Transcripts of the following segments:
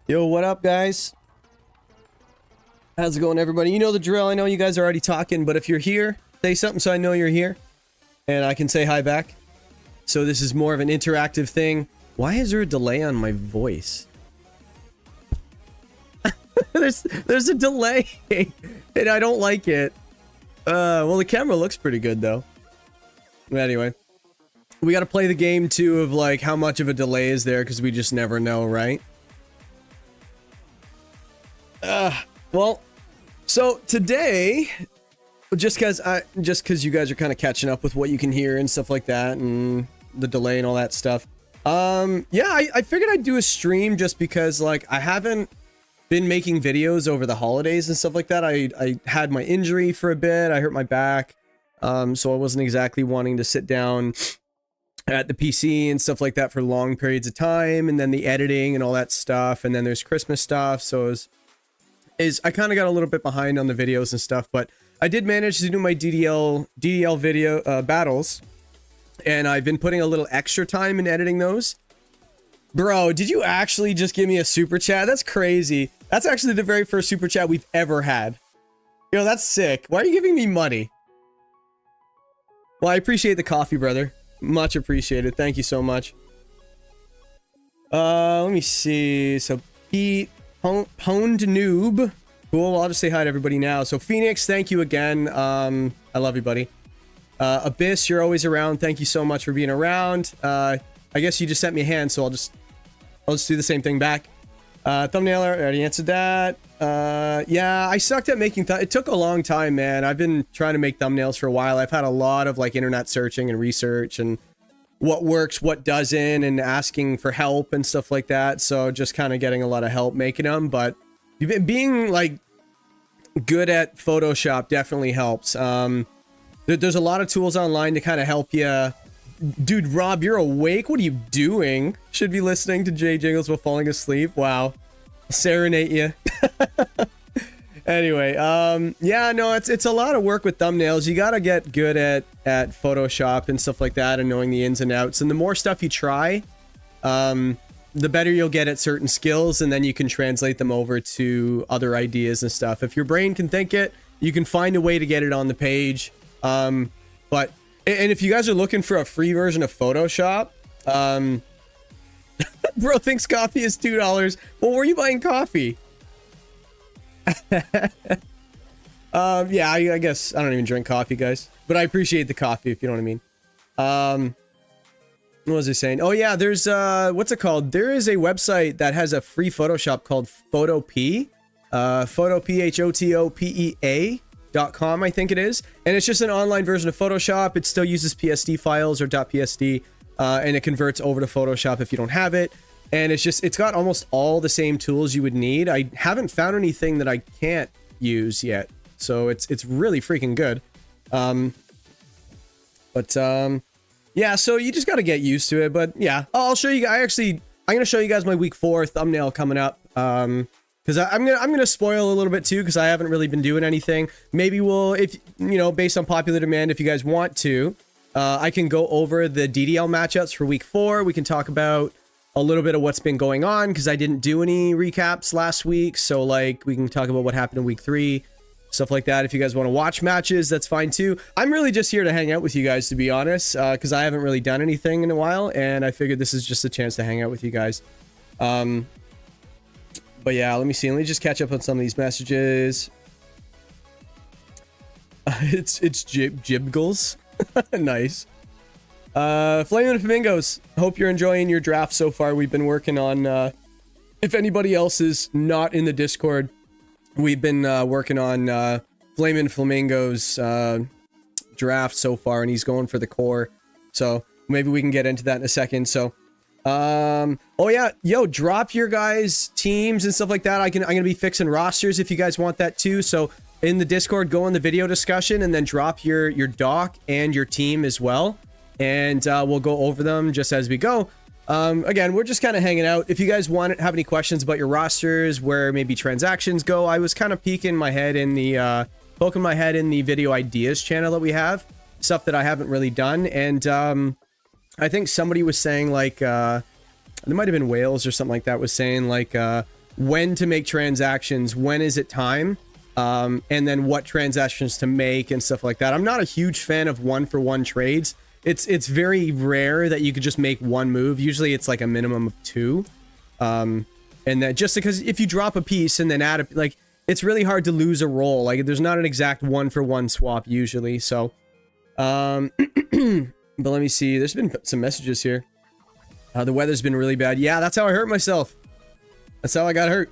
Yo, what up, guys? How's it going, everybody? You know the drill. I know you guys are already talking, but if you're here, say something so I know you're here. And I can say hi back. So this is more of an interactive thing. Why is there a delay on my voice? there's a delay. And I don't like it. Well, the camera looks pretty good, though. Anyway. We gotta play the game, too, of, like, how much of a delay is there, because we just never know, right? Well, so today, just because you guys are kind of catching up with what you can hear and stuff like that, and the delay and all that stuff. Yeah, I figured I'd do a stream just because, like, I haven't been making videos over the holidays and stuff like that. I had my injury for a bit. I hurt my back. So I wasn't exactly wanting to sit down at the PC and stuff like that for long periods of time, and then the editing and all that stuff, and then there's Christmas stuff, so I kind of got a little bit behind on the videos and stuff, but I did manage to do my DDL video battles, and I've been putting a little extra time in editing those. Bro, did you actually just give me a super chat? That's crazy. That's actually the very first super chat we've ever had. Yo, that's sick. Why are you giving me money? Well, I appreciate the coffee, brother. Much appreciated. Thank you so much. Let me see. So Pete Pwned Noob. Cool. I'll just say hi to everybody now. So Phoenix, thank you again. I love you, buddy. Abyss, you're always around. Thank you so much for being around. I guess you just sent me a hand, so I'll just do the same thing back. Thumbnail, I already answered that. Yeah, I sucked at making it took a long time, man. I've been trying to make thumbnails for a while. I've had a lot of like internet searching and research and what works, what doesn't, and asking for help and stuff like that. So just kind of getting a lot of help making them, but being like good at Photoshop definitely helps. There's a lot of tools online to kind of help you. Dude, Rob, you're awake? What are you doing? Should be listening to Jay Jiggles while falling asleep. Wow. Serenade you. Anyway, yeah, no, it's a lot of work with thumbnails. You gotta get good at Photoshop and stuff like that and knowing the ins and outs. And the more stuff you try, the better you'll get at certain skills, and then you can translate them over to other ideas and stuff. If your brain can think it, you can find a way to get it on the page. But if you guys are looking for a free version of Photoshop, bro thinks coffee is $2. Well, where are you buying coffee? Yeah, I guess I don't even drink coffee, guys, but I appreciate the coffee, if you know what I mean. What was I saying? Oh yeah, there's what's it called? There is a website that has a free Photoshop called Photopea, photopea.com, I think it is, and it's just an online version of Photoshop. It still uses PSD files or .psd, and it converts over to Photoshop if you don't have it. And it's got almost all the same tools you would need. I haven't found anything that I can't use yet, so it's really freaking good. Yeah, so you just got to get used to it. But yeah, I'll show you. I'm gonna show you guys my week 4 thumbnail coming up. Because I'm gonna spoil a little bit too, because I haven't really been doing anything. Maybe if you know, based on popular demand, if you guys want to, I can go over the DDL matchups for week 4. We can talk about a little bit of what's been going on, because I didn't do any recaps last week. So like, we can talk about what happened in week 3, stuff like that. If you guys want to watch matches, that's fine too. I'm really just here to hang out with you guys, to be honest, because I haven't really done anything in a while, and I figured this is just a chance to hang out with you guys. But yeah, let me see. Let me just catch up on some of these messages. It's Jibgles. Nice. Flamin' Flamingos, hope you're enjoying your draft so far. We've been working on, if anybody else is not in the Discord, we've been working on Flamin' Flamingo's draft so far, and he's going for the core. So maybe we can get into that in a second. So, oh yeah, yo, drop your guys' teams and stuff like that. I'm gonna be fixing rosters if you guys want that too. So in the Discord, go in the video discussion and then drop your doc and your team as well. And we'll go over them just as we go. Again, we're just kind of hanging out. If you guys have any questions about your rosters, where maybe transactions go, I was kind of poking my head in the video ideas channel that we have, stuff that I haven't really done. And I think somebody was saying like, there might have been Wales or something like that, was saying like, when to make transactions, when is it time, and then what transactions to make and stuff like that. I'm not a huge fan of one-for-one trades. It's very rare that you could just make one move. Usually it's like a minimum of two. And that just because if you drop a piece and then add a, like, it's really hard to lose a roll. Like, there's not an exact one-for-one swap usually. So, but let me see. There's been some messages here. The weather's been really bad. Yeah, that's how I hurt myself. That's how I got hurt.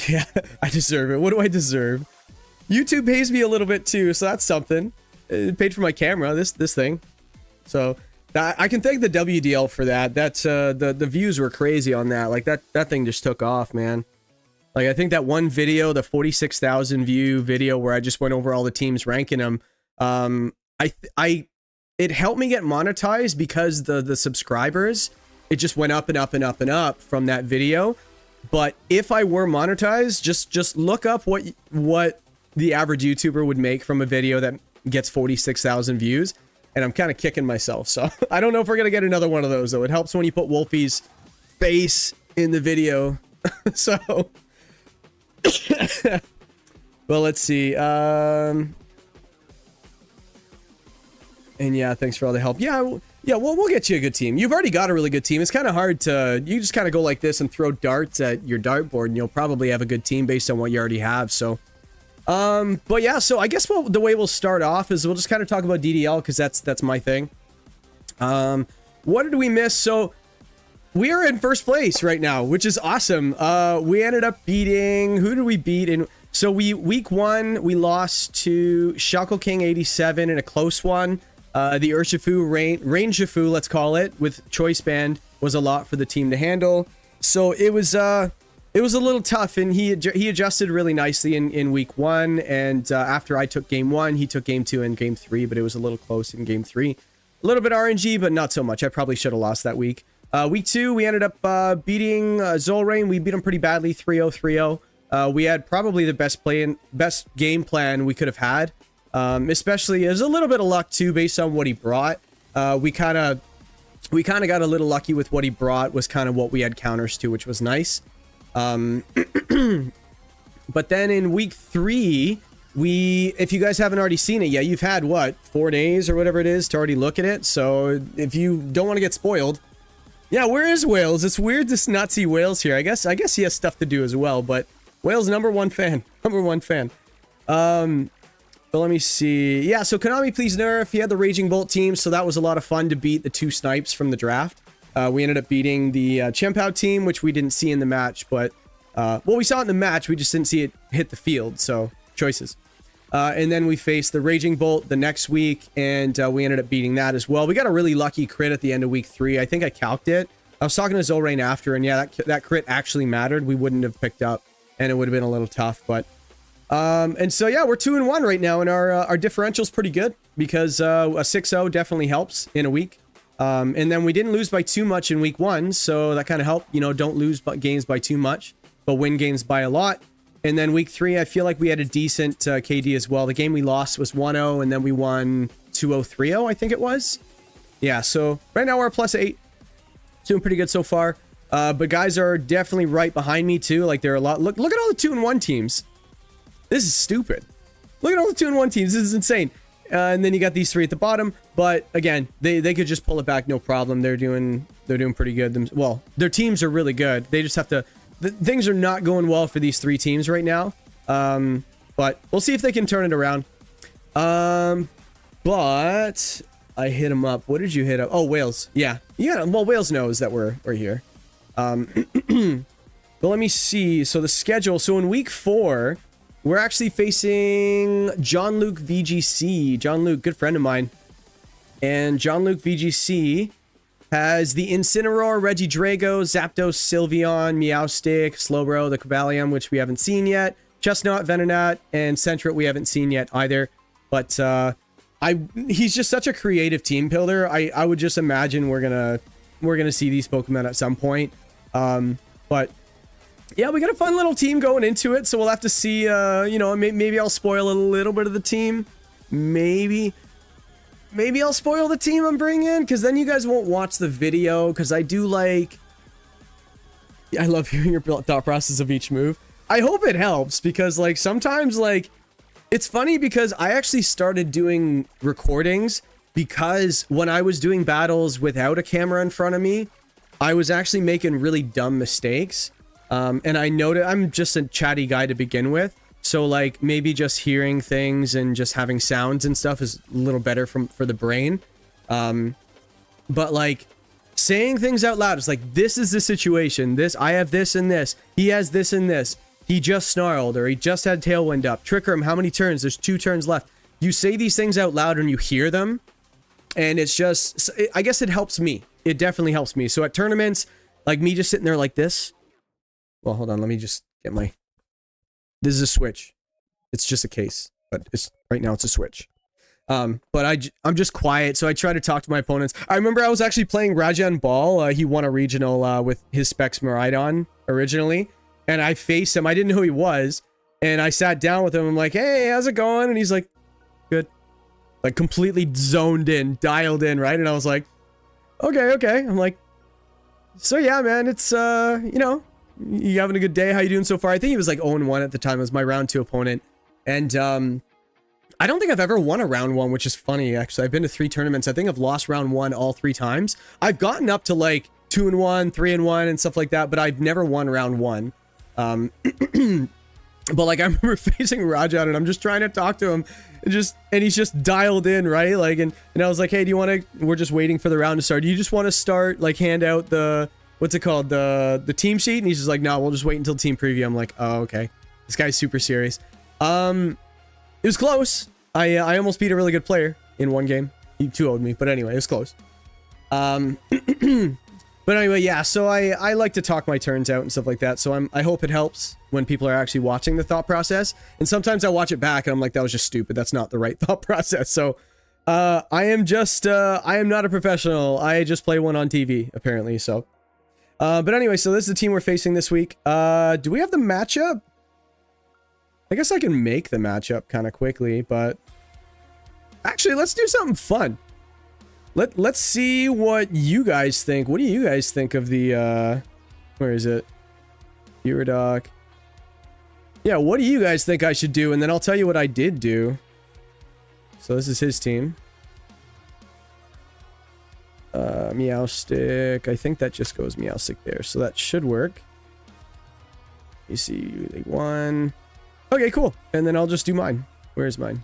Yeah, I deserve it. What do I deserve? YouTube pays me a little bit too, so that's something. It paid for my camera, this thing. So I can thank the WDL for that. That's the views were crazy on that. Like that thing just took off, man. Like I think that one video, the 46,000 view video where I just went over all the teams, ranking them. It helped me get monetized because the subscribers, it just went up and up and up and up from that video. But if I were monetized, just look up what the average YouTuber would make from a video that gets 46,000 views. And I'm kind of kicking myself. So I don't know if we're going to get another one of those, though. It helps when you put Wolfie's face in the video. So, well, let's see. And yeah, thanks for all the help. Yeah, we'll get you a good team. You've already got a really good team. It's kind of hard to, you just kind of go like this and throw darts at your dartboard and you'll probably have a good team based on what you already have. So, but yeah, so I guess the way we'll start off is we'll just kind of talk about DDL because that's my thing. What did we miss? So we are in first place right now, which is awesome. We ended up beating, who did we beat? So week one, we lost to Shackle King 87 in a close one. The Urshifu Rain Shifu, let's call it, with Choice Band was a lot for the team to handle. So it was a little tough, and he adjusted really nicely in week one. And after I took game one, he took game two and game three, but it was a little close in game three. A little bit RNG, but not so much. I probably should have lost that week. Week two, we ended up beating Zolrain. We beat him pretty badly, 3-0, 3-0. We had probably the best game plan we could have had. Especially, there's a little bit of luck too, based on what he brought. We kind of got a little lucky with what he brought, was kind of what we had counters to, which was nice. But then in week three, if you guys haven't already seen it yet, you've had what, 4 days or whatever it is to already look at it. So if you don't want to get spoiled, yeah, where is Wales? It's weird to not see Wales here. I guess he has stuff to do as well, but Wales, number one fan. But let me see. Yeah, so Konami, please nerf. He had the Raging Bolt team, so that was a lot of fun to beat the 2 snipes from the draft. We ended up beating the Chempao team, which we didn't see in the match, but well, we saw it in the match, we just didn't see it hit the field, so choices. And then we faced the Raging Bolt the next week, and we ended up beating that as well. We got a really lucky crit at the end of week 3. I think I calced it. I was talking to Zolrain after, and yeah, that crit actually mattered. We wouldn't have picked up, and it would have been a little tough, but and so yeah, we're 2-1 right now, and our differential's pretty good because a 6-0 definitely helps in a week. And then we didn't lose by too much in week 1, so that kind of helped. You know, don't lose games by too much, but win games by a lot. And then week 3, I feel like we had a decent KD as well. The game we lost was 1-0, and then we won 2-0, 3-0, I think it was. Yeah, so right now we're a +8. Doing pretty good so far. But guys are definitely right behind me too. Like there are a lot. Look at all the 2-1 teams. This is stupid. Look at all the 2-1 teams. This is insane. And then you got these 3 at the bottom. But again, they could just pull it back, no problem. They're doing pretty good. Well, their teams are really good. They just have to. Things are not going well for these 3 teams right now. But we'll see if they can turn it around. But I hit him up. What did you hit up? Oh, Wales. Yeah. Well, Wales knows that we're here. But let me see. So the schedule. So in week 4. We're actually facing John Luke VGC. John Luke, good friend of mine. And John Luke VGC has the Incineroar, Regidrago, Zapdos, Sylveon, Meowstic, Slowbro, the Cobalion, which we haven't seen yet. Chestnut, Venonat, and Sentret we haven't seen yet either. But he's just such a creative team builder. I would just imagine we're gonna see these Pokemon at some point. But yeah, we got a fun little team going into it, so we'll have to see. You know, maybe I'll spoil a little bit of the team. Maybe I'll spoil the team I'm bringing, because then you guys won't watch the video, because I do like I love hearing your thought process of each move. I hope it helps because like sometimes like it's funny because I actually started doing recordings because when I was doing battles without a camera in front of me, I was actually making really dumb mistakes. And I noted I'm just a chatty guy to begin with. So like maybe just hearing things and just having sounds and stuff is a little better for the brain. But like saying things out loud is like, this is the situation. I have this and this. He has this and this. He just snarled or he just had tailwind up. Trigger him. How many turns? There's 2 turns left. You say these things out loud and you hear them. And it's just, I guess it helps me. It definitely helps me. So at tournaments, like me just sitting there like this. Well, hold on. Let me just get my... This is a switch. It's just a case. But right now it's a switch. But I'm just quiet, so I try to talk to my opponents. I remember I was actually playing Rajan Ball. He won a regional with his Specs Maridon originally. And I faced him. I didn't know who he was. And I sat down with him. I'm like, hey, how's it going? And he's like, good. Like completely zoned in, dialed in, right? And I was like, okay. I'm like, so yeah, man, it's, you know, you having a good day? How you doing so far? I think he was like 0-1 at the time. It was my round 2 opponent. And, I don't think I've ever won a round 1, which is funny, actually. I've been to 3 tournaments. I think I've lost round 1 all 3 times. I've gotten up to like 2-1, 3-1, and stuff like that, but I've never won round 1. But like I remember facing Rajan and I'm just trying to talk to him and he's just dialed in, right? Like, and I was like, hey, do you want to, we're just waiting for the round to start. Do you just want to start, like hand out the, what's it called? The team sheet? And he's just like, no, we'll just wait until team preview. I'm like, oh, okay. This guy's super serious. It was close. I almost beat a really good player in one game. He 2-0'd me, but anyway, it was close. But anyway, yeah, so I like to talk my turns out and stuff like that. So I hope it helps when people are actually watching the thought process. And sometimes I watch it back and I'm like, that was just stupid. That's not the right thought process. So I am not a professional. I just play one on TV, apparently. So, but anyway, so this is the team we're facing this week. Do we have the matchup? I guess I can make the matchup kind of quickly, but actually, let's do something fun. Let's see what you guys think. What do you guys think of the, where is it? Viewer doc. Yeah, what do you guys think I should do? And then I'll tell you what I did do. So this is his team. Meowstick. I think that just goes Meowstick there. So that should work. You see, they won. Okay, cool. And then I'll just do mine. Where's mine?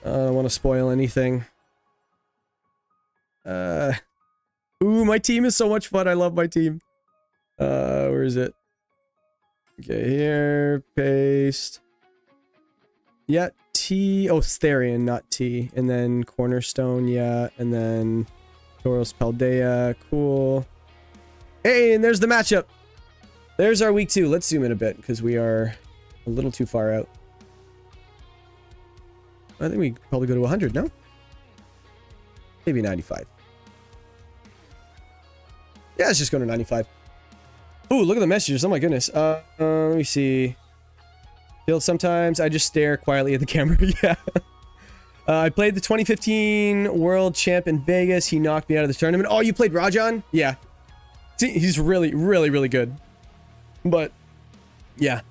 I don't want to spoil anything. Ooh, my team is so much fun. I love my team. Where is it? Okay, here. Paste. Yeah, T. Oh, Therian, not T. And then Cornerstone, yeah. And then Tauros Paldea. Cool. Hey, and there's the matchup. There's our week 2. Let's zoom in a bit because we are a little too far out. I think we could probably go to 100, no? Maybe 95. Yeah, let's just go to 95. Ooh, look at the messages. Oh my goodness. Let me see. Bill, sometimes I just stare quietly at the camera. Yeah. I played the 2015 World Champ in Vegas. He knocked me out of the tournament. Oh, you played Rajan? Yeah. See, he's really, really, really good. But, yeah.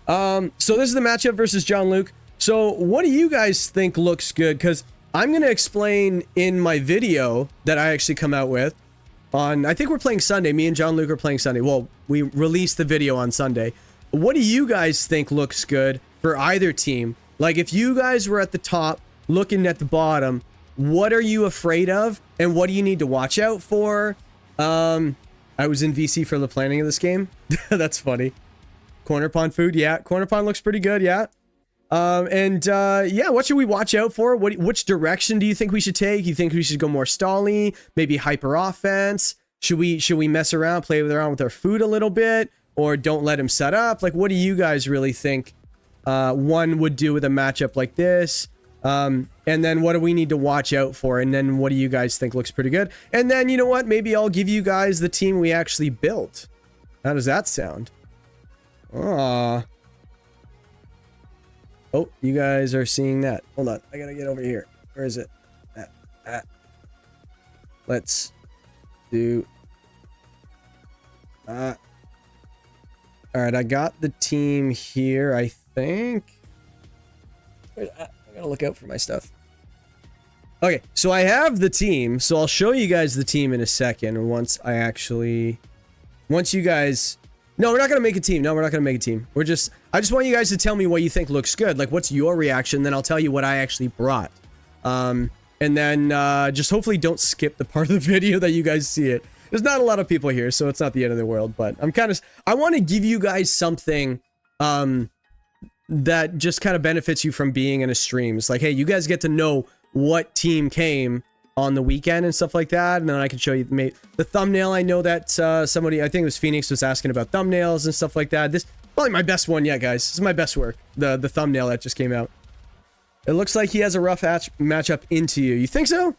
So this is the matchup versus John Luke. So what do you guys think looks good? Because I'm going to explain in my video that I actually come out with on, I think we're playing Sunday. Me and John Luke are playing Sunday. Well, we released the video on Sunday. What do you guys think looks good for either team? Like if you guys were at the top looking at the bottom, what are you afraid of? And what do you need to watch out for? I was in VC for the planning of this game. That's funny. Corner Pond food. Yeah. Corner Pond looks pretty good. Yeah. Yeah, what should we watch out for? Which direction do you think we should take? You think we should go more stally, maybe hyper offense? Should we mess around, play around with our food a little bit, or don't let him set up? Like, what do you guys really think one would do with a matchup like this? And then what do we need to watch out for? And then what do you guys think looks pretty good? And then, you know what? Maybe I'll give you guys the team we actually built. How does that sound? Aww. Oh, you guys are seeing that. Hold on. I gotta get over here. Where is it? Let's do... All right, I got the team here, I think. I gotta look out for my stuff. Okay, so I have the team, so I'll show you guys the team in a second once you guys... No, we're not gonna make a team. No, we're not gonna make a team. I just want you guys to tell me what you think looks good. Like, what's your reaction? Then I'll tell you what I actually brought. And then just hopefully don't skip the part of the video that you guys see it. There's not a lot of people here, so it's not the end of the world, but I want to give you guys something that just kind of benefits you from being in a stream. It's like, hey, you guys get to know what team came on the weekend and stuff like that, and then I can show you the thumbnail. I know that somebody, I think it was Phoenix, was asking about thumbnails and stuff like that. This is probably my best one yet, guys. This is my best work, the thumbnail that just came out. It looks like he has a rough matchup into you. You think so?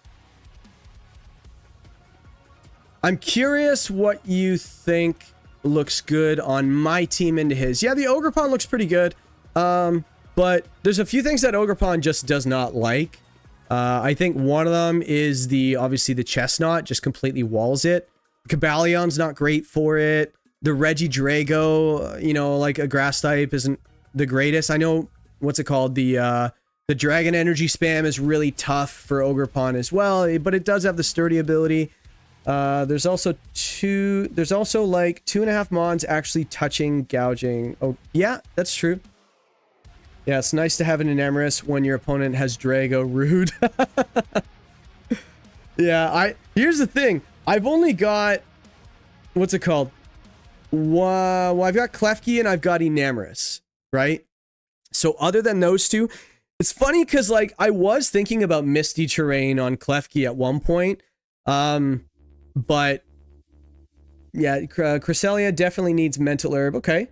I'm curious what you think looks good on my team into his. Yeah, the Ogerpon looks pretty good. But there's a few things that Ogerpon just does not like. I think one of them is obviously the Chestnut just completely walls it. Cabalion's not great for it. The Regidrago, you know, like a grass type isn't the greatest. I know, what's it called? The Dragon Energy spam is really tough for Ogerpon as well, but it does have the sturdy ability. There's also like 2.5 mons actually touching gouging. Oh, yeah, that's true. Yeah, it's nice to have an Enamorus when your opponent has Drago. Rude. Yeah, here's the thing. I've only got, what's it called? Well, I've got Klefki and I've got Enamorus, right? So other than those two, it's funny because, like, I was thinking about Misty Terrain on Klefki at one point. But yeah, Cresselia definitely needs Mental Herb. Okay.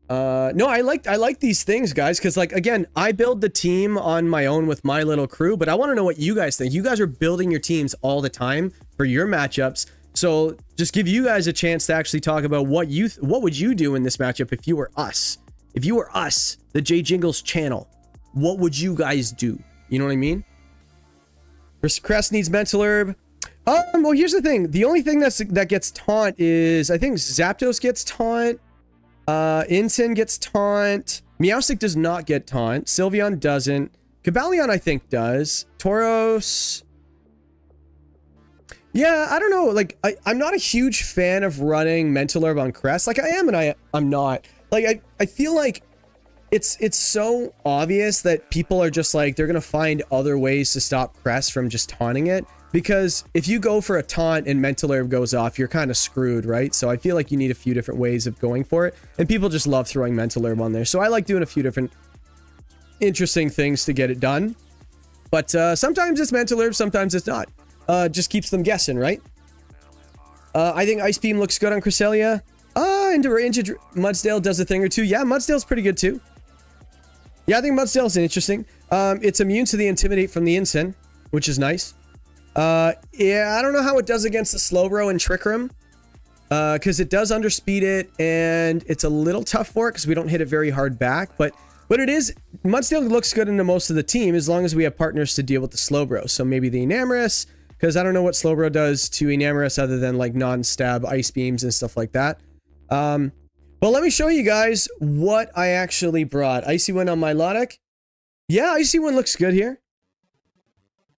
No, I like these things, guys, because, like, again, I build the team on my own with my little crew, but I want to know what you guys think. You guys are building your teams all the time for your matchups, so just give you guys a chance to actually talk about what would you do in this matchup if you were us? If you were us, the J Jingles channel, what would you guys do? You know what I mean? Crest needs Mental Herb. Well, here's the thing. The only thing that gets taunt is, I think Zapdos gets taunt. Incin gets taunt. Meowstic does not get taunt. Sylveon doesn't. Cabalion, I think, does. Tauros. Yeah, I don't know. Like, I'm not a huge fan of running Mental Herb on Crest. Like, I am and I'm not. Like, I feel like it's so obvious that people are just like, they're gonna find other ways to stop Crest from just taunting it. Because if you go for a taunt and Mental Herb goes off, you're kind of screwed, right? So I feel like you need a few different ways of going for it. And people just love throwing Mental Herb on there. So I like doing a few different interesting things to get it done. But sometimes it's Mental Herb, sometimes it's not. Just keeps them guessing, right? I think Ice Beam looks good on Cresselia. Into Mudsdale does a thing or two. Yeah, Mudsdale's pretty good too. Yeah, I think Mudsdale's interesting. It's immune to the Intimidate from the Incin, which is nice. Yeah, I don't know how it does against the Slowbro and Trick Room. Because it does underspeed it, and it's a little tough for it because we don't hit it very hard back. But it is, Mudsdale looks good into most of the team as long as we have partners to deal with the Slowbro. So maybe the Enamorus, because I don't know what Slowbro does to Enamorus other than like non-stab ice beams and stuff like that. But let me show you guys what I actually brought. Icy Wind on Milotic. Yeah, Icy Wind looks good here.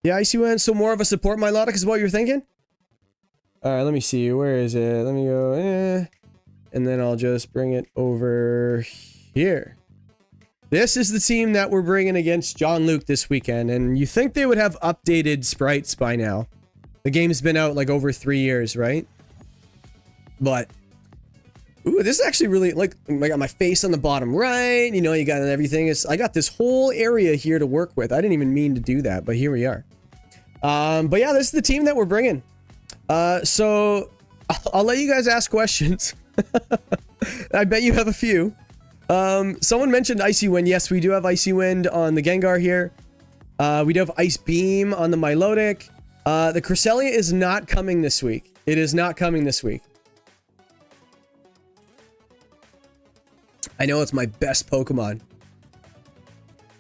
Yeah, Icy Wind, so more of a support Milotic is what you're thinking? Alright, let me see. Where is it? Let me go, and then I'll just bring it over here. This is the team that we're bringing against John Luke this weekend, and you think they would have updated sprites by now. The game's been out like over 3 years, right? But, ooh, this is actually really, like, I got my face on the bottom right, you know, you got everything. I got this whole area here to work with. I didn't even mean to do that, but here we are. But yeah, this is the team that we're bringing. So I'll let you guys ask questions. I bet you have a few. Someone mentioned Icy Wind. Yes, we do have Icy Wind on the Gengar here. We do have Ice Beam on the Milotic. The Cresselia is not coming this week. It is not coming this week. I know it's my best Pokemon.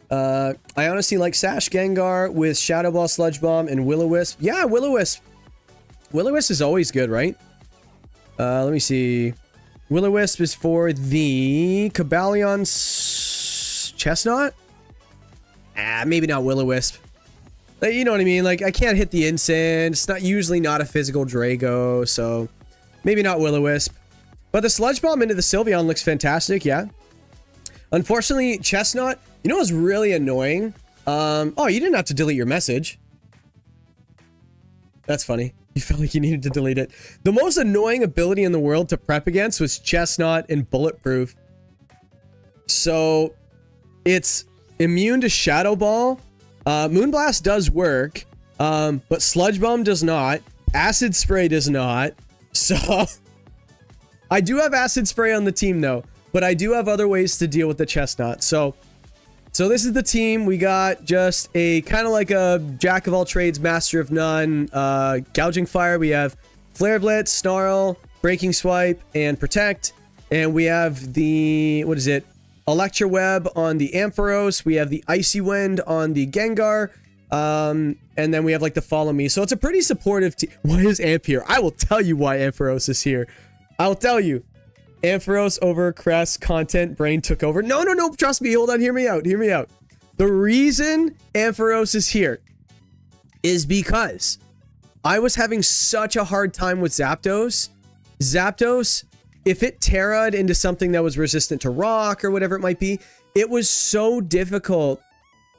I honestly like Sash Gengar with Shadow Ball, Sludge Bomb, and Will-O-Wisp. Yeah, Will-O-Wisp. Will-O-Wisp is always good, right? Let me see. Will-O-Wisp is for the Cabalion Chestnut? Maybe not Will-O-Wisp. You know what I mean? Like, I can't hit the Incin. It's not usually not a physical Drago, so maybe not Will-O-Wisp. But the Sludge Bomb into the Sylveon looks fantastic, yeah. Unfortunately, Chestnut, you know what's really annoying? Oh, you didn't have to delete your message. That's funny. You felt like you needed to delete it. The most annoying ability in the world to prep against was Chestnut and Bulletproof. So, it's immune to Shadow Ball. Moonblast does work, but Sludge Bomb does not. Acid Spray does not. So, I do have Acid Spray on the team though, but I do have other ways to deal with the Chestnut. So this is the team. We got just a kind of like a jack of all trades, master of none, Gouging Fire. We have Flare Blitz, Snarl, Breaking Swipe, and Protect. And we have the, what is it? Electro Web on the Ampharos. We have the Icy Wind on the Gengar. And then we have like the Follow Me. So it's a pretty supportive team. Why is Amp here? I will tell you why Ampharos is here. I'll tell you. Ampharos over Crest content brain took over. No. Trust me. Hold on. Hear me out. The reason Ampharos is here is because I was having such a hard time with Zapdos. Zapdos, if it Terra'd into something that was resistant to rock or whatever it might be, it was so difficult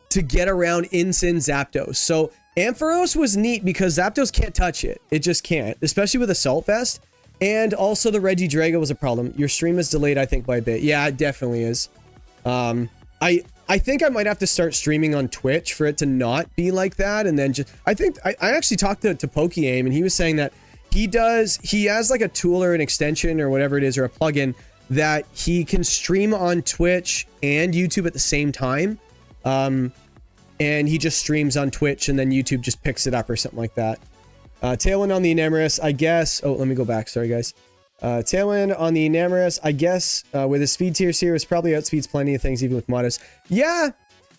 to get around Incin Zapdos. So Ampharos was neat because Zapdos can't touch it. It just can't, especially with Assault Vest. And also the Regidrago was a problem. Your stream is delayed, I think, by a bit. Yeah, it definitely is. I think I might have to start streaming on Twitch for it to not be like that. And then just, I think, I actually talked to PokeAim and he was saying that he has like a tool or an extension or whatever it is, or a plugin that he can stream on Twitch and YouTube at the same time. And he just streams on Twitch and then YouTube just picks it up or something like that. Tailwind on the Enamorus, I guess. Oh, let me go back. Sorry, guys. Tailwind on the Enamorus, I guess, with his speed tiers here, is probably outspeeds plenty of things, even with Modus. Yeah,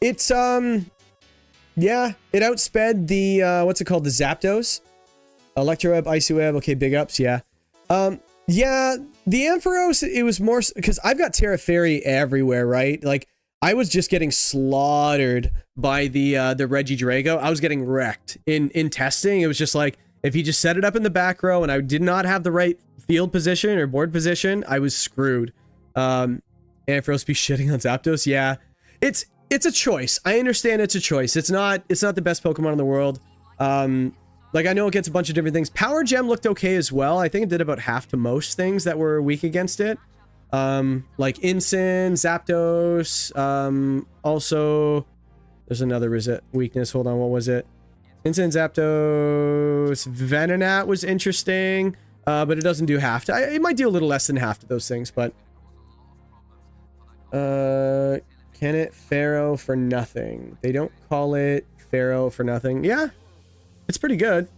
it's, yeah, it outsped the, what's it called? The Zapdos. Electro Web, Icy Web, okay, big ups, yeah. Yeah, the Ampharos, it was more, because I've got Terra Fairy everywhere, right? Like, I was just getting slaughtered by the Regidrago. I was getting wrecked in testing. It was just like, if he just set it up in the back row and I did not have the right field position or board position, I was screwed. Ampharos be shitting on Zapdos. Yeah, it's a choice. I understand it's a choice. It's not the best Pokemon in the world. Like, I know it gets a bunch of different things. Power Gem looked okay as well. I think it did about half to most things that were weak against it. Like Incin, Zapdos, also, there's another weakness. Hold on, what was it? Incin, Zapdos, Venonat was interesting, but it doesn't do half to, it might do a little less than half to those things, but, can it Pharaoh for nothing? They don't call it Pharaoh for nothing. Yeah, it's pretty good.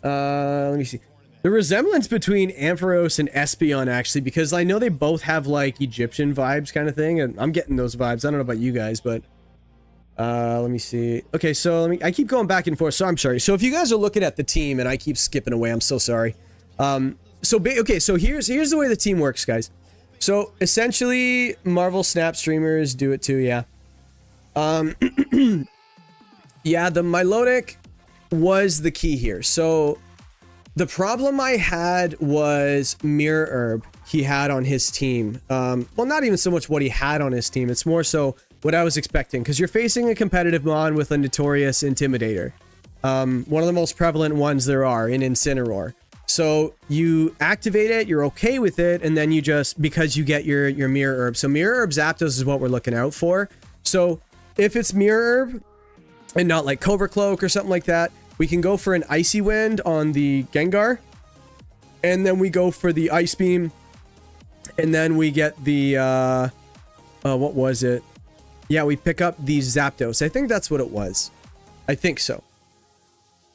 Let me see. The resemblance between Ampharos and Espeon, actually, because I know they both have, like, Egyptian vibes kind of thing, and I'm getting those vibes. I don't know about you guys, but, let me see. Okay, so I keep going back and forth, so I'm sorry. So if you guys are looking at the team and I keep skipping away, I'm so sorry. Okay, so here's the way the team works, guys. So, essentially, Marvel Snap streamers do it too, yeah. Yeah, the Milotic was the key here. So, the problem I had was Mirror Herb he had on his team. Well, not even so much what he had on his team. It's more so what I was expecting. Because you're facing a competitive mon with a notorious Intimidator. One of the most prevalent ones there are in Incineroar. So you activate it, you're okay with it, and then you just, because you get your Mirror Herb. So Mirror Herb Zapdos is what we're looking out for. So if it's Mirror Herb and not like Covert Cloak or something like that, we can go for an Icy Wind on the Gengar. And then we go for the Ice Beam. And then we get the, what was it? Yeah, we pick up the Zapdos. I think that's what it was. I think so.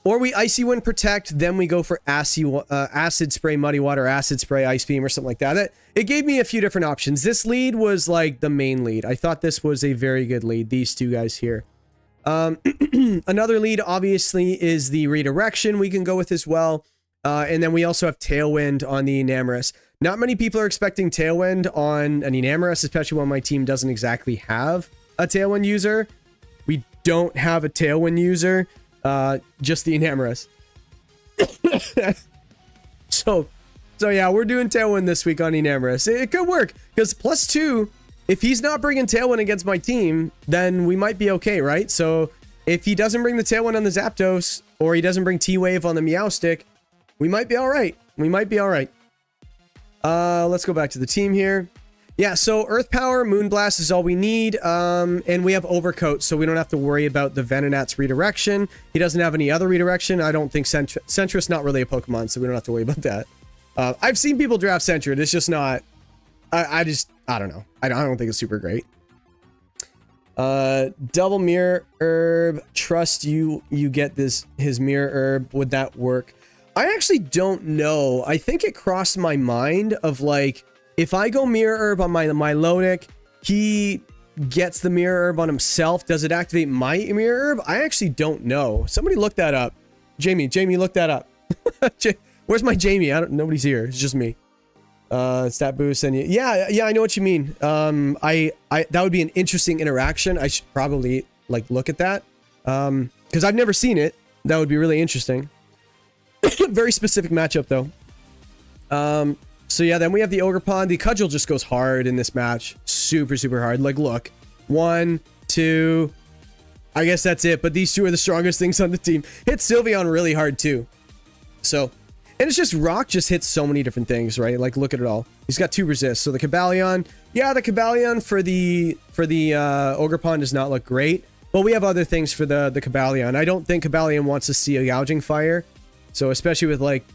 Or we Icy Wind Protect, then we go for Acid Spray Muddy Water, Acid Spray Ice Beam, or something like that. It gave me a few different options. This lead was like the main lead. I thought this was a very good lead, these two guys here. Another lead, obviously, is the Redirection we can go with as well. And then we also have Tailwind on the Enamorous. Not many people are expecting Tailwind on an Enamorous, especially when my team doesn't exactly have a Tailwind user. We don't have a Tailwind user, just the Enamorous. So yeah, we're doing Tailwind this week on Enamorous. It could work, because +2, if he's not bringing Tailwind against my team, then we might be okay, right? So if he doesn't bring the Tailwind on the Zapdos, or he doesn't bring T-Wave on the Meowstic, we might be all right. We might be all right. Let's go back to the team here. Yeah, so Earth Power, Moonblast is all we need. And we have Overcoat, so we don't have to worry about the Venonat's redirection. He doesn't have any other redirection. I don't think Sentra's not really a Pokemon, so we don't have to worry about that. I've seen people draft Sentra. It's just not... I don't know. I don't think it's super great. Double Mirror Herb. Trust you get his Mirror Herb. Would that work? I actually don't know. I think it crossed my mind of like, if I go Mirror Herb on my Milotic, he gets the Mirror Herb on himself. Does it activate my Mirror Herb? I actually don't know. Somebody look that up. Jamie, look that up. Where's my Jamie? Nobody's here. It's just me. Stat boost and yeah, I know what you mean. That would be an interesting interaction. I should probably like look at that. Because I've never seen it. That would be really interesting. Very specific matchup though. So yeah, then we have the Ogerpon. The Cudgel just goes hard in this match. Super, super hard. Like, look. 1, 2. I guess that's it. But these two are the strongest things on the team. Hit Sylveon really hard too. So, and it's just Rock just hits so many different things, right? Like, look at it all. He's got 2 resists. So the Cobalion, yeah, the Cobalion for the Ogerpon does not look great. But we have other things for the Cobalion. I don't think Cobalion wants to see a Gouging Fire. So especially with like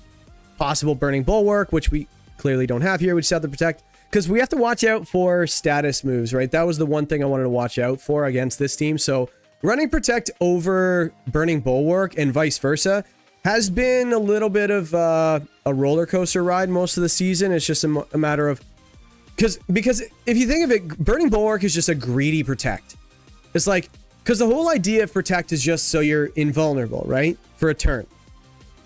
possible Burning Bulwark, which we clearly don't have here. We just have to protect, because we have to watch out for status moves, right? That was the one thing I wanted to watch out for against this team. So running Protect over Burning Bulwark and vice versa has been a little bit of a roller coaster ride most of the season. It's just a matter of, because if you think of it, Burning Bulwark is just a greedy Protect. It's like, because the whole idea of Protect is just so you're invulnerable, right? For a turn.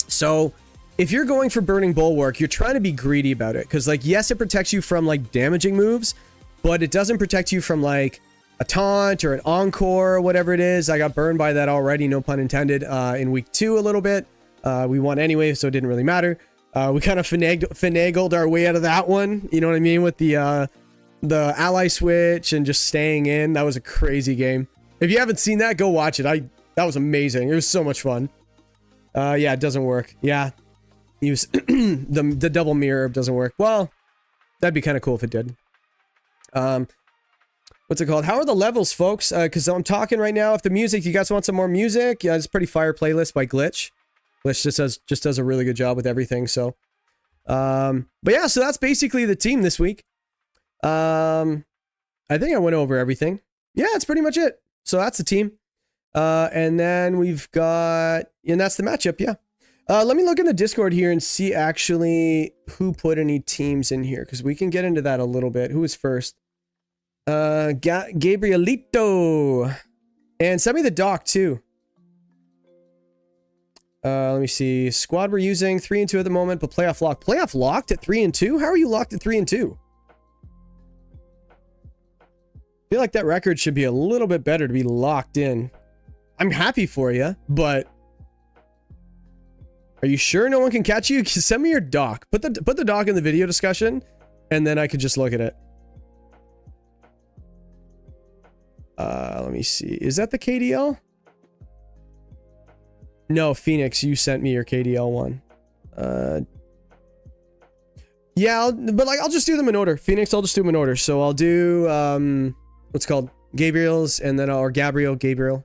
So if you're going for Burning Bulwark, you're trying to be greedy about it. Because, like, yes, it protects you from, like, damaging moves, but it doesn't protect you from, like, a taunt or an encore or whatever it is. I got burned by that already, no pun intended, in week 2 a little bit. We won anyway, so it didn't really matter. We kind of finagled our way out of that one. You know what I mean? With the ally switch and just staying in. That was a crazy game. If you haven't seen that, go watch it. That was amazing. It was so much fun. Yeah, it doesn't work. Yeah. Use the double mirror doesn't work. Well, that'd be kind of cool if it did. What's it called? How are the levels, folks? Because I'm talking right now. If the music, you guys want some more music? Yeah, it's a pretty fire playlist by Glitch. Glitch just does a really good job with everything. So, but yeah, so that's basically the team this week. I think I went over everything. Yeah, that's pretty much it. So that's the team. And then we've got, and that's the matchup. Yeah. Let me look in the Discord here and see actually who put any teams in here, because we can get into that a little bit. Who was first? Gabrielito. And send me the doc too. Let me see. Squad we're using 3 and 2 at the moment, but playoff locked. Playoff locked at 3 and 2? How are you locked at 3 and 2? I feel like that record should be a little bit better to be locked in. I'm happy for you, but are you sure no one can catch you? Send me your doc. Put the doc in the video discussion, and then I could just look at it. Let me see. Is that the KDL? No, Phoenix, you sent me your KDL one. Yeah, but like I'll just do them in order. Phoenix, I'll just do them in order. So I'll do what's it called? Gabriel's, and then Gabriel.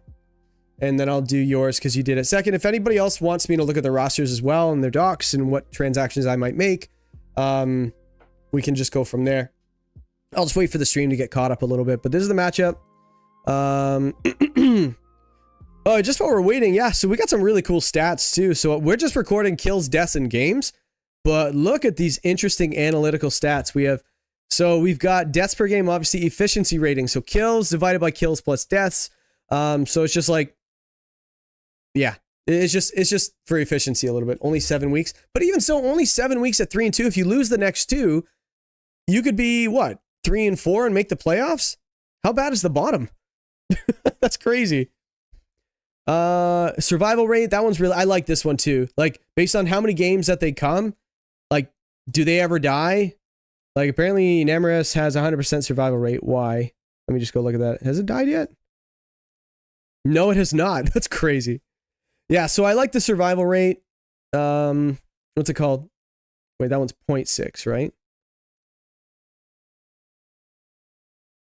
And then I'll do yours because you did it second. If anybody else wants me to look at their rosters as well and their docs and what transactions I might make, we can just go from there. I'll just wait for the stream to get caught up a little bit. But this is the matchup. Oh, just while we're waiting, yeah, so we got some really cool stats too. So we're just recording kills, deaths, and games, but look at these interesting analytical stats we have. So we've got deaths per game, obviously efficiency rating, so kills divided by kills plus deaths. So it's just like, yeah, It's just for efficiency a little bit. Only 7 weeks. But even so, only 7 weeks at 3 and 2. If you lose the next 2, you could be what? 3 and 4 and make the playoffs? How bad is the bottom? That's crazy. Survival rate, that one's really, I like this one too. Like, based on how many games that they come, like, do they ever die? Like, apparently Namorous has 100% survival rate. Why? Let me just go look at that. Has it died yet? No, it has not. That's crazy. Yeah, so I like the survival rate. What's it called? Wait, that one's 0.6, right?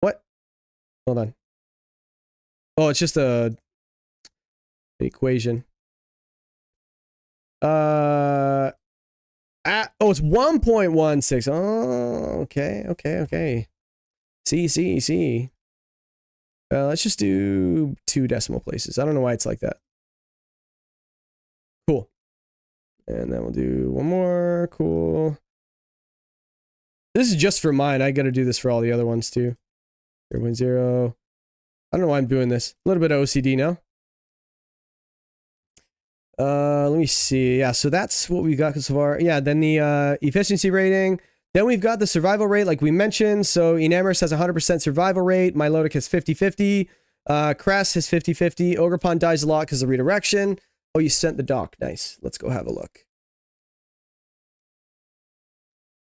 What? Hold on. Oh, it's just a equation. Oh, it's 1.16. Oh, okay. See. Let's just do 2 decimal places. I don't know why it's like that. Cool. And then we'll do one more. Cool. This is just for mine. I got to do this for all the other ones too. 0.0. I don't know why I'm doing this. A little bit of OCD now. Let me see. Yeah, so that's what we got so far. Yeah, then the efficiency rating. Then we've got the survival rate, like we mentioned. So Enamorous has 100% survival rate. Milotic has 50-50. Cress has 50-50. Ogrepon dies a lot because of redirection. Oh, you sent the doc. Nice. Let's go have a look.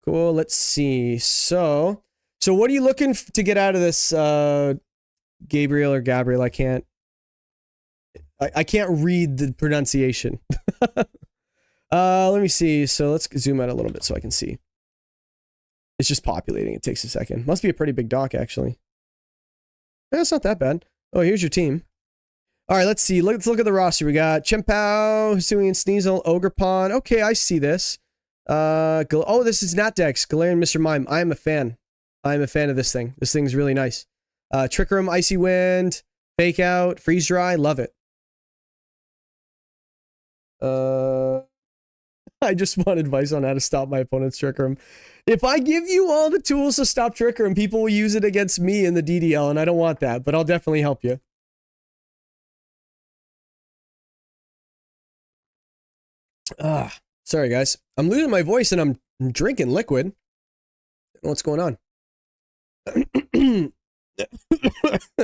Cool. Let's see. So what are you looking to get out of this, Gabriel or Gabriel? I can't read the pronunciation. Let me see. So let's zoom out a little bit so I can see. It's just populating. It takes a second. Must be a pretty big doc, actually. Yeah, it's not that bad. Oh, here's your team. All right, let's see. Let's look at the roster. We got Chien-Pao, Hisuian Sneasel, Ogrepon. Okay, I see this. Oh, this is Natdex, Galarian Mr. Mime. I am a fan. I am a fan of this thing. This thing's really nice. Trick Room, Icy Wind, Fake Out, Freeze Dry. Love it. I just want advice on how to stop my opponent's Trick Room. If I give you all the tools to stop Trick Room, people will use it against me in the DDL, and I don't want that, but I'll definitely help you. Sorry, guys. I'm losing my voice, and I'm drinking liquid. What's going on?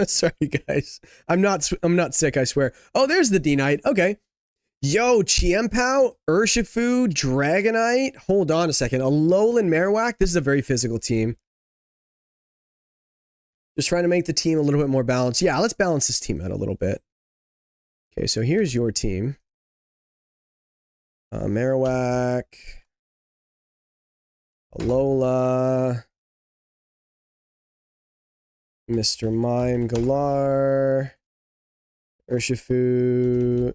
Sorry, guys. I'm not sick, I swear. Oh, there's the D-Knight. Okay. Yo, Chien-Pao, Urshifu, Dragonite. Hold on a second. Alolan Marowak. This is a very physical team. Just trying to make the team a little bit more balanced. Yeah, let's balance this team out a little bit. Okay, so here's your team. Marowak. Alola. Mr. Mime, Galar. Urshifu.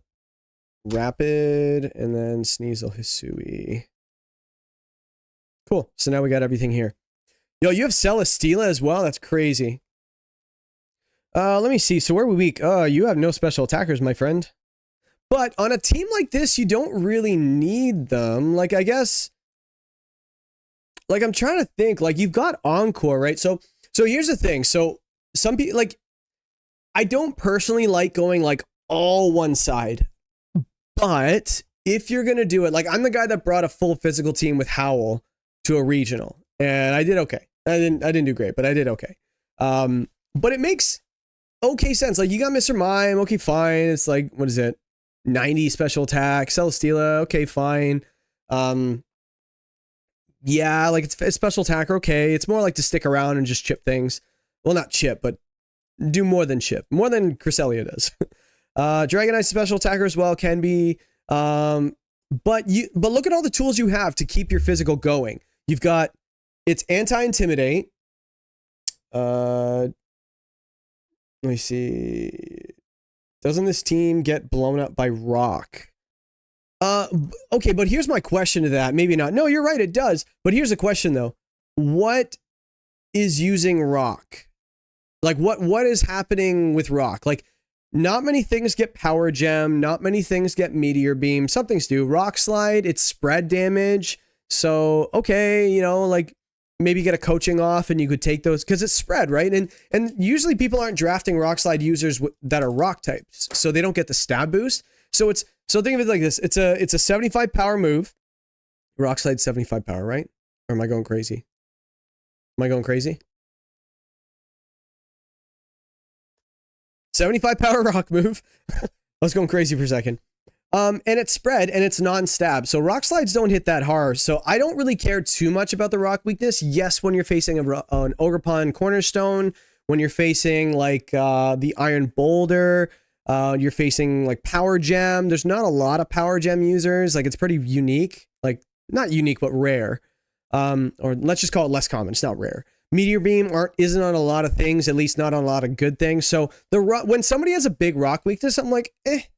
Rapid, and then Sneasel, Hisui. Cool. So now we got everything here. Yo, you have Celesteela as well? That's crazy. Let me see. So where are we weak? You have no special attackers, my friend. But on a team like this, you don't really need them. Like, I guess... Like, I'm trying to think. Like, you've got Encore, right? So here's the thing. So, some people... Like, I don't personally like going, like, all one side. But if you're going to do it, like I'm the guy that brought a full physical team with Howl to a regional and I did okay. I didn't do great, but I did okay. But it makes okay sense. Like you got Mr. Mime. Okay, fine. It's like, what is it? 90 special attack, Celesteela. Okay, fine. Yeah, like it's special attacker. Okay. It's more like to stick around and just chip things. Well, not chip, but do more than chip, more than Cresselia does. Dragonite special attacker as well can be. But look at all the tools you have to keep your physical going. You've got it's anti-intimidate. Let me see. Doesn't this team get blown up by rock? Okay, but here's my question to that. Maybe not. No, you're right, it does. But here's a question though. What is using rock? Like what is happening with rock? Like not many things get power gem, not many things get meteor beam. Some things do. Rock slide, it's spread damage. So, okay, you know, like maybe get a coaching off and you could take those because it's spread, right? And usually people aren't drafting rock slide users that are rock types, so they don't get the stab boost. So So think of it like this. It's a 75 power move. Rock slide 75 power, right? Or am I going crazy? Am I going crazy? 75 power rock move. I was going crazy for a second. And it's spread and it's non-stab. So rock slides don't hit that hard. So I don't really care too much about the rock weakness. Yes, when you're facing an Ogerpon Cornerstone, when you're facing like the Iron Boulder, you're facing like Power Gem. There's not a lot of Power Gem users. Like it's pretty unique. Like not unique, but rare. Or let's just call it less common. It's not rare. Meteor Beam isn't on a lot of things, at least not on a lot of good things. So when somebody has a big rock weakness, I'm like, like,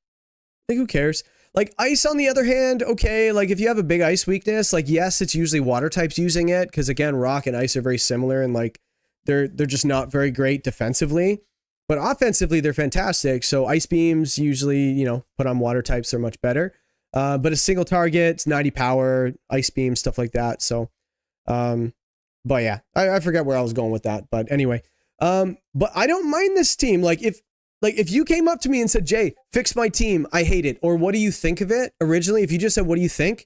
who cares? Like, ice, on the other hand, okay, like, if you have a big ice weakness, like, yes, it's usually water types using it, because, again, rock and ice are very similar, and, like, they're just not very great defensively. But offensively, they're fantastic, so ice beams usually, you know, put on water types are much better. But a single target, it's 90 power, ice beam, stuff like that, so... but, yeah, I forget where I was going with that, but anyway. But I don't mind this team, like, if you came up to me and said, Jay, fix my team, I hate it, or what do you think of it originally? If you just said, what do you think?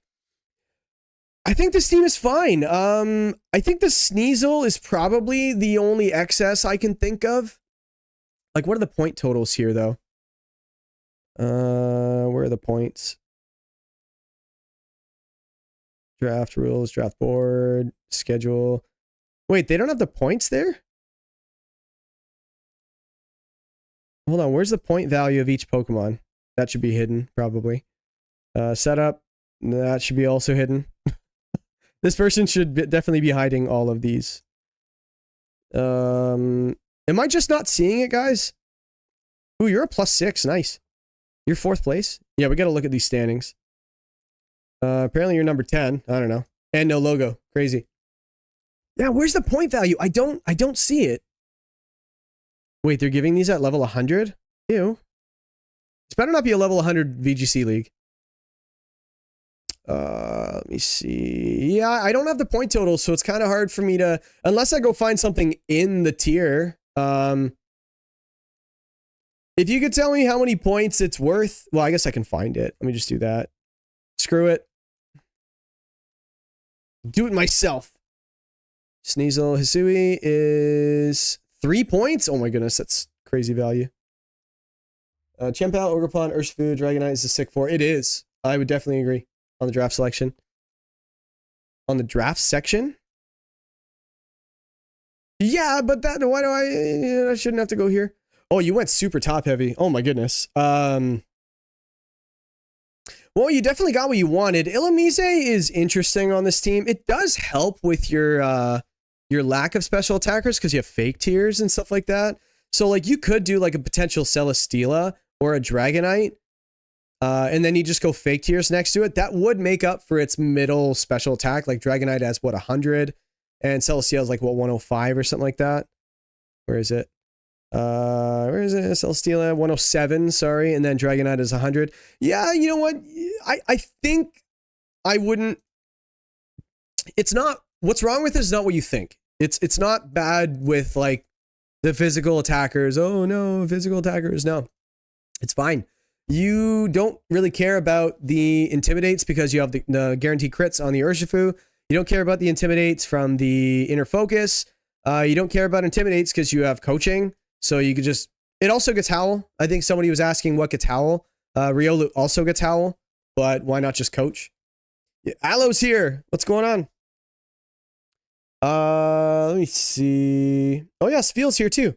I think this team is fine. I think the Sneasel is probably the only excess I can think of. Like, what are the point totals here, though? Where are the points? Draft rules, draft board, schedule. Wait, they don't have the points there? Hold on, where's the point value of each Pokemon? That should be hidden, probably. Setup, that should be also hidden. This person should definitely be hiding all of these. Am I just not seeing it, guys? Ooh, you're a +6, nice. You're 4th place? Yeah, we gotta look at these standings. Apparently you're number 10, I don't know. And no logo, crazy. Yeah, where's the point value? I don't see it. Wait, they're giving these at level 100? Ew. It's better not be a level 100 VGC League. Let me see. Yeah, I don't have the point total, so it's kind of hard for me to... Unless I go find something in the tier. If you could tell me how many points it's worth... Well, I guess I can find it. Let me just do that. Screw it. Do it myself. Sneasel Hisui is... 3 points? Oh my goodness, that's crazy value. Chempal, Ogerpon, Urshifu, Dragonite is a sick 4. It is. I would definitely agree on the draft selection. On the draft section? Yeah, but that, why do I shouldn't have to go here. Oh, you went super top heavy. Oh my goodness. Well, you definitely got what you wanted. Illumise is interesting on this team. It does help with your lack of special attackers because you have fake tiers and stuff like that. So like you could do like a potential Celesteela or a Dragonite, and then you just go fake tiers next to it. That would make up for its middle special attack. Like Dragonite has what, 100, and Celesteela is like what, 105 or something like that. Where is it? Where is it? Celesteela 107, sorry, and then Dragonite is 100. Yeah, you know what? I think I wouldn't. It's not. What's wrong with it is not what you think. It's not bad with like the physical attackers. Oh no, physical attackers. No, it's fine. You don't really care about the intimidates because you have the guaranteed crits on the Urshifu. You don't care about the intimidates from the inner focus. You don't care about intimidates because you have coaching. So you could just, it also gets Howl. I think somebody was asking what gets Howl. Riolu also gets Howl, but why not just coach? Yeah, Aloe's here. What's going on? Let me see. Oh yeah, Spiel's here too.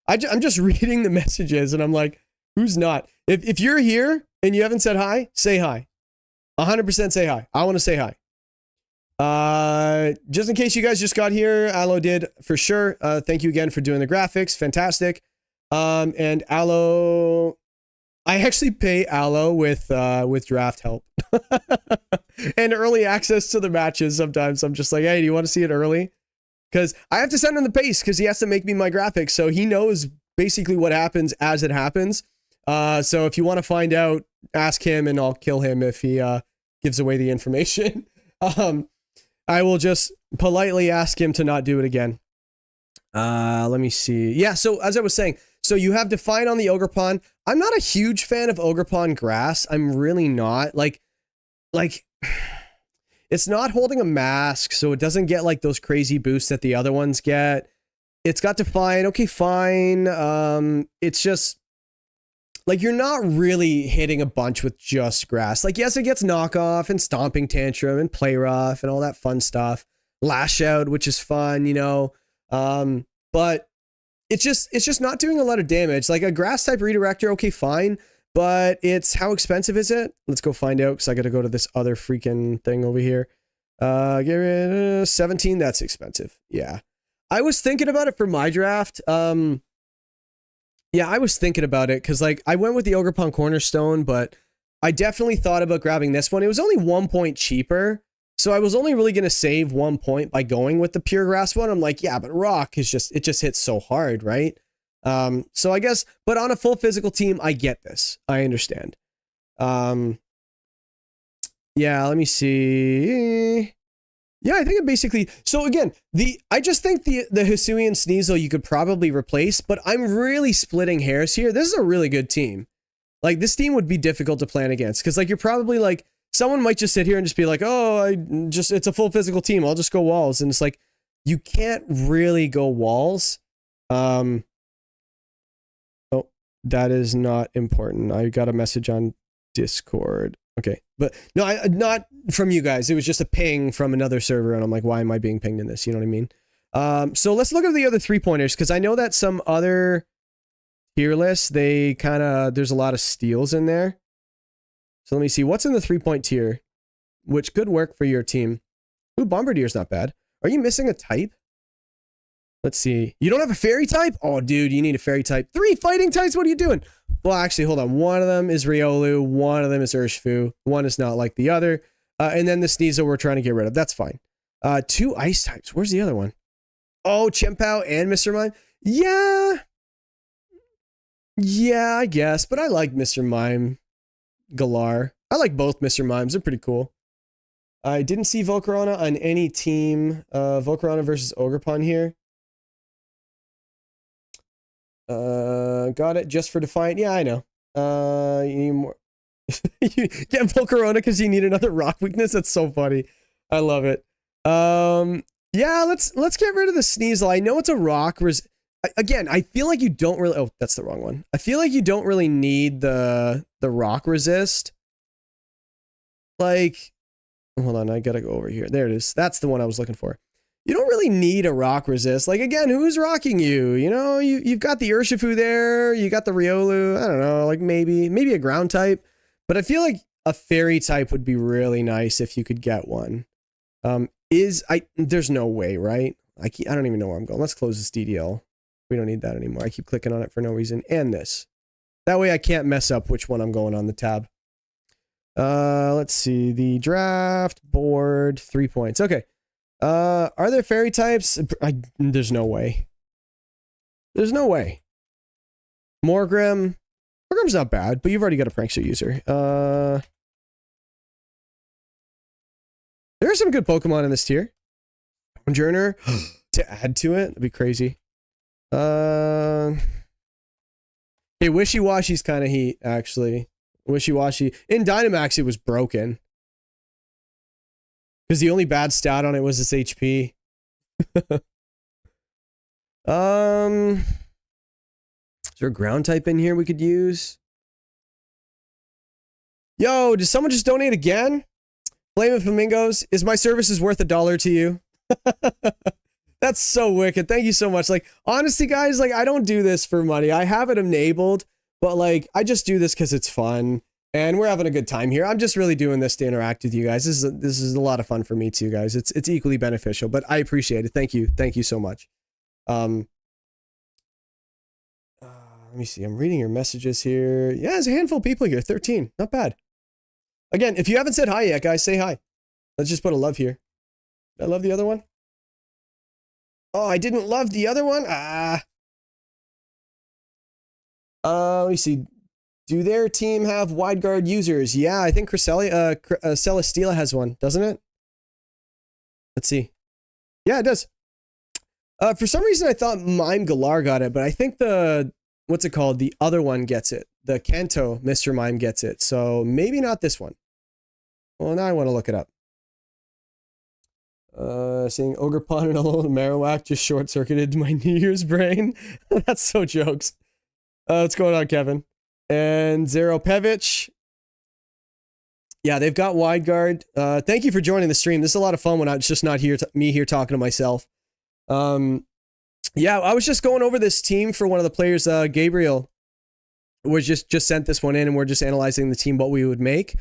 I'm just reading the messages and I'm like, who's not? If you're here and you haven't said hi, say hi. 100% say hi. I want to say hi. Just in case you guys just got here, Aloe did for sure. Thank you again for doing the graphics. Fantastic. And Aloe, I actually pay Aloe with draft help and early access to the matches. Sometimes I'm just like, hey, do you want to see it early? Because I have to send him the pace because he has to make me my graphics. So he knows basically what happens as it happens. So if you want to find out, ask him and I'll kill him if he gives away the information. I will just politely ask him to not do it again. Let me see. Yeah, so as I was saying, So you have Define on the Ogerpon. I'm not a huge fan of Ogerpon grass. I'm really not. Like, it's not holding a mask, so it doesn't get like those crazy boosts that the other ones get. It's got Define. Okay, fine. It's just like you're not really hitting a bunch with just grass. Like, yes, it gets knockoff and stomping tantrum and play rough and all that fun stuff. Lash out, which is fun, you know. But it's just not doing a lot of damage. Like a grass type redirector, okay, fine. But it's how expensive is it? Let's go find out because I got to go to this other freaking thing over here. Get rid of 17. That's expensive. Yeah. I was thinking about it for my draft. Yeah, I was thinking about it because like I went with the Ogerpon Cornerstone, but I definitely thought about grabbing this one. It was only 1 point cheaper. So I was only really going to save 1 point by going with the pure grass one. I'm like, yeah, but rock is just, it just hits so hard, right? So I guess, but on a full physical team, I get this. I understand. Yeah, let me see. Yeah, I think it basically, so again, I just think the Hisuian Sneasel you could probably replace, but I'm really splitting hairs here. This is a really good team. Like this team would be difficult to plan against because like you're probably like, someone might just sit here and just be like, oh, it's a full physical team. I'll just go walls. And it's like, you can't really go walls. Oh, that is not important. I got a message on Discord. Okay. But no, not from you guys. It was just a ping from another server. And I'm like, why am I being pinged in this? You know what I mean? So let's look at the other 3-pointers. Cause I know that some other tier lists, there's a lot of steals in there. So let me see what's in the 3-point tier, which could work for your team. Ooh, Bombardier's not bad. Are you missing a type? Let's see. You don't have a fairy type? Oh, dude, you need a fairy type. 3 fighting types? What are you doing? Well, actually, hold on. One of them is Riolu. One of them is Urshifu. One is not like the other. And then the Sneasel we're trying to get rid of. That's fine. 2 ice types. Where's the other one? Oh, Chien-Pao and Mr. Mime. Yeah. Yeah, I guess. But I like Mr. Mime. Galar. I like both Mr. Mimes. They're pretty cool. I didn't see Volcarona on any team. Volcarona versus Ogerpon here. Got it. Just for Defiant. Yeah, I know. You need more. You get Volcarona because you need another rock weakness. That's so funny. I love it. Yeah, let's get rid of the Sneasel. I know it's a rock. Again, I feel like you don't really... Oh, that's the wrong one. I feel like you don't really need the rock resist. Like... Hold on, I gotta go over here. There it is. That's the one I was looking for. You don't really need a rock resist. Like, again, who's rocking you? You know, you've got the Urshifu there. You got the Riolu. I don't know, like maybe a ground type. But I feel like a fairy type would be really nice if you could get one. There's no way, right? I don't even know where I'm going. Let's close this DDL. We don't need that anymore. I keep clicking on it for no reason. And this. That way I can't mess up which one I'm going on the tab. Let's see. The draft board. 3 points. Okay. Are there fairy types? There's no way. There's no way. Morgrim. Morgrim's not bad, but you've already got a Prankster user. There are some good Pokemon in this tier. Journer to add to it. That'd be crazy. Hey, Wishy-Washy's kind of heat, actually. Wishy-Washy. In Dynamax, it was broken. Because the only bad stat on it was its HP. Is there a ground type in here we could use? Yo, did someone just donate again? Flaming Flamingos, is my services worth $1 to you? That's so wicked. Thank you so much. Like, honestly, guys, like, I don't do this for money. I have it enabled, but like, I just do this because it's fun and we're having a good time here. I'm just really doing this to interact with you guys. This is a lot of fun for me too, guys. It's equally beneficial, but I appreciate it. Thank you. Thank you so much. Let me see. I'm reading your messages here. Yeah, there's a handful of people here. 13. Not bad. Again, if you haven't said hi yet, guys, say hi. Let's just put a love here. Did I love the other one? Oh, I didn't love the other one? Let me see. Do their team have wide guard users? Yeah, I think Celesteela has one, doesn't it? Let's see. Yeah, it does. For some reason, I thought Mime Galar got it, but I think the what's it called? The other one gets it. The Kanto Mr. Mime gets it. So maybe not this one. Well, now I want to look it up. Seeing Ogerpon and Alolan Marowak just short-circuited my New Year's brain. That's so jokes. What's going on, Kevin? And Zero Pevich. Yeah, they've got wide guard. Thank you for joining the stream. This is a lot of fun when it's just not me here talking to myself. Yeah, I was just going over this team for one of the players. Gabriel was just sent this one in, and we're just analyzing the team, what we would make.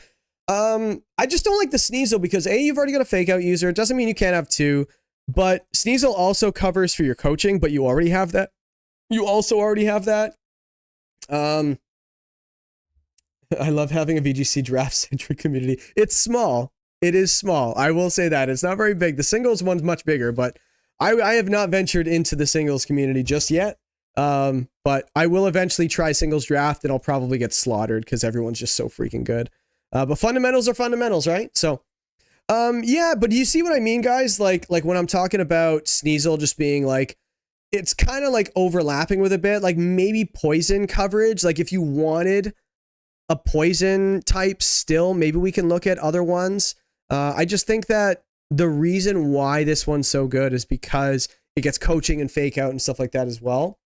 I just don't like the Sneasel because A, you've already got a fake out user. It doesn't mean you can't have two, but Sneasel also covers for your coaching, but you already have that. You also already have that. I love having a VGC draft-centric community. It's small. It is small. I will say that. It's not very big. The singles one's much bigger, but I have not ventured into the singles community just yet. But I will eventually try singles draft, and I'll probably get slaughtered because everyone's just so freaking good. But fundamentals are fundamentals, right? So, yeah, but do you see what I mean, guys? Like when I'm talking about Sneasel just being like, it's kind of like overlapping with a bit, like maybe poison coverage. Like if you wanted a poison type still, maybe we can look at other ones. I just think that the reason why this one's so good is because it gets coaching and fake out and stuff like that as well.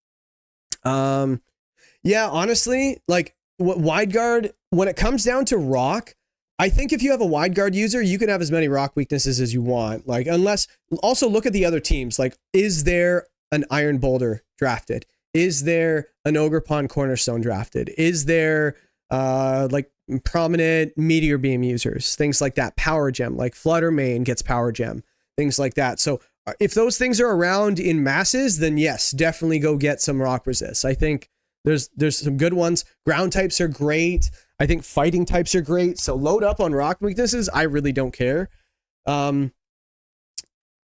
Yeah, honestly, like wide guard, when it comes down to rock, I think if you have a wide guard user, you can have as many rock weaknesses as you want. Like, unless, also look at the other teams. Like, is there an Iron Boulder drafted? Is there an Ogerpon Cornerstone drafted? Is there like prominent Meteor Beam users? Things like that. Power Gem, like Flutter Main gets Power Gem. Things like that. So if those things are around in masses, then yes, definitely go get some rock resists. I think there's some good ones. Ground types are great. I think fighting types are great. So load up on rock weaknesses. I really don't care.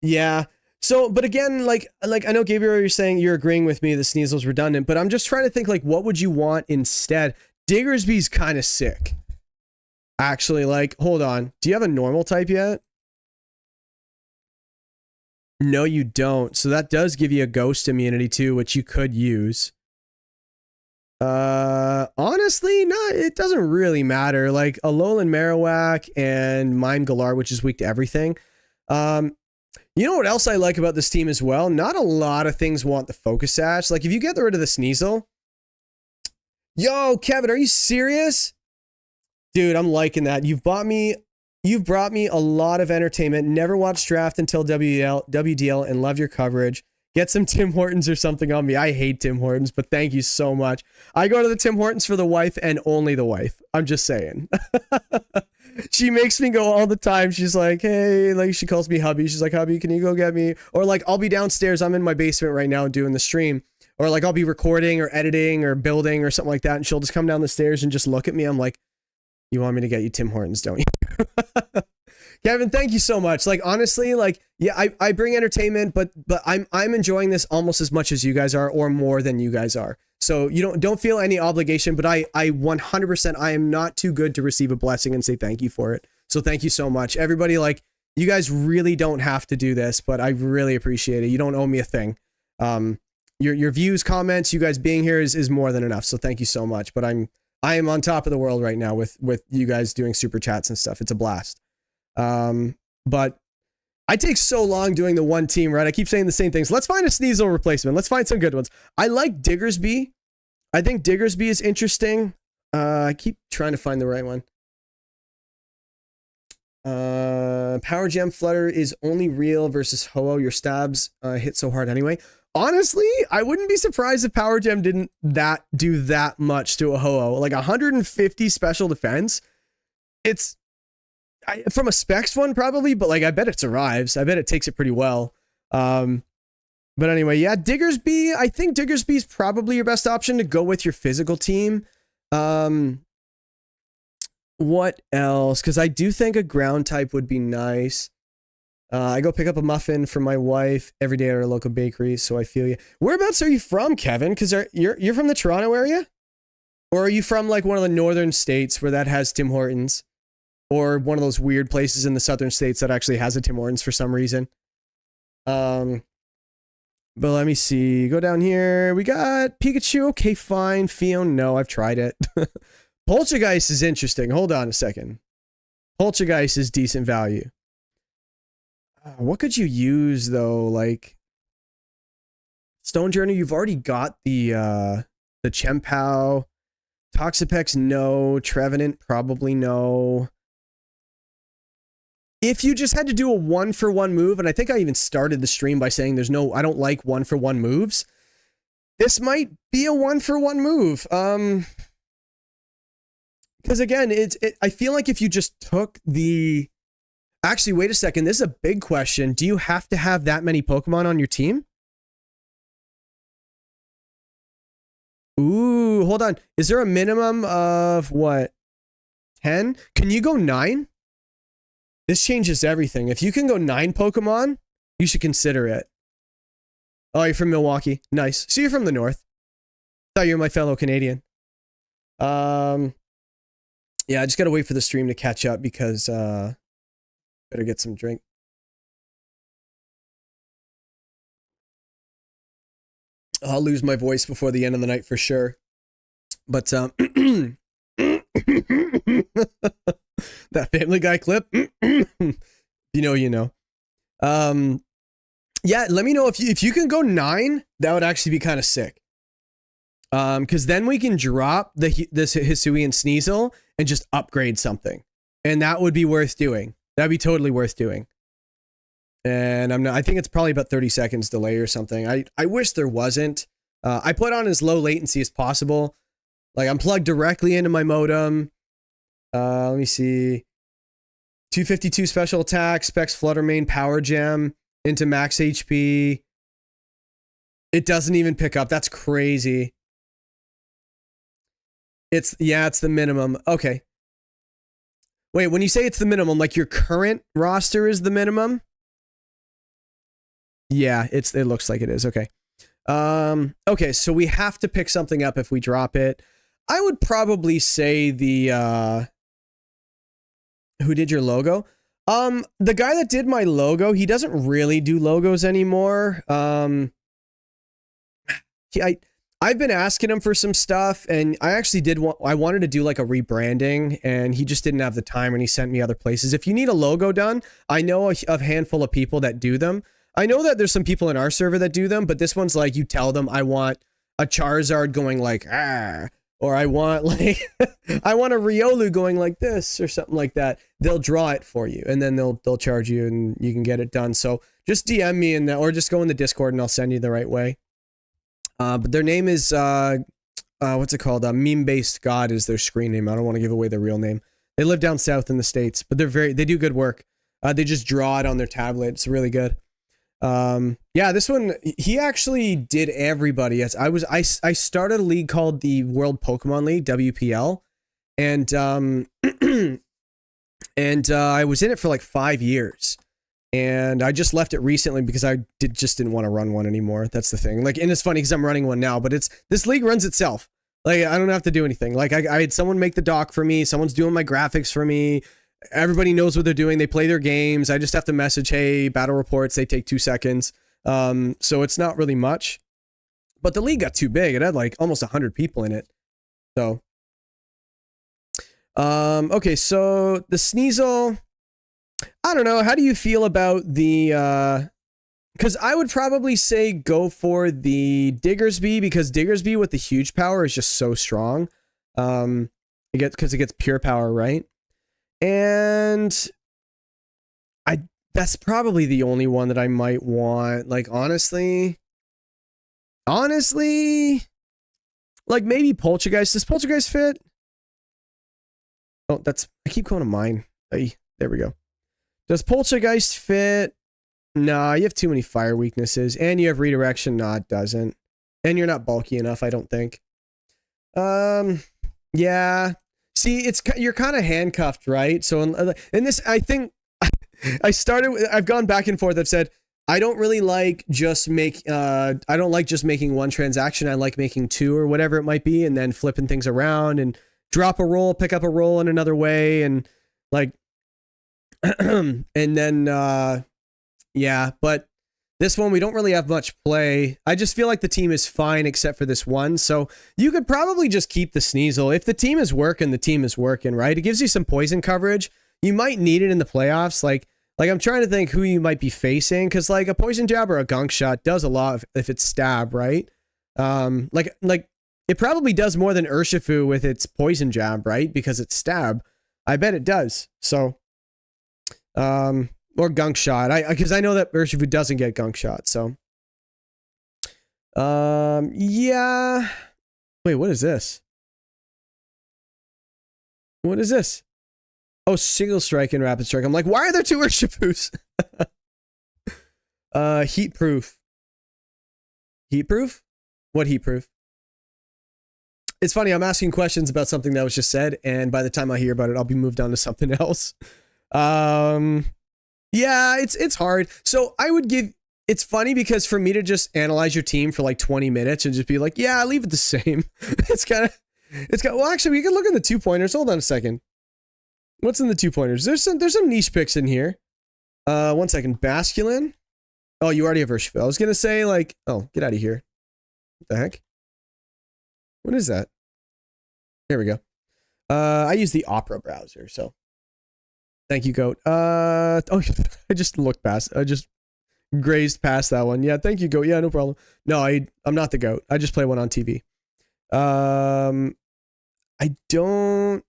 Yeah. So, but again, like I know Gabriel, you're saying you're agreeing with me. The Sneasel's redundant, but I'm just trying to think like, what would you want instead? Diggersby's kind of sick. Actually, like, hold on. Do you have a normal type yet? No, you don't. So that does give you a ghost immunity too, which you could use. Honestly, not. It doesn't really matter. Like Alolan Marowak and Mime Galar, which is weak to everything. You know what else I like about this team as well? Not a lot of things want the Focus Sash. Like if you get rid of the Sneasel. Yo, Kevin, are you serious? Dude, I'm liking that. You've brought me a lot of entertainment. Never watched draft until WDL and love your coverage. Get some Tim Hortons or something on me. I hate Tim Hortons, but thank you so much. I go to the Tim Hortons for the wife and only the wife. I'm just saying. She makes me go all the time. She's like, hey, like she calls me hubby. She's like, hubby, can you go get me? Or like, I'll be downstairs. I'm in my basement right now doing the stream. Or like, I'll be recording or editing or building or something like that. And she'll just come down the stairs and just look at me. I'm like, you want me to get you Tim Hortons, don't you? Kevin, thank you so much. Like, honestly, like, yeah, I bring entertainment, but I'm enjoying this almost as much as you guys are, or more than you guys are. So you don't feel any obligation, but I 100%, I am not too good to receive a blessing and say thank you for it. So thank you so much. Everybody, like, you guys really don't have to do this, but I really appreciate it. You don't owe me a thing. Your views, comments, you guys being here is more than enough. So thank you so much. But I am on top of the world right now with you guys doing super chats and stuff. It's a blast. But I take so long doing the one team, right? I keep saying the same things. Let's find a Sneasel replacement. Let's find some good ones. I like Diggersby. I think Diggersby is interesting. I keep trying to find the right one. Power Gem Flutter is only real versus Ho-Oh. Your stabs hit so hard anyway. Honestly, I wouldn't be surprised if Power Gem didn't do that much to a Ho-Oh. Like 150 special defense. It's from a specs one probably, but like I bet it survives. I bet it takes it pretty well. But anyway, yeah, Diggersby. I think Diggersby is probably your best option to go with your physical team. What else? Because I do think a ground type would be nice. I go pick up a muffin for my wife every day at our local bakery, so I feel you. Whereabouts are you from, Kevin? Because you're from the Toronto area? Or are you from like one of the northern states where that has Tim Hortons? Or one of those weird places in the southern states that actually has a Tim Hortons for some reason? But let me see. Go down here. We got Pikachu. Okay, fine. Fion, no, I've tried it. Poltergeist is interesting. Hold on a second. Poltergeist is decent value. What could you use though? Like Stone Journey, you've already got the Chempao. Toxapex, no. Trevenant, probably no. If you just had to do a 1-for-1 move, and I think I even started the stream by saying I don't like 1-for-1 moves. This might be a 1-for-1 move. Because again, I feel like if you just took the... Actually, wait a second. This is a big question. Do you have to have that many Pokemon on your team? Ooh, hold on. Is there a minimum of what? 10? Can you go 9? This changes everything. If you can go 9 Pokemon, you should consider it. Oh, you're from Milwaukee. Nice. So you're from the north. Thought you were my fellow Canadian. Yeah, I just gotta wait for the stream to catch up because better get some drink. I'll lose my voice before the end of the night for sure. But that Family Guy clip, you know. Yeah, let me know if you can go 9. That would actually be kind of sick. Because then we can drop this Hisui and Sneasel and just upgrade something, and that would be worth doing. That'd be totally worth doing. And I think it's probably about 30 seconds delay or something. I wish there wasn't. I put on as low latency as possible. Like I'm plugged directly into my modem. Let me see. 252 special attack, Specs Flutter Mane, Power Gem into max HP. It doesn't even pick up. That's crazy. It's the minimum. Okay. Wait, when you say it's the minimum, like your current roster is the minimum? Yeah, it looks like it is. Okay. Okay, so we have to pick something up if we drop it. I would probably say the who did your logo? The guy that did my logo, he doesn't really do logos anymore. I've been asking him for some stuff, and I actually I wanted to do like a rebranding, and he just didn't have the time, and he sent me other places. If you need a logo done, I know a handful of people that do them. I know that there's some people in our server that do them, but this one's like, you tell them I want a Charizard going like, ah, or I want like, I want a Riolu going like this or something like that. They'll draw it for you, and then they'll charge you, and you can get it done. So just DM me or just go in the Discord, and I'll send you the right way. But their name is, what's it called? Meme-Based God is their screen name. I don't want to give away their real name. They live down south in the States, but they do good work. They just draw it on their tablet. It's really good. Yeah, this one, he actually did everybody. Yes, I started a league called the World Pokemon League, WPL. And, I was in it for like 5 years. And I just left it recently because I just didn't want to run one anymore. That's the thing. Like, and it's funny because I'm running one now, but this league runs itself. Like, I don't have to do anything. Like, I had someone make the doc for me. Someone's doing my graphics for me. Everybody knows what they're doing. They play their games. I just have to message, hey, battle reports. They take 2 seconds. So it's not really much. But the league got too big. It had like almost 100 people in it. So, okay, so the Sneasel, I don't know. How do you feel about the, because I would probably say go for the Diggersby, because Diggersby with the huge power is just so strong. Because it gets pure power, right? And that's probably the only one that I might want. Like, honestly, like maybe Poltergeist. Does Poltergeist fit? Oh, I keep going to mine. Hey, there we go. Does Poltergeist fit? Nah, you have too many fire weaknesses, and you have redirection. Nah, it doesn't. And you're not bulky enough, I don't think. Yeah. See, you're kind of handcuffed, right? So in this, I think I've gone back and forth. I've said I don't really like I don't like just making one transaction. I like making 2 or whatever it might be, and then flipping things around and drop a roll, pick up a roll in another way, and like, and then yeah. But This one, we don't really have much play. I just feel like the team is fine except for this one. So you could probably just keep the Sneasel. If the team is working, the team is working, right? It gives you some poison coverage. You might need it in the playoffs. Like I'm trying to think who you might be facing, because like a poison jab or a gunk shot does a lot if it's stab, right? Like it probably does more than Urshifu with its poison jab, right? Because it's stab. I bet it does. So, or gunk shot. Because I know that Urshifu doesn't get gunk shot. So, yeah. Wait, what is this? What is this? Oh, single strike and rapid strike. I'm like, why are there two Urshifus? Heat proof. Heat proof? What heat proof? It's funny, I'm asking questions about something that was just said, and by the time I hear about it, I'll be moved on to something else. Yeah, it's hard. So I would give, it's funny because for me to just analyze your team for like 20 minutes and just be like, yeah, leave it the same. Well, actually, we can look at the 2-pointers. Hold on a second. What's in the 2-pointers? There's some niche picks in here. 1 second. Basculin. Oh, you already have Urshifu. I was going to say like, oh, get out of here. What the heck? What is that? Here we go. I use the Opera browser, so thank you, Goat. Oh, I just looked past. I just grazed past that one. Yeah, thank you, Goat. Yeah, no problem. No, I'm not the Goat. I just play one on TV. I don't.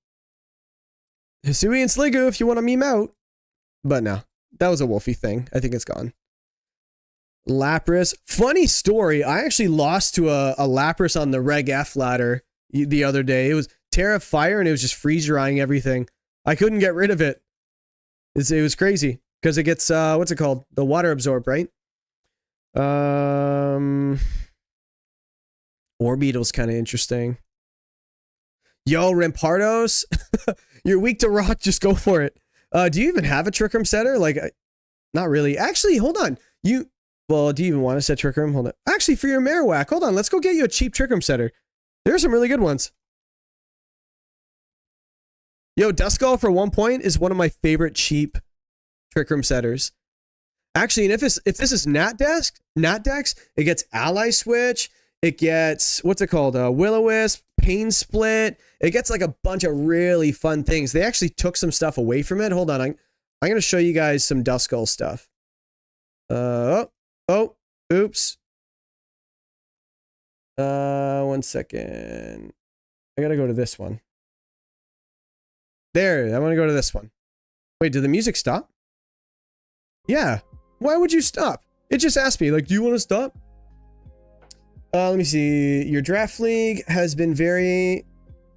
Hisui and Sligo, if you want to meme out, but no, that was a Wolfie thing. I think it's gone. Lapras. Funny story. I actually lost to a Lapras on the Reg F ladder the other day. It was Terra Fire and it was just freeze drying everything. I couldn't get rid of it. It was crazy because it gets, what's it called? The water absorb, right? Orbeetle's kind of interesting. Yo, Rampardos. You're weak to rock. Just go for it. Do you even have a Trick Room setter? Like, not really. Actually, hold on. Well, do you even want to set Trick Room? Hold on. Actually, for your Marowak, hold on. Let's go get you a cheap Trick Room setter. There are some really good ones. Yo, Duskull for 1 point is one of my favorite cheap Trick Room setters. Actually, and if this is Natdex, it gets Ally Switch. It gets, what's it called? Will-O-Wisp, Pain Split. It gets like a bunch of really fun things. They actually took some stuff away from it. Hold on. I'm going to show you guys some Duskull stuff. Oh, oops. 1 second. I gotta go to this one. There, I want to go to this one. Wait, did the music stop? Yeah. Why would you stop? It just asked me, like, do you want to stop? Let me see. Your draft league has been very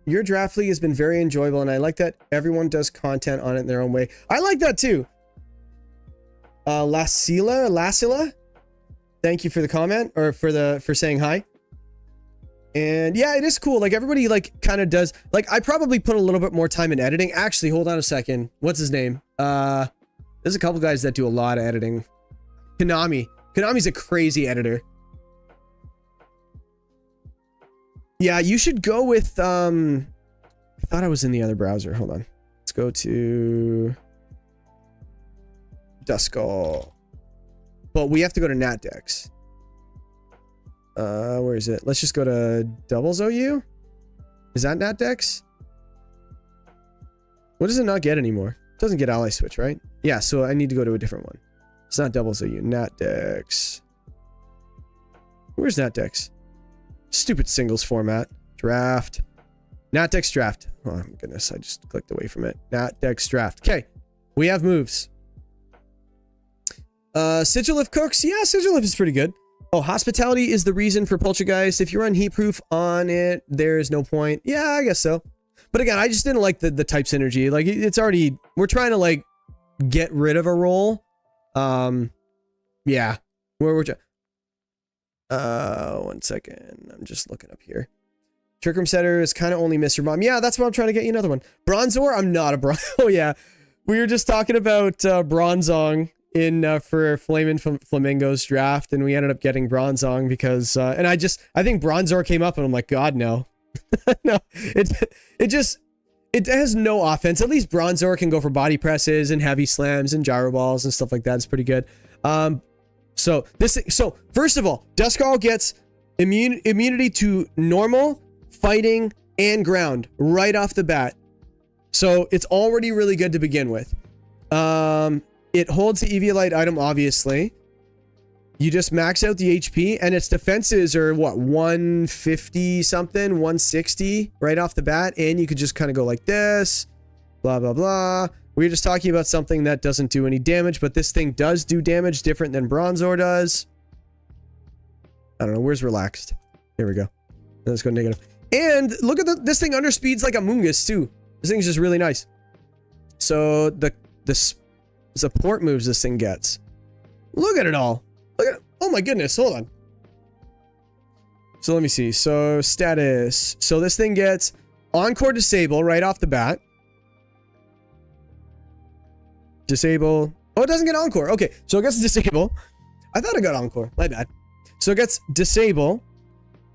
enjoyable, and I like that everyone does content on it in their own way. I like that too. Lassila, thank you for the comment, or for saying hi. And yeah, it is cool. Like everybody like kind of does. Like I probably put a little bit more time in editing. Actually, hold on a second. What's his name? There's a couple guys that do a lot of editing. Konami's a crazy editor. Yeah, you should go with I thought I was in the other browser. Hold on. Let's go to Duskull. But we have to go to Natdex. Where is it? Let's just go to Doubles OU. Is that Natdex? What does it not get anymore? It doesn't get Ally Switch, right? Yeah, so I need to go to a different one. It's not Doubles OU. Natdex. Where's Natdex? Stupid singles format. Draft. Natdex draft. Oh my goodness, I just clicked away from it. Natdex draft. Okay, we have moves. Sigilif cooks. Yeah, Sigilif is pretty good. Oh, hospitality is the reason for Poltergeist. If you run heat proof on it, there is no point. Yeah, I guess so. But again, I just didn't like the type synergy. Like it's already, we're trying to like get rid of a role. Yeah. We're 1 second. I'm just looking up here. Trick Room setter is kind of only Mr. Mom. Yeah, that's why I'm trying to get you another one. Bronzor, I'm not a Bronzor. Oh yeah. We were just talking about Bronzong in for Flamin' Flamingo's draft, and we ended up getting Bronzong because and I think Bronzor came up and I'm like, God, no. No, it has no offense. At least Bronzor can go for body presses and heavy slams and gyro balls and stuff like that. It's pretty good. So first of all, Duskull gets immunity to normal, fighting, and ground right off the bat. So it's already really good to begin with. It holds the Eviolite item, obviously. You just max out the HP, and its defenses are, what, 150 something, 160 right off the bat, and you could just kind of go like this, blah, blah, blah. We were just talking about something that doesn't do any damage, but this thing does do damage different than Bronzor does. I don't know, where's relaxed? Here we go. Let's go negative. And look at this thing underspeeds like a Mungus, too. This thing's just really nice. So the support moves this thing gets. Look at it all. Look at it. Oh my goodness, hold on. So let me see. So status. So this thing gets Encore Disable right off the bat. Disable. Oh, it doesn't get Encore. Okay, so it gets Disable. I thought it got Encore. My bad. So it gets Disable.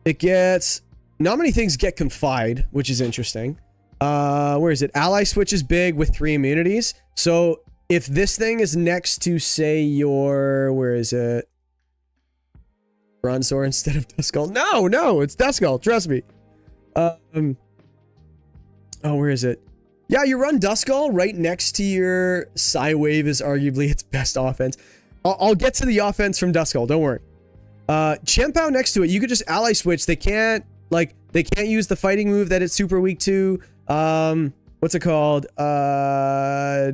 It gets... Not many things get Confide, which is interesting. Where is it? Ally Switch is big with 3 immunities. So if this thing is next to, say, your... Where is it? Bronzor instead of Duskull. No, it's Duskull. Trust me. Oh, where is it? Yeah, you run Duskull right next to your Psywave is arguably its best offense. I'll get to the offense from Duskull. Don't worry. Chien-Pao next to it, you could just ally switch. They can't use the fighting move that it's super weak to. What's it called?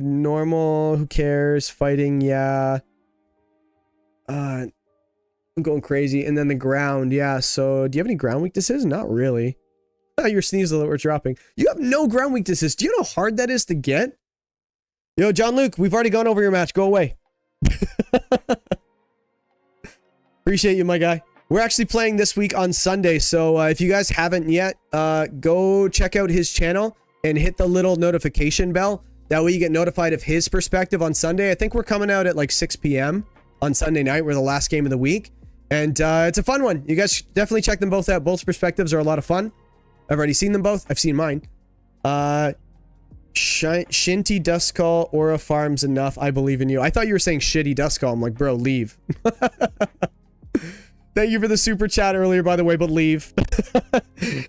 Normal, who cares? Fighting, yeah. I'm going crazy. And then the ground, yeah. So, do you have any ground weaknesses? Not really. Your sneeze alert were dropping. You have no ground weaknesses. Do you know how hard that is to get? Yo, John Luke, we've already gone over your match. Go away. Appreciate you, my guy. We're actually playing this week on Sunday, so if you guys haven't yet, go check out his channel and hit the little notification bell. That way you get notified of his perspective on Sunday. I think we're coming out at like 6 p.m. on Sunday night. We're the last game of the week. And it's a fun one. You guys definitely check them both out. Both perspectives are a lot of fun. I've already seen them both. I've seen mine. Shinty Duskull, Aura Farms enough. I believe in you. I thought you were saying shitty Duskull. I'm like, bro, leave. Thank you for the super chat earlier, by the way, but leave.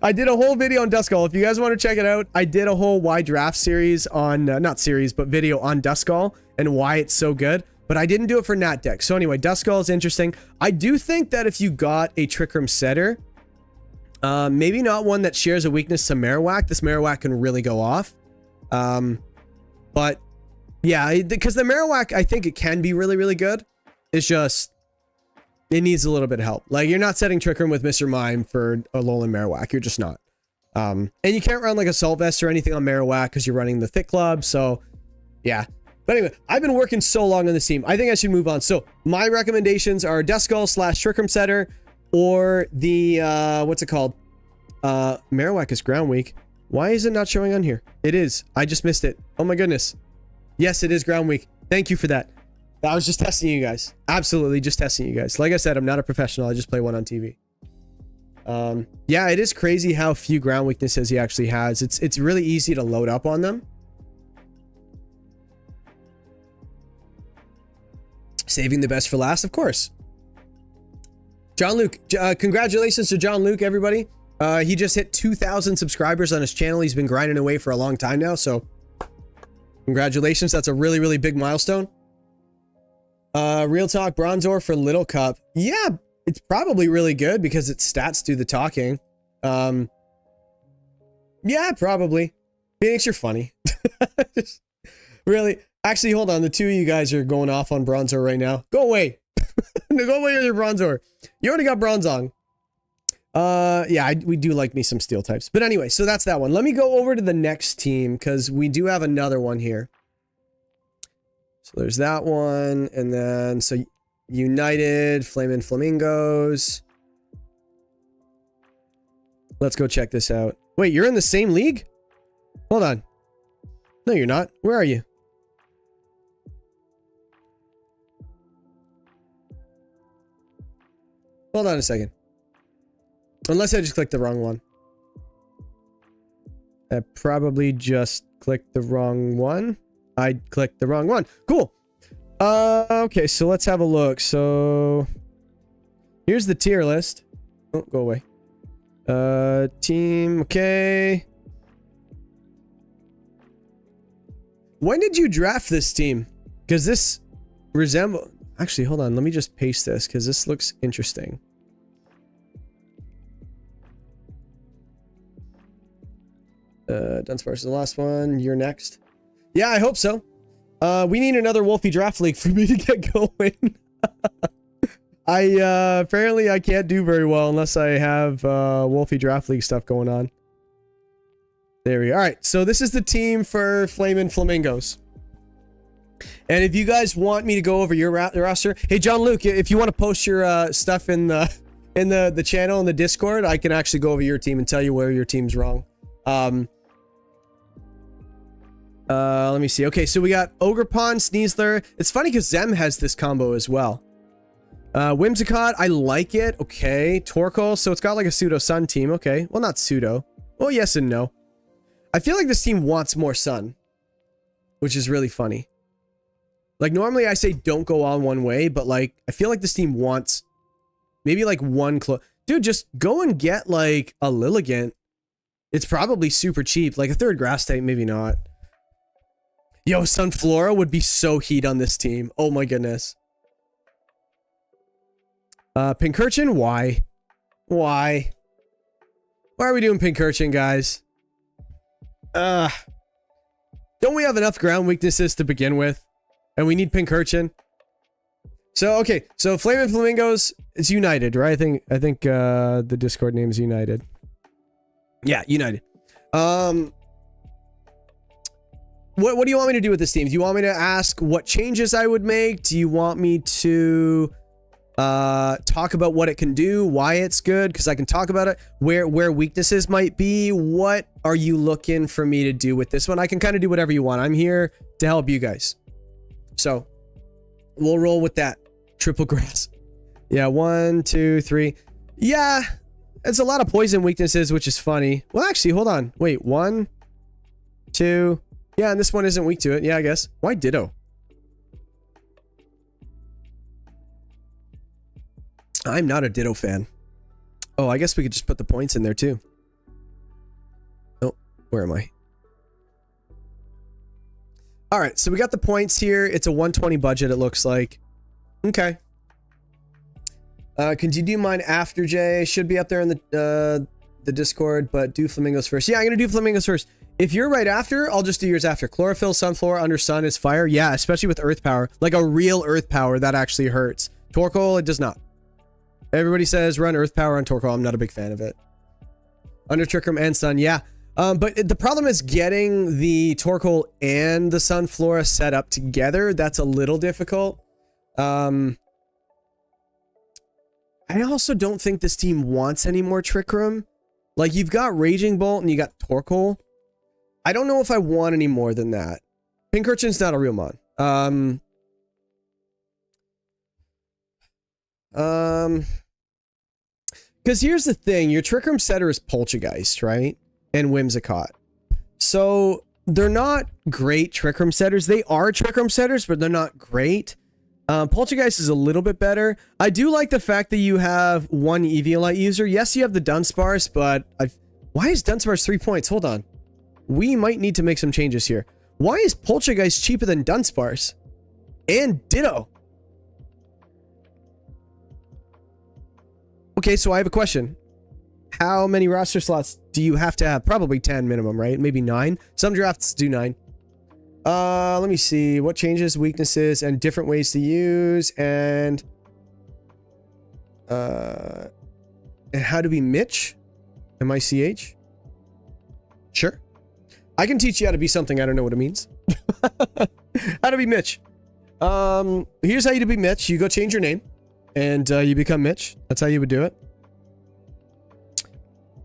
I did a whole video on Duskull. If you guys want to check it out, I did a whole why draft series on, not series, but video on Duskull and why it's so good. But I didn't do it for Nat deck. So anyway, Duskull is interesting. I do think that if you got a Trick Room setter, maybe not one that shares a weakness to Marowak, this Marowak can really go off. But yeah, because the Marowak, I think it can be really, really good. It's just, it needs a little bit of help. Like, you're not setting Trick Room with Mr. Mime for a Alolan Marowak. You're just not. And you can't run like Assault Vest or anything on Marowak because you're running the Thick Club. So yeah. But anyway, I've been working so long on this team. I think I should move on. So my recommendations are Duskull / Trick Room setter or the, what's it called? Marowak is ground weak. Why is it not showing on here? It is. I just missed it. Oh my goodness. Yes, it is ground weak. Thank you for that. I was just testing you guys. Absolutely just testing you guys. Like I said, I'm not a professional. I just play one on TV. Yeah, it is crazy how few ground weaknesses he actually has. It's really easy to load up on them. Saving the best for last, of course. John Luke. Congratulations to John Luke, everybody. He just hit 2,000 subscribers on his channel. He's been grinding away for a long time now, so congratulations. That's a really, really big milestone. Real talk, Bronzor for Little Cup. Yeah, it's probably really good because its stats do the talking. Yeah, probably. Phoenix, you're funny. Really. Actually, hold on. The two of you guys are going off on Bronzor right now. Go away. No, go away with your Bronzor. You already got bronze on. Yeah, we do like me some steel types. But anyway, so that's that one. Let me go over to the next team because we do have another one here. So there's that one. And then, so United, Flamin' Flamingos. Let's go check this out. Wait, you're in the same league? Hold on. No, you're not. Where are you? Hold on a second. Unless I just clicked the wrong one. I probably just clicked the wrong one. I clicked the wrong one. Cool. Okay, so let's have a look. So here's the tier list. Oh, go away. Team, okay. When did you draft this team? Because this resemble... Actually, hold on. Let me just paste this because this looks interesting. Dunsparce is the last one. You're next. Yeah, I hope so. We need another Wolfie draft league for me to get going. Apparently I can't do very well unless I have Wolfie draft league stuff going on. There we go. All right, so this is the team for Flamin' Flamingos. And if you guys want me to go over your roster, hey John Luke, if you want to post your stuff in the channel in the Discord, I can actually go over your team and tell you where your team's wrong. Let me see. Okay, so we got Ogrepon, Sneasler. It's funny because Zem has this combo as well. Whimsicott, I like it. Okay, Torkoal, so it's got like a pseudo sun team. Okay, well not pseudo. Well, yes and no. I feel like this team wants more sun, which is really funny. Like normally I say don't go all one way, but like I feel like this team wants maybe like one dude, just go and get like a Lilligant. It's probably super cheap. Like a third grass type, maybe not. Yo, Sunflora would be so heat on this team. Oh my goodness. Pincurchin, why? Why? Why are we doing Pincurchin, guys? Don't we have enough ground weaknesses to begin with? And we need Pincurchin. So, okay. So, Flamin' Flamingos, it's United, right? I think the Discord name is United. Yeah, United. What do you want me to do with this team? Do you want me to ask what changes I would make? Do you want me to talk about what it can do, why it's good? Because I can talk about it, where weaknesses might be. What are you looking for me to do with this one? I can kind of do whatever you want. I'm here to help you guys. So we'll roll with that. Triple grass. Yeah, 1, 2, 3. Yeah, it's a lot of poison weaknesses, which is funny. Well, actually, hold on. Wait, 1, 2. Yeah, and this one isn't weak to it. Yeah, I guess. Why Ditto? I'm not a Ditto fan. Oh, I guess we could just put the points in there too. Oh, where am I? All right, so we got the points here. It's a 120 budget, it looks like. Okay. Could you do mine after, Jay? Should be up there in the Discord, but do Flamingos first. Yeah, I'm going to do Flamingos first. If you're right after, I'll just do yours after. Chlorophyll, Sunflower, Under Sun is fire. Yeah, especially with Earth Power. Like a real Earth Power, that actually hurts. Torkoal, it does not. Everybody says run Earth Power on Torkoal. I'm not a big fan of it. Under Trick Room and Sun, yeah. But the problem is getting the Torkoal and the Sunflora set up together. That's a little difficult. I also don't think this team wants any more Trick Room. Like, you've got Raging Bolt and you got Torkoal. I don't know if I want any more than that. Pincurchin's not a real mon. Because here's the thing. Your Trick Room setter is Poltergeist, right? And Whimsicott. So they're not great Trick Room setters. They are Trick Room setters, but they're not great. Poltergeist is a little bit better. I do like the fact that you have one Eviolite user. Yes, you have the Dunsparce, but why is Dunsparce 3 points? Hold on. We might need to make some changes here. Why is Poltergeist cheaper than Dunsparce? And Ditto? Okay, so I have a question. How many roster slots do you have to have? Probably 10 minimum, right? Maybe 9. Some drafts do 9. Let me see. What changes, weaknesses, and different ways to use, and how to be Mitch? M-I-C-H? Sure. I can teach you how to be something. I don't know what it means. How to be Mitch. Here's how you to be Mitch. You go change your name, and you become Mitch. That's how you would do it.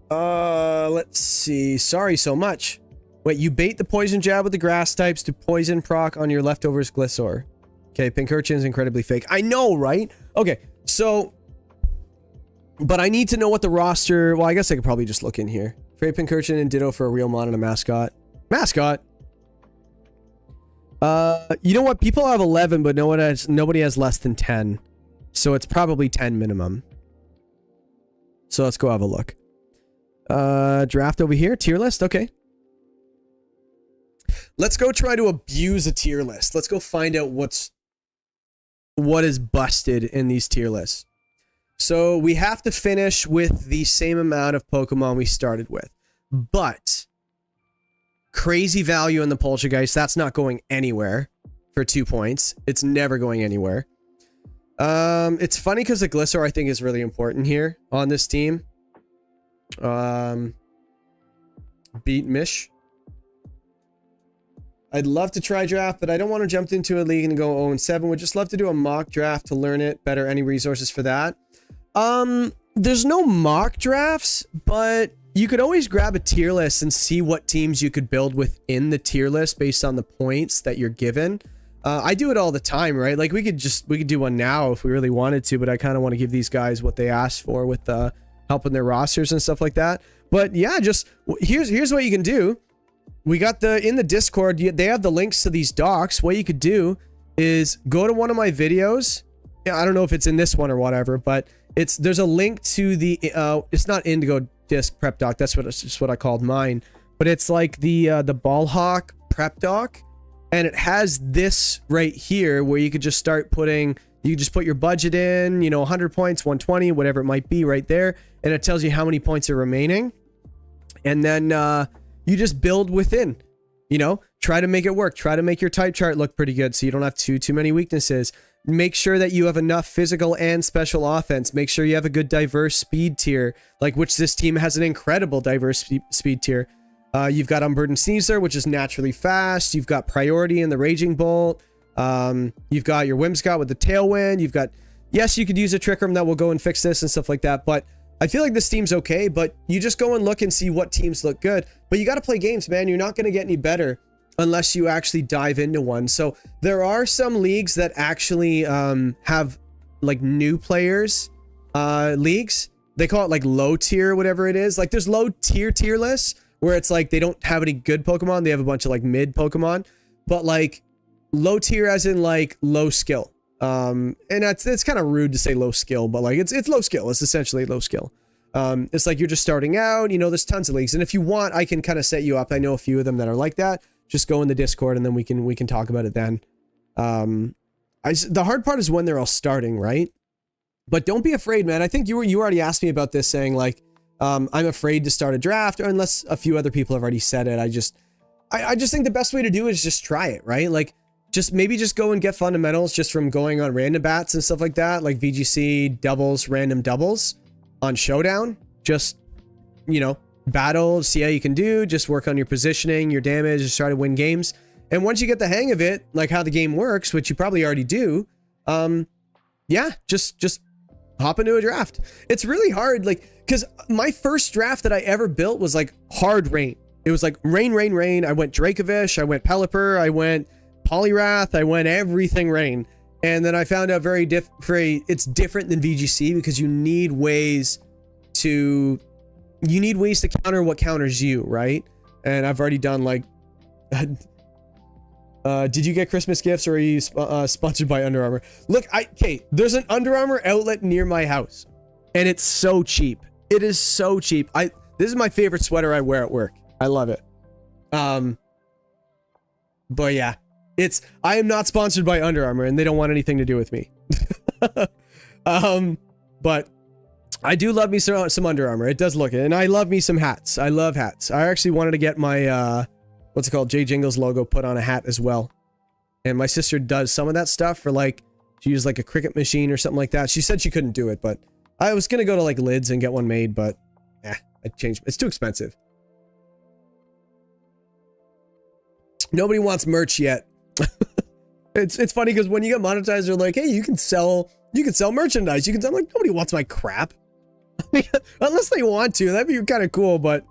Let's see. Sorry so much. Wait, you bait the poison jab with the grass types to poison proc on your leftovers Glissaur. Okay, Pincurchin's incredibly fake. I know, right? Okay, so... But I need to know what the roster... Well, I guess I could probably just look in here. Trade Pincurchin and Ditto for a real mon and a mascot. Mascot? You know what? People have 11, but nobody has less than 10. So it's probably 10 minimum. So let's go have a look. Draft over here. Tier list. Okay. Let's go try to abuse a tier list. Let's go find out what is busted in these tier lists. So we have to finish with the same amount of Pokemon we started with. But crazy value in the Poltergeist. That's not going anywhere for 2 points. It's never going anywhere. It's funny because the Gliscor I think is really important here on this team. Beat Mish. I'd love to try draft, but I don't want to jump into a league and go 0-7. Would just love to do a mock draft to learn it better. Any resources for that? There's no mock drafts, but you could always grab a tier list and see what teams you could build within the tier list based on the points that you're given. I do it all the time, right? Like we could do one now if we really wanted to, but I kind of want to give these guys what they asked for with helping their rosters and stuff like that. But yeah, just here's what you can do. We got in the Discord, they have the links to these docs. What you could do is go to one of my videos. Yeah, I don't know if it's in this one or whatever, but there's a link to the it's not Indigo Disc prep doc. That's what I called mine, but it's like the Ball Hawk prep doc, and it has this right here where you could just start putting. You can just put your budget in, 100 points, 120, whatever it might be right there, and it tells you how many points are remaining, and then you just build within. Try to make it work. Try to make your type chart look pretty good so you don't have too many weaknesses. Make sure that you have enough physical and special offense. Make sure you have a good diverse speed tier, which this team has an incredible diverse speed tier. You've got Unburdened Sneasler, which is naturally fast. You've got Priority in the Raging Bolt. You've got your Whimsicott with the Tailwind. You've got, yes, you could use a Trick Room that will go and fix this and stuff like that, but I feel like this team's okay, but you just go and look and see what teams look good. But you got to play games, man. You're not going to get any better unless you actually dive into one. So there are some leagues that actually have new players leagues. They call it low tier, whatever it is. There's low tier lists where it's they don't have any good Pokemon. They have a bunch of mid Pokemon, but low tier as in low skill. And it's kind of rude to say low skill, but it's low skill. It's essentially low skill. It's you're just starting out, there's tons of leagues. And if you want, I can kind of set you up. I know a few of them that are like that. Just go in the Discord and then we can talk about it then. The hard part is when they're all starting, right? But don't be afraid, man. I think you already asked me about this, saying I'm afraid to start a draft, or unless a few other people have already said it. I just think the best way to do it is just try it, right? Maybe just go and get fundamentals just from going on random bats and stuff like that, like VGC doubles, random doubles on Showdown. Just, battle, see how you can do, just work on your positioning, your damage, just try to win games. And once you get the hang of it, how the game works, which you probably already do, yeah, just hop into a draft. It's really hard, because my first draft that I ever built was hard rain. It was rain. I went Dracovish, I went Pelipper, I went Poliwrath, I went everything rain. And then I found out it's different than VGC because you need ways to counter what counters you, right? And I've already done did you get Christmas gifts, or are you sponsored by Under Armour? Look, there's an Under Armour outlet near my house, and it's so cheap. It is so cheap. This is my favorite sweater I wear at work. I love it. But yeah, I am not sponsored by Under Armour, and they don't want anything to do with me. But I do love me some Under Armour. It does look it, and I love me some hats. I love hats. I actually wanted to get my what's it called, J Jingles logo put on a hat as well. And my sister does some of that stuff for she used a cricket machine or something like that. She said she couldn't do it, but I was gonna go to Lids and get one made, but I changed. It's too expensive. Nobody wants merch yet. It's funny because when you get monetized, they're like, hey, you can sell merchandise. You can sell, nobody wants my crap. Unless they want to, that'd be kind of cool, but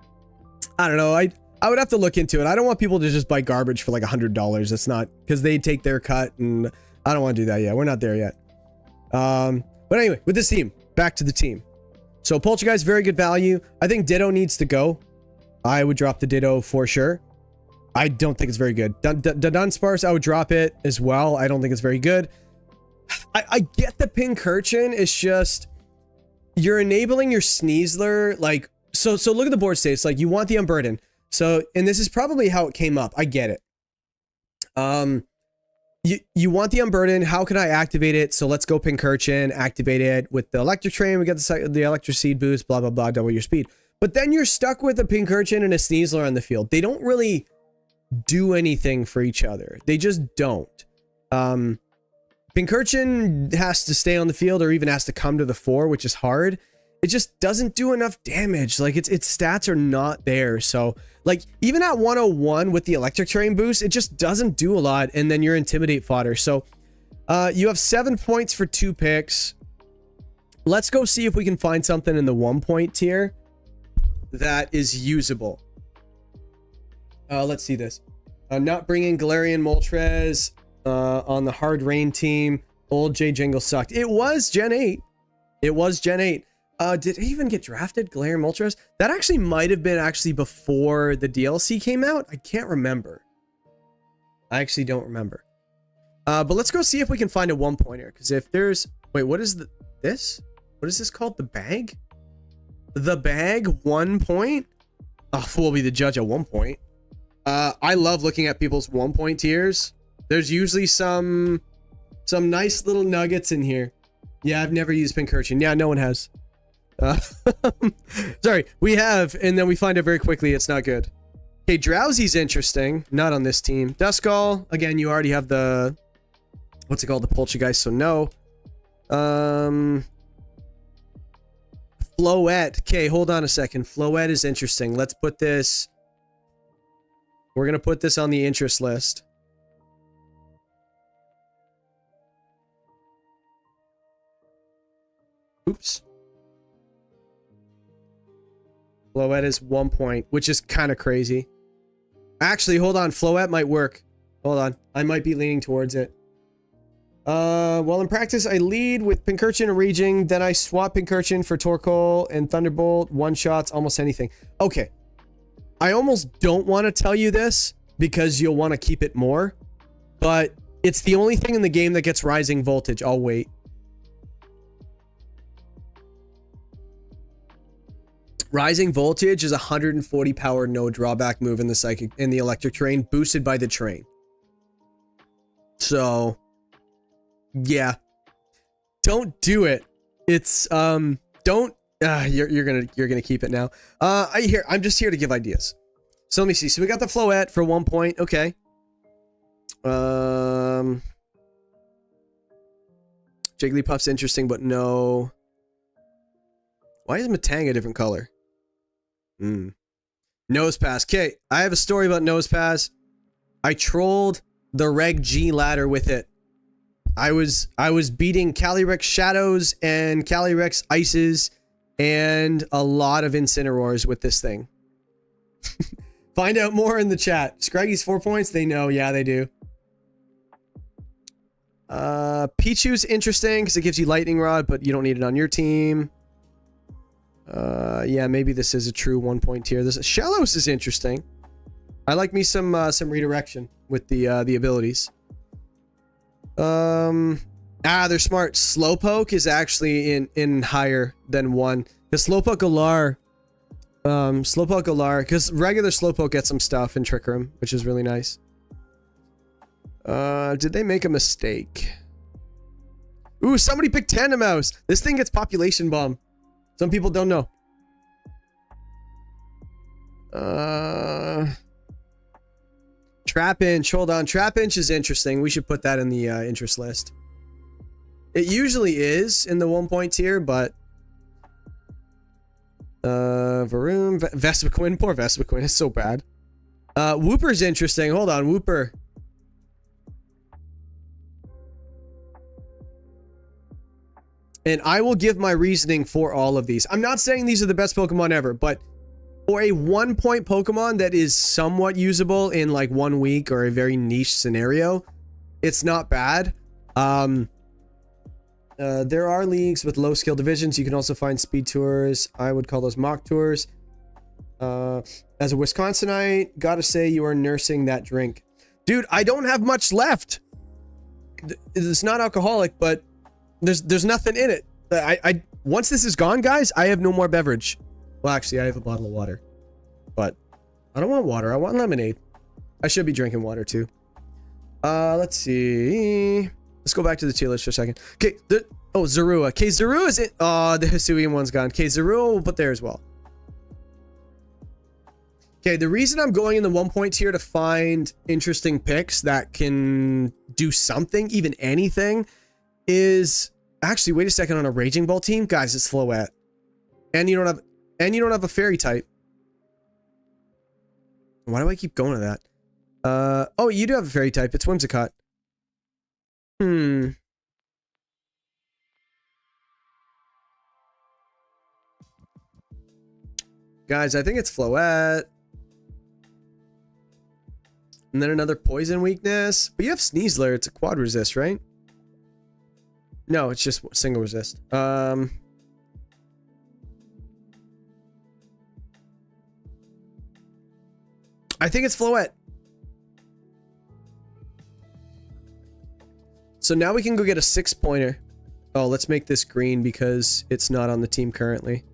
I don't know. I would have to look into it. I don't want people to just buy garbage for $100. That's not, because they take their cut, and I don't want to do that yet. We're not there yet. But anyway, with this team, back to the team. So Poltergeist, very good value. I think Ditto needs to go. I would drop the Ditto for sure. I don't think it's very good. Dunsparce, I would drop it as well. I don't think it's very good. I get the Pincurchin. It's just you're enabling your Sneasler. Like, so look at the board states. Like, you want the Unburden. So, and this is probably how it came up. I get it. You want the Unburden. How can I activate it? So let's go Pincurchin, activate it with the Electric Train. We get the Electric Seed boost, blah, blah, blah, double your speed. But then you're stuck with a Pincurchin and a Sneasler on the field. They don't really do anything for each other. They just don't. Pincurchin has to stay on the field or even has to come to the fore, which is hard. It just doesn't do enough damage. Like, its stats are not there. So, like, even at 101 with the Electric Train boost, it just doesn't do a lot, and then you're Intimidate fodder. So, you have 7 points for 2 picks. Let's go see if we can find something in the 1-point tier that is usable. Let's see this. Not bringing Galarian Moltres on the Hard Rain team. Old J Jingle sucked. It was Gen 8. It was Gen 8. Did it even get drafted? Galarian Moltres? That actually might have been actually before the DLC came out. I can't remember. I actually don't remember. But let's go see if we can find a 1-pointer. Because if there's... Wait, what is this? What is this called? The bag? The bag 1 point? Oh, we'll be the judge at 1 point. I love looking at people's 1-point tiers. There's usually some nice little nuggets in here. Yeah, I've never used Pincurchin. Yeah, no one has. Sorry, we have, and then we find it very quickly. It's not good. Okay, Drowsy's interesting. Not on this team. Duskull, again, you already have the... What's it called? The Poltergeist, so no. Floette. Okay, hold on a second. Floette is interesting. Let's put this... We're going to put this on the interest list. Oops. Floette is 1 point, which is kind of crazy. Actually, hold on. Floette might work. Hold on. I might be leaning towards it. Well, in practice, I lead with Pincurchin and Raging. Then I swap Pincurchin for Torkoal and Thunderbolt. One-shots, almost anything. Okay. I almost don't want to tell you this because you'll want to keep it more. But it's the only thing in the game that gets Rising Voltage. I'll wait. Rising Voltage is a 140 power no drawback move in the Electric Train, boosted by the train. So, yeah, don't do it. It's don't. You're gonna keep it now. I'm just here to give ideas. So let me see. So we got the Floette for 1 point. Okay. Jigglypuff's interesting, but no. Why is Matang a different color? Nosepass. Okay, I have a story about Nosepass. I trolled the Reg G ladder with it. I was beating Calyrex Shadows and Calyrex Ices and a lot of Incineroars with this thing. Find out more in the chat. Scraggy's 4 points. They know. Yeah, they do. Pichu's interesting because it gives you Lightning Rod, but you don't need it on your team. Yeah, maybe this is a true 1 point tier. This Shellos is interesting. I like me some redirection with the abilities. They're smart. Slowpoke is actually in higher than 1 because Slowpoke Galar, because regular Slowpoke gets some stuff in Trick Room, which is really nice. Did they make a mistake? Ooh, somebody picked Tandemaus. This thing gets Population Bomb. Some people don't know. Trapinch. Hold on. Trapinch is interesting. We should put that in the interest list. It usually is in the 1 point tier, but... Varoom. Vespiquen. Poor Vespiquen. It's so bad. Wooper's interesting. Hold on. Wooper. And I will give my reasoning for all of these. I'm not saying these are the best Pokemon ever, but for a 1 point Pokemon that is somewhat usable in like 1 week or a very niche scenario, it's not bad. There are leagues with low skill divisions. You can also find speed tours. I would call those mock tours. As a Wisconsinite, gotta say you are nursing that drink. Dude, I don't have much left. It's not alcoholic, but there's nothing in it. I once this is gone, guys, I have no more beverage. Well, actually, I have a bottle of water. But I don't want water. I want lemonade. I should be drinking water too. Let's see. Let's go back to the tier list for a second. Okay, Zorua. Okay, Zorua is it. Oh, the Hisuian one's gone. Okay, Zorua we'll put there as well. Okay, the reason I'm going in the 1 point tier to find interesting picks that can do something, even anything, is actually, wait a second, on a Raging Ball team, guys, it's Floette. And you don't have a fairy type. Why do I keep going to that? Oh, you do have a fairy type. It's Whimsicott. Guys, I think it's Floette. And then another poison weakness. But you have Sneasler. It's a quad resist, right? No, it's just single resist. I think it's Floette. So now we can go get a 6-pointer. Oh, let's make this green because it's not on the team currently.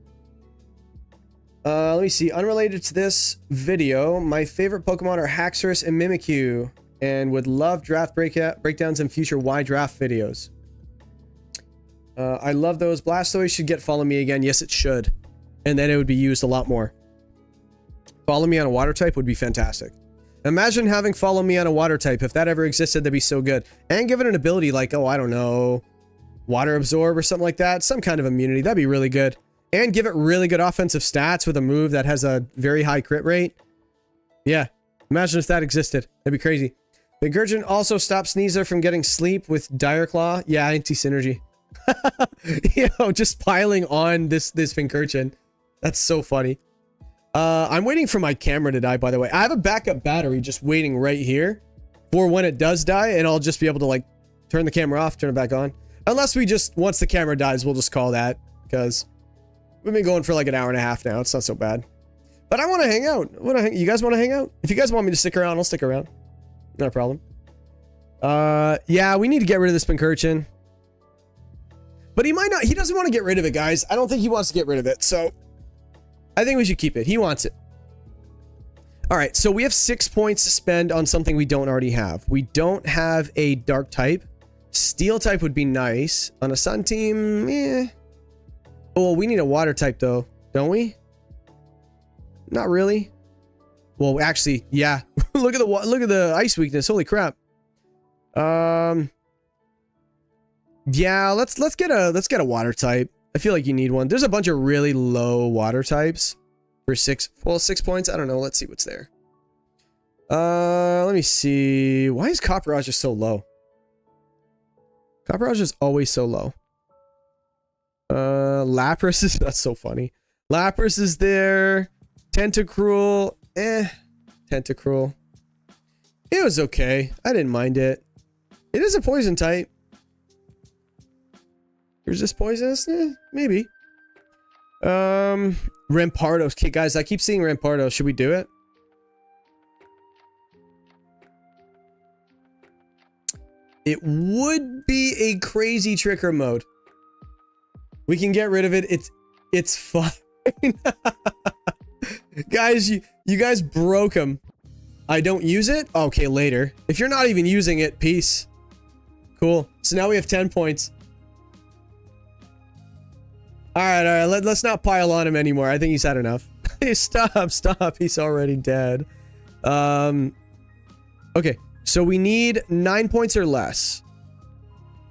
Let me see. Unrelated to this video, my favorite Pokemon are Haxorus and Mimikyu, and would love draft breakdowns in future Y draft videos. I love those. Blastoise should get Follow Me again. Yes, it should. And then it would be used a lot more. Follow Me on a water type would be fantastic. Imagine having Follow Me on a water type. If that ever existed, that'd be so good. And give it an ability like, oh, I don't know, Water Absorb or something like that. Some kind of immunity. That'd be really good. And give it really good offensive stats with a move that has a very high crit rate. Yeah. Imagine if that existed. That'd be crazy. Vigurgin also stops Sneasler from getting sleep with Dire Claw. Yeah, anti-synergy. You know, just piling on this Vigurgin. That's so funny. I'm waiting for my camera to die, by the way. I have a backup battery just waiting right here for when it does die, and I'll just be able to, like, turn the camera off, turn it back on. Unless we just, once the camera dies, we'll just call that, because we've been going for like an hour and a half now. It's not so bad. But I want to hang out. You guys want to hang out? If you guys want me to stick around, I'll stick around. Not a problem. Yeah, we need to get rid of this Pincurchin. But he might not. He doesn't want to get rid of it, guys. I don't think he wants to get rid of it. So I think we should keep it. He wants it. All right. So we have 6 points to spend on something we don't already have. We don't have a dark type. Steel type would be nice. On a sun team, eh. Oh, we need a water type though, don't we? Not really. Well, actually, yeah. look at the ice weakness. Holy crap. Yeah, let's get a water type. I feel like you need one. There's a bunch of really low water types for 6 points. I don't know. Let's see what's there. Let me see. Why is Copperage just so low? Copperage is always so low. Lapras is, that's so funny. Lapras is there. Tentacruel, Tentacruel. It was okay. I didn't mind it. It is a poison type. Is this poisonous? Maybe. Rampardos. Okay, guys, I keep seeing Rampardos. Should we do it? It would be a crazy tricker mode. We can get rid of it. It's fine. Guys, you guys broke him. I don't use it? Okay, later. If you're not even using it, peace. Cool. So now we have 10 points. Alright, let's not pile on him anymore. I think he's had enough. Hey, stop. He's already dead. Okay, so we need 9 points or less.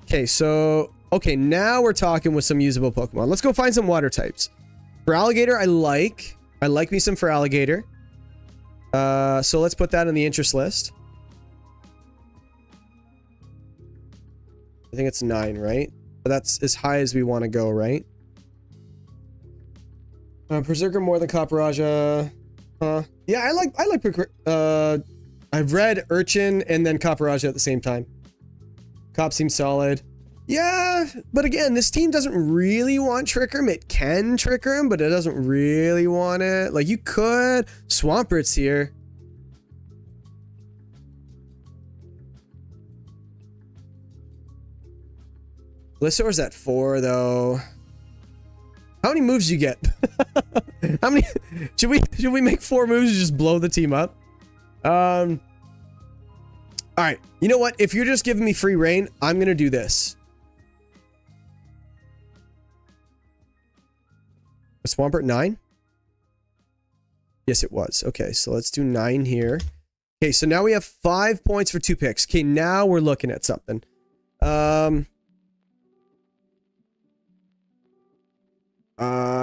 Okay, so... Okay, now we're talking with some usable Pokemon. Let's go find some water types. For Alligator, I like me some for Alligator. So let's put that in the interest list. I think it's 9, right? But that's as high as we want to go, right? Berserker more than Copperaja. Yeah, I've read Urchin and then Copperaja at the same time. Cop seems solid. Yeah, but again, this team doesn't really want Trick Room. It can Trick Room, but it doesn't really want it. Like, you could. Swampert's here. Glissor's at 4, though. How many moves do you get? How many? Should we make 4 moves and just blow the team up? All right. You know what? If you're just giving me free reign, I'm gonna do this. Was Swampert 9? Yes, it was. Okay, so let's do 9 here. Okay, so now we have 5 points for 2 picks. Okay, now we're looking at something.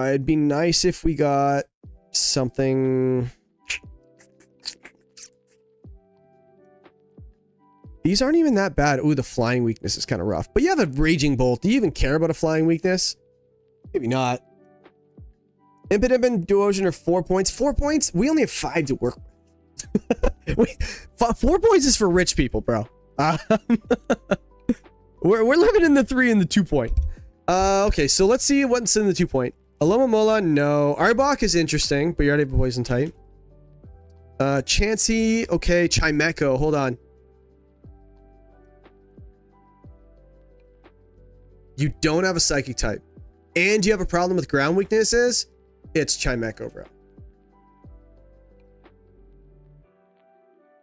It'd be nice if we got something. These aren't even that bad. Ooh, the flying weakness is kind of rough. But you have a Raging Bolt. Do you even care about a flying weakness? Maybe not. Impidimp and Duosion are 4 points. 4 points? We only have 5 to work with. 4 points is for rich people, bro. We're living in the 3 and the 2 point. Okay, so let's see what's in the 2 point. Alomomola, no. Arbok is interesting, but you already have a poison type. Chansey, okay. Chimecho, hold on. You don't have a psychic type. And you have a problem with ground weaknesses? It's Chimecho, bro.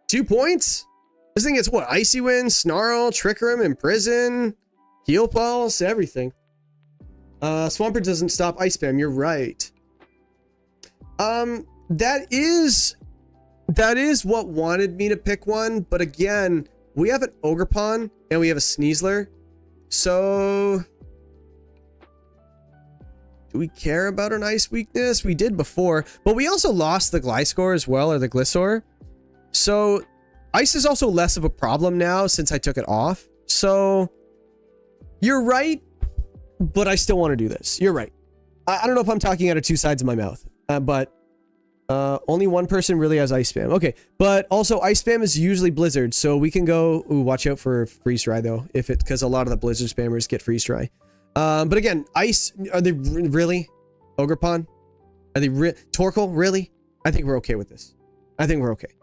2 points? This thing gets what? Icy Wind, Snarl, Trick Room, Imprison, Heal Pulse, everything. Swampert doesn't stop Ice Spam. You're right. That is what wanted me to pick one. But again, we have an Ogerpon and we have a Sneasler. So do we care about an ice weakness? We did before, but we also lost the Gliscor as well, or the Gliscor. So ice is also less of a problem now since I took it off. So you're right. But I still want to do this. You're right. I don't know if I'm talking out of 2 sides of my mouth. But only one person really has Ice Spam. Okay. But also Ice Spam is usually Blizzard. So we can go... Ooh, watch out for Freeze Dry though. Because a lot of the Blizzard spammers get Freeze Dry. But again, Ice... Are they really? Ogerpon? Are they... Torkoal? Really? I think we're okay with this. I think we're okay.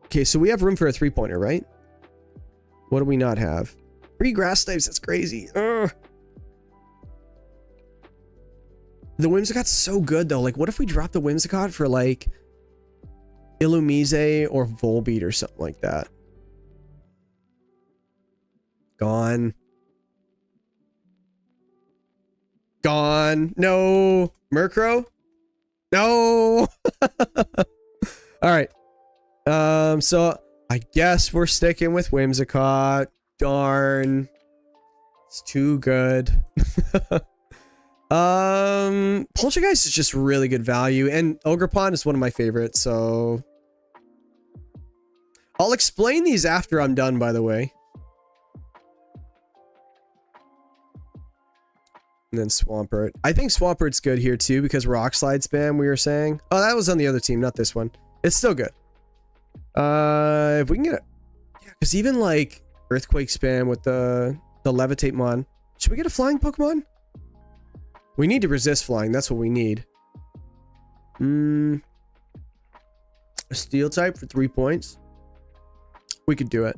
Okay, so we have room for a 3-pointer, right? What do we not have? 3 grass types, that's crazy. Ugh. The Whimsicott's so good though. Like, what if we drop the Whimsicott for like Illumise or Volbeat or something like that? Gone. Gone. No. Murkrow? No. All right. So I guess we're sticking with Whimsicott. Darn. It's too good. Poltergeist is just really good value, and Ogerpon is one of my favorites, so I'll explain these after I'm done, by the way. And then Swampert. I think Swampert's good here too, because Rock Slide spam, we were saying. Oh, that was on the other team, not this one. It's still good. If we can get it. Yeah, because even like Earthquake spam with the Levitate Mon. Should we get a flying Pokemon? We need to resist flying. That's what we need. A Steel type for 3 points. We could do it.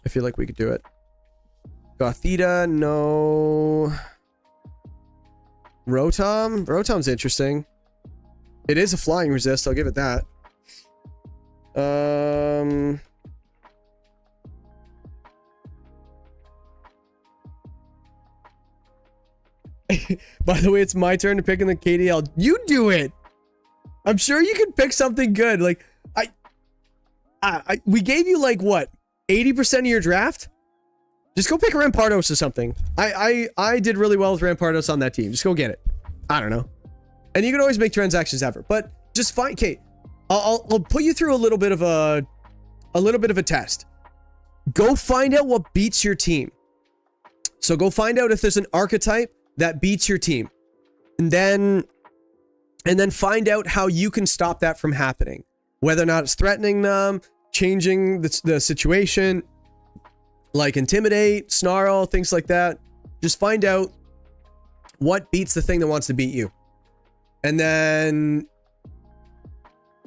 I feel like we could do it. Gothita, no. Rotom? Rotom's interesting. It is a flying resist, I'll give it that. By the way, it's my turn to pick in the KDL. You do it. I'm sure you can pick something good. Like, we gave you like what, 80% of your draft? Just go pick Rampardos or something. I did really well with Rampardos on that team. Just go get it. I don't know. And you can always make transactions ever, but just find. Okay, I'll put you through a little bit of a test. Go find out what beats your team. So go find out if there's an archetype that beats your team, and then find out how you can stop that from happening. Whether or not it's threatening them, changing the situation, like Intimidate, Snarl, things like that. Just find out what beats the thing that wants to beat you. And then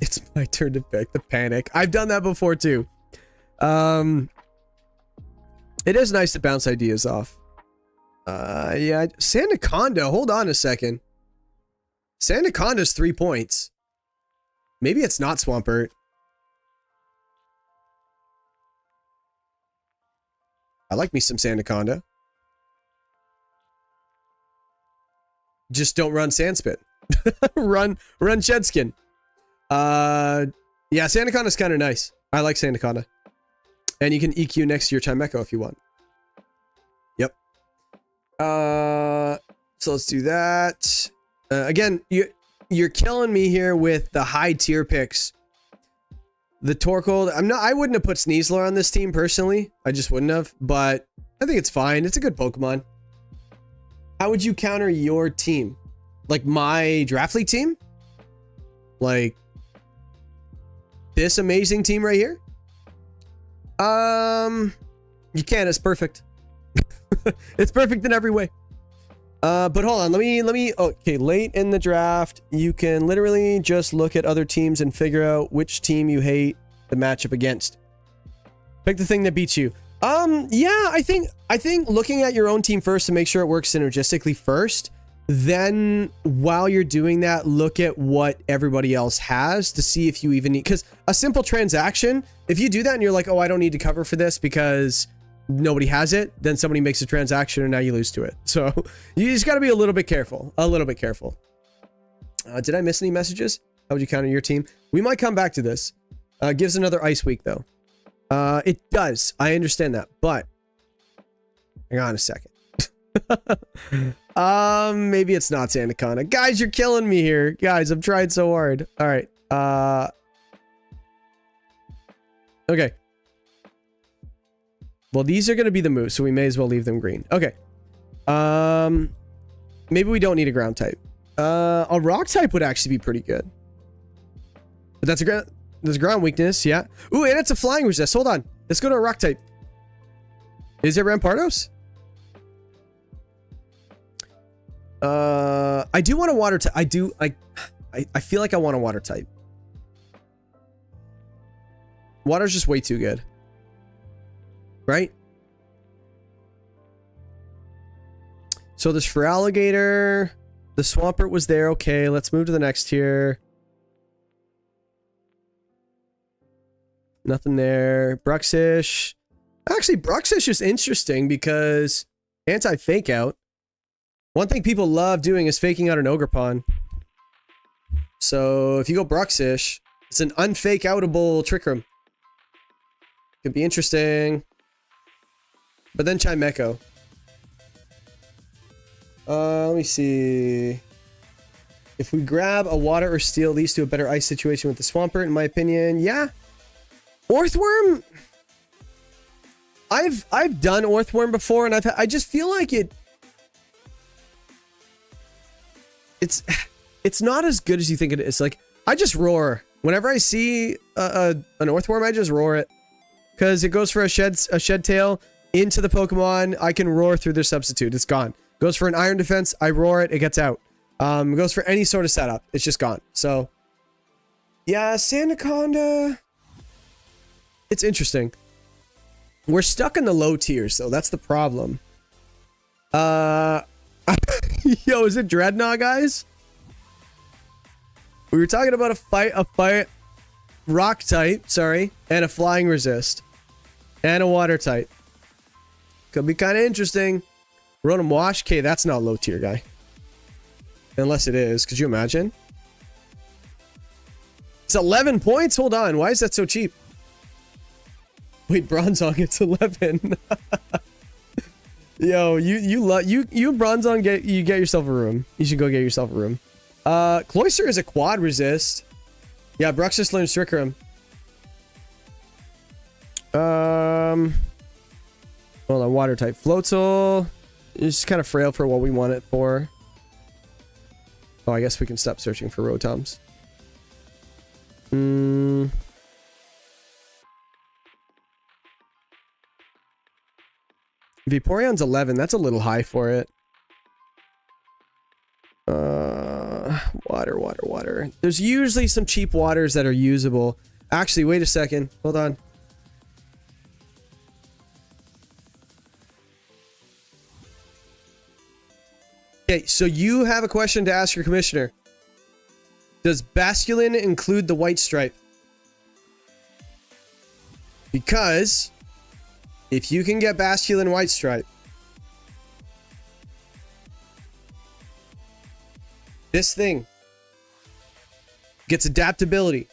it's my turn to pick the Panic. I've done that before too. It is nice to bounce ideas off. Yeah, Sandaconda, hold on a second. Sandaconda's 3 points. Maybe it's not Swampert. I like me some Sandaconda. Just don't run Sandspit. run Shedskin. Yeah, Sandaconda's kind of nice. I like Sandaconda. And you can EQ next to your Chimecho if you want. Yep. So let's do that. Again, you're killing me here with the high tier picks. The Torkold, I wouldn't have put Sneasler on this team personally. I just wouldn't have, but I think it's fine. It's a good Pokemon. How would you counter your team? Like my Draft League team? Like this amazing team right here? You can, it's perfect. It's perfect in every way. But hold on, let me, okay, late in the draft, you can literally just look at other teams and figure out which team you hate the matchup against. Pick the thing that beats you. Yeah, I think looking at your own team first to make sure it works synergistically first, then while you're doing that, look at what everybody else has to see if you even need, because a simple transaction, if you do that and you're like, oh, I don't need to cover for this because nobody has it, then somebody makes a transaction and now you lose to it. So you just got to be a little bit careful. Did I miss any messages? How would you counter your team? We might come back to this. Gives another ice week though. It does. I understand that, but hang on a second. Maybe it's not Sandaconda. Guys, you're killing me here. Guys, I'm trying so hard. All right. Okay. Well, these are going to be the moves, so we may as well leave them green. Okay. Maybe we don't need a ground type. A rock type would actually be pretty good. But that's there's a ground weakness, yeah. Ooh, and it's a flying resist. Hold on. Let's go to a rock type. Is it Rampardos? I do want a water type. I feel like I want a water type. Water's just way too good. Right? So this for Alligator. The Swampert was there. Okay, let's move to the next tier. Nothing there. Bruxish. Actually, Bruxish is interesting because anti-fake out. One thing people love doing is faking out an Ogerpon. So if you go Bruxish, it's an unfake outable Trick Room. Could be interesting. But then Chimecho. Let me see. If we grab a water or steel, leads to a better ice situation with the Swampert, in my opinion. Yeah. Orthworm. I've done Orthworm before, and I just feel like it's not as good as you think it is. Like, I just roar whenever I see an Orthworm. I just roar it because it goes for a shed tail into the Pokemon. I can roar through their substitute. It's gone. Goes for an iron defense. I roar it. It gets out. Goes for any sort of setup. It's just gone. So yeah, Sandaconda. It's interesting. We're stuck in the low tiers though. That's the problem. Yo, is it Dreadnought, guys? We were talking about a fight rock type, sorry, and a flying resist. And a water type. Could be kind of interesting. Rotom Wash. Okay, that's not low tier, guy. Unless it is. Could you imagine? It's 11 points? Hold on. Why is that so cheap? Wait, Bronzong, it's 11. Yo, you Bronzong, get yourself a room. You should go get yourself a room. Cloyster is a quad resist. Yeah, Bruxish learns Trick Room. Hold on, water type. Floatzel. It's kind of frail for what we want it for. Oh, I guess we can stop searching for Rotoms. Vaporeon's 11. That's a little high for it. Water. There's usually some cheap waters that are usable. Actually, wait a second. Hold on. Okay, so you have a question to ask your commissioner. Does Basculin include the white stripe? Because if you can get Basculin white stripe, this thing gets adaptability.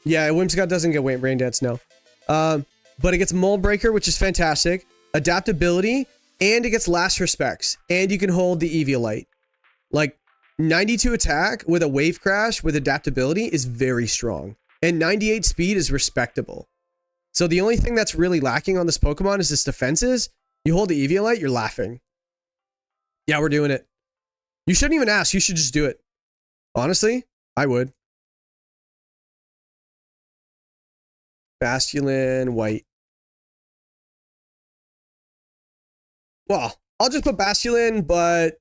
Yeah, Whimsicott doesn't get Rain Dance, no. But it gets Mold Breaker, which is fantastic. Adaptability, and it gets Last Respects. And you can hold the Eviolite. Like, 92 attack with a Wave Crash with adaptability is very strong. And 98 speed is respectable. So the only thing that's really lacking on this Pokemon is its defenses. You hold the Eviolite, you're laughing. Yeah, we're doing it. You shouldn't even ask. You should just do it. Honestly, I would. Basculin white. Well, I'll just put Basculin, but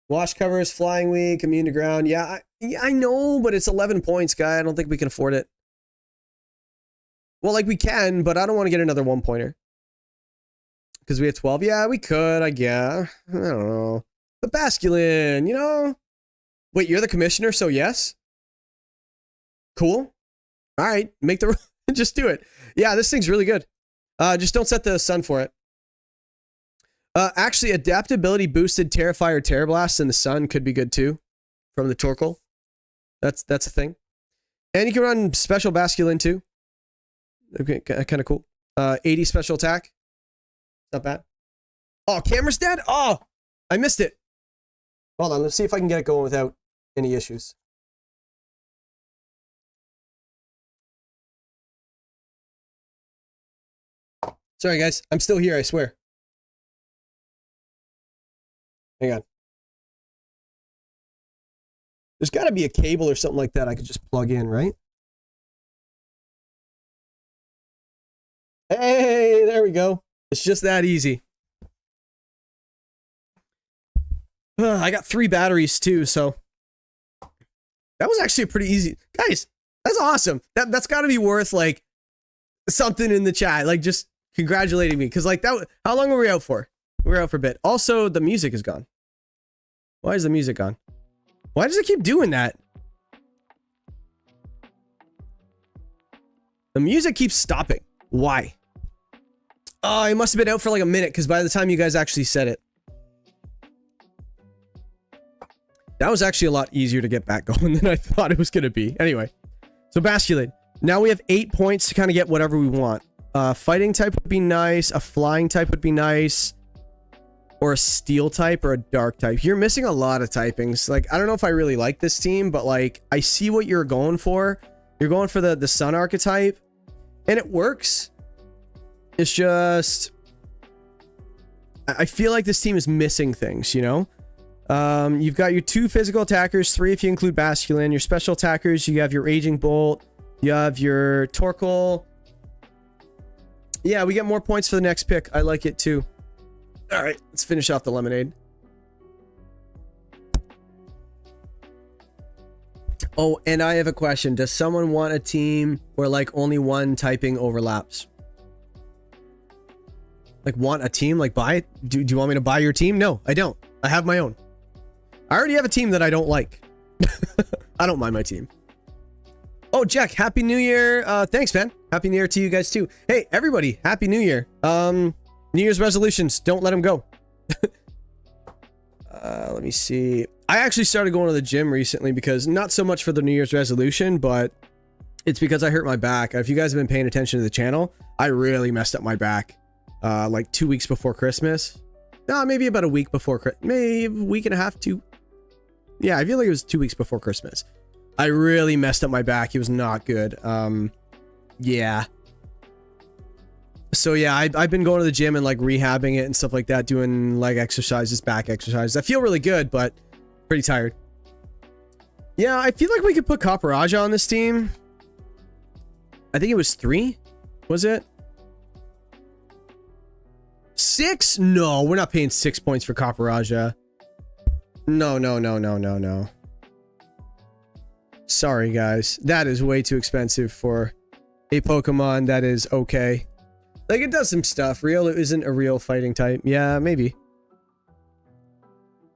wash cover is flying weak, immune to ground. Yeah, I know, but it's 11 points, guy. I don't think we can afford it. Well, like we can, but I don't want to get another 1-pointer. Because we have 12. Yeah, we could, I guess. I don't know. But Basculin, you know? Wait, you're the commissioner, so yes? Cool. All right, make the... just do it. Yeah, this thing's really good. Just don't set the sun for it. Actually, adaptability boosted Terrifier Terror Blast in the sun could be good too. From the Torkoal. That's a thing. And you can run special Basculin too. Okay, kind of cool. 80 special attack. Not bad. Oh, camera's dead? Oh, I missed it. Hold on, let's see if I can get it going without any issues. Sorry, guys. I'm still here, I swear. Hang on. There's got to be a cable or something like that I could just plug in, right? Hey, there we go. It's just that easy. I got 3 batteries too, so that was actually a pretty easy. Guys, that's awesome. That's got to be worth like something in the chat, like just congratulating me, because like that. How long were we out for? We were out for a bit. Also, the music is gone. Why is the music gone? Why does it keep doing that? The music keeps stopping. Why? Oh, it must have been out for like a minute, because by the time you guys actually said it. That was actually a lot easier to get back going than I thought it was going to be. Anyway, so Basculin. Now we have 8 points to kind of get whatever we want. Fighting type would be nice. A flying type would be nice. Or a steel type or a dark type. You're missing a lot of typings. Like, I don't know if I really like this team, but like, I see what you're going for. You're going for the sun archetype. And it works. It's just... I feel like this team is missing things, you know? You've got your 2 physical attackers, 3 if you include Basculin. Your special attackers, you have your Raging Bolt. You have your Torkoal. Yeah, we get more points for the next pick. I like it too. All right, let's finish off the lemonade. Oh, and I have a question. Does someone want a team where like only one typing overlaps? Like want a team? Like buy it? Do you want me to buy your team? No, I don't. I have my own. I already have a team that I don't like. I don't mind my team. Oh, Jack, Happy New Year. Thanks, man. Happy New Year to you guys too. Hey, everybody, Happy New Year. New Year's resolutions, don't let them go. Let me see. I actually started going to the gym recently because not so much for the New Year's resolution, but it's because I hurt my back. If you guys have been paying attention to the channel, I really messed up my back. Like 2 weeks before Christmas. No, maybe about a week before Christmas. Maybe a week and a half, 2. Yeah, I feel like it was 2 weeks before Christmas. I really messed up my back. It was not good. Yeah. So yeah, I've been going to the gym and like rehabbing it and stuff like that, doing leg exercises, back exercises. I feel really good, but pretty tired. Yeah, I feel like we could put Copper Raja on this team. I think it was 3, was it? 6? No, we're not paying 6 points for Copper. No, no, no, no, no, no. Sorry, guys. That is way too expensive for a Pokemon that is okay. Like, it does some stuff. Real isn't a real fighting type. Yeah, maybe.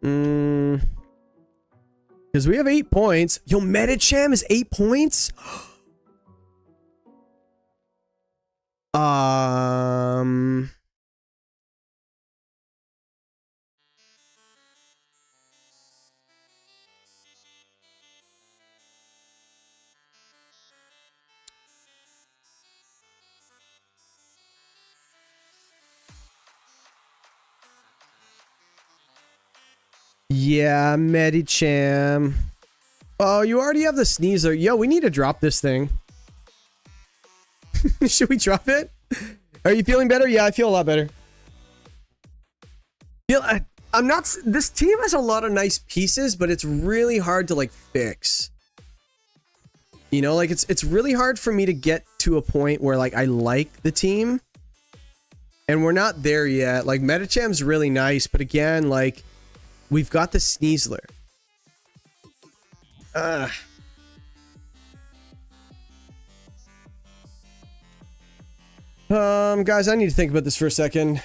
Because we have 8 points. Yo, Medicham is 8 points? Yeah, Medicham. Oh, you already have the Sneasler. Yo, we need to drop this thing. Should we drop it? Are you feeling better? Yeah, I feel a lot better. I'm not... This team has a lot of nice pieces, but it's really hard to, like, fix. You know, like, it's really hard for me to get to a point where, like, I like the team. And we're not there yet. Like, Medicham's really nice, but again, like... We've got the Sneasler. Guys, I need to think about this for a second.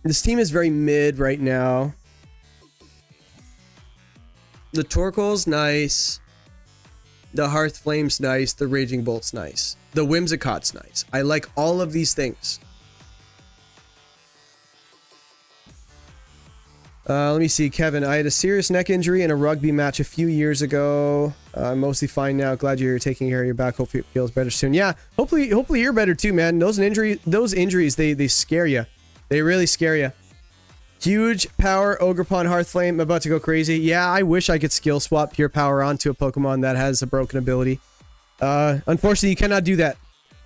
This team is very mid right now. The Torkoal's nice. The Hearth Flame's nice. The Raging Bolt's nice. The Whimsicott's nice. I like all of these things. Let me see, Kevin. I had a serious neck injury in a rugby match a few years ago. I'm mostly fine now. Glad you're taking care of your back. Hopefully it feels better soon. Yeah, hopefully you're better too, man. Those injuries, they scare you. They really scare you. Huge power Ogerpon Hearthflame about to go crazy. Yeah, I wish I could skill swap pure power onto a Pokemon that has a broken ability. Unfortunately, you cannot do that.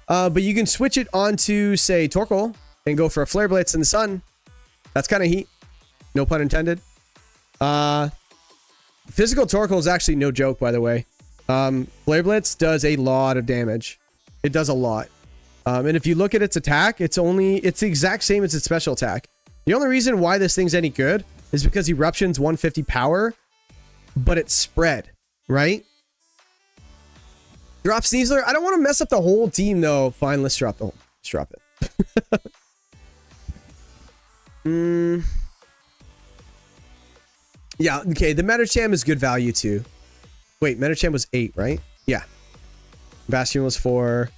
But you can switch it onto, say, Torkoal and go for a Flare Blitz in the sun. That's kind of heat. No pun intended. Physical Torkoal is actually no joke, by the way. Flare Blitz does a lot of damage. It does a lot. And if you look at its attack, it's the exact same as its special attack. The only reason why this thing's any good is because Eruption's 150 power, but it's spread, right? Drop Sneasler. I don't want to mess up the whole team, though. Fine, let's drop it. Yeah, okay, the Medicham is good value too. Wait, Medicham was 8, right? Yeah. Bastion was 4.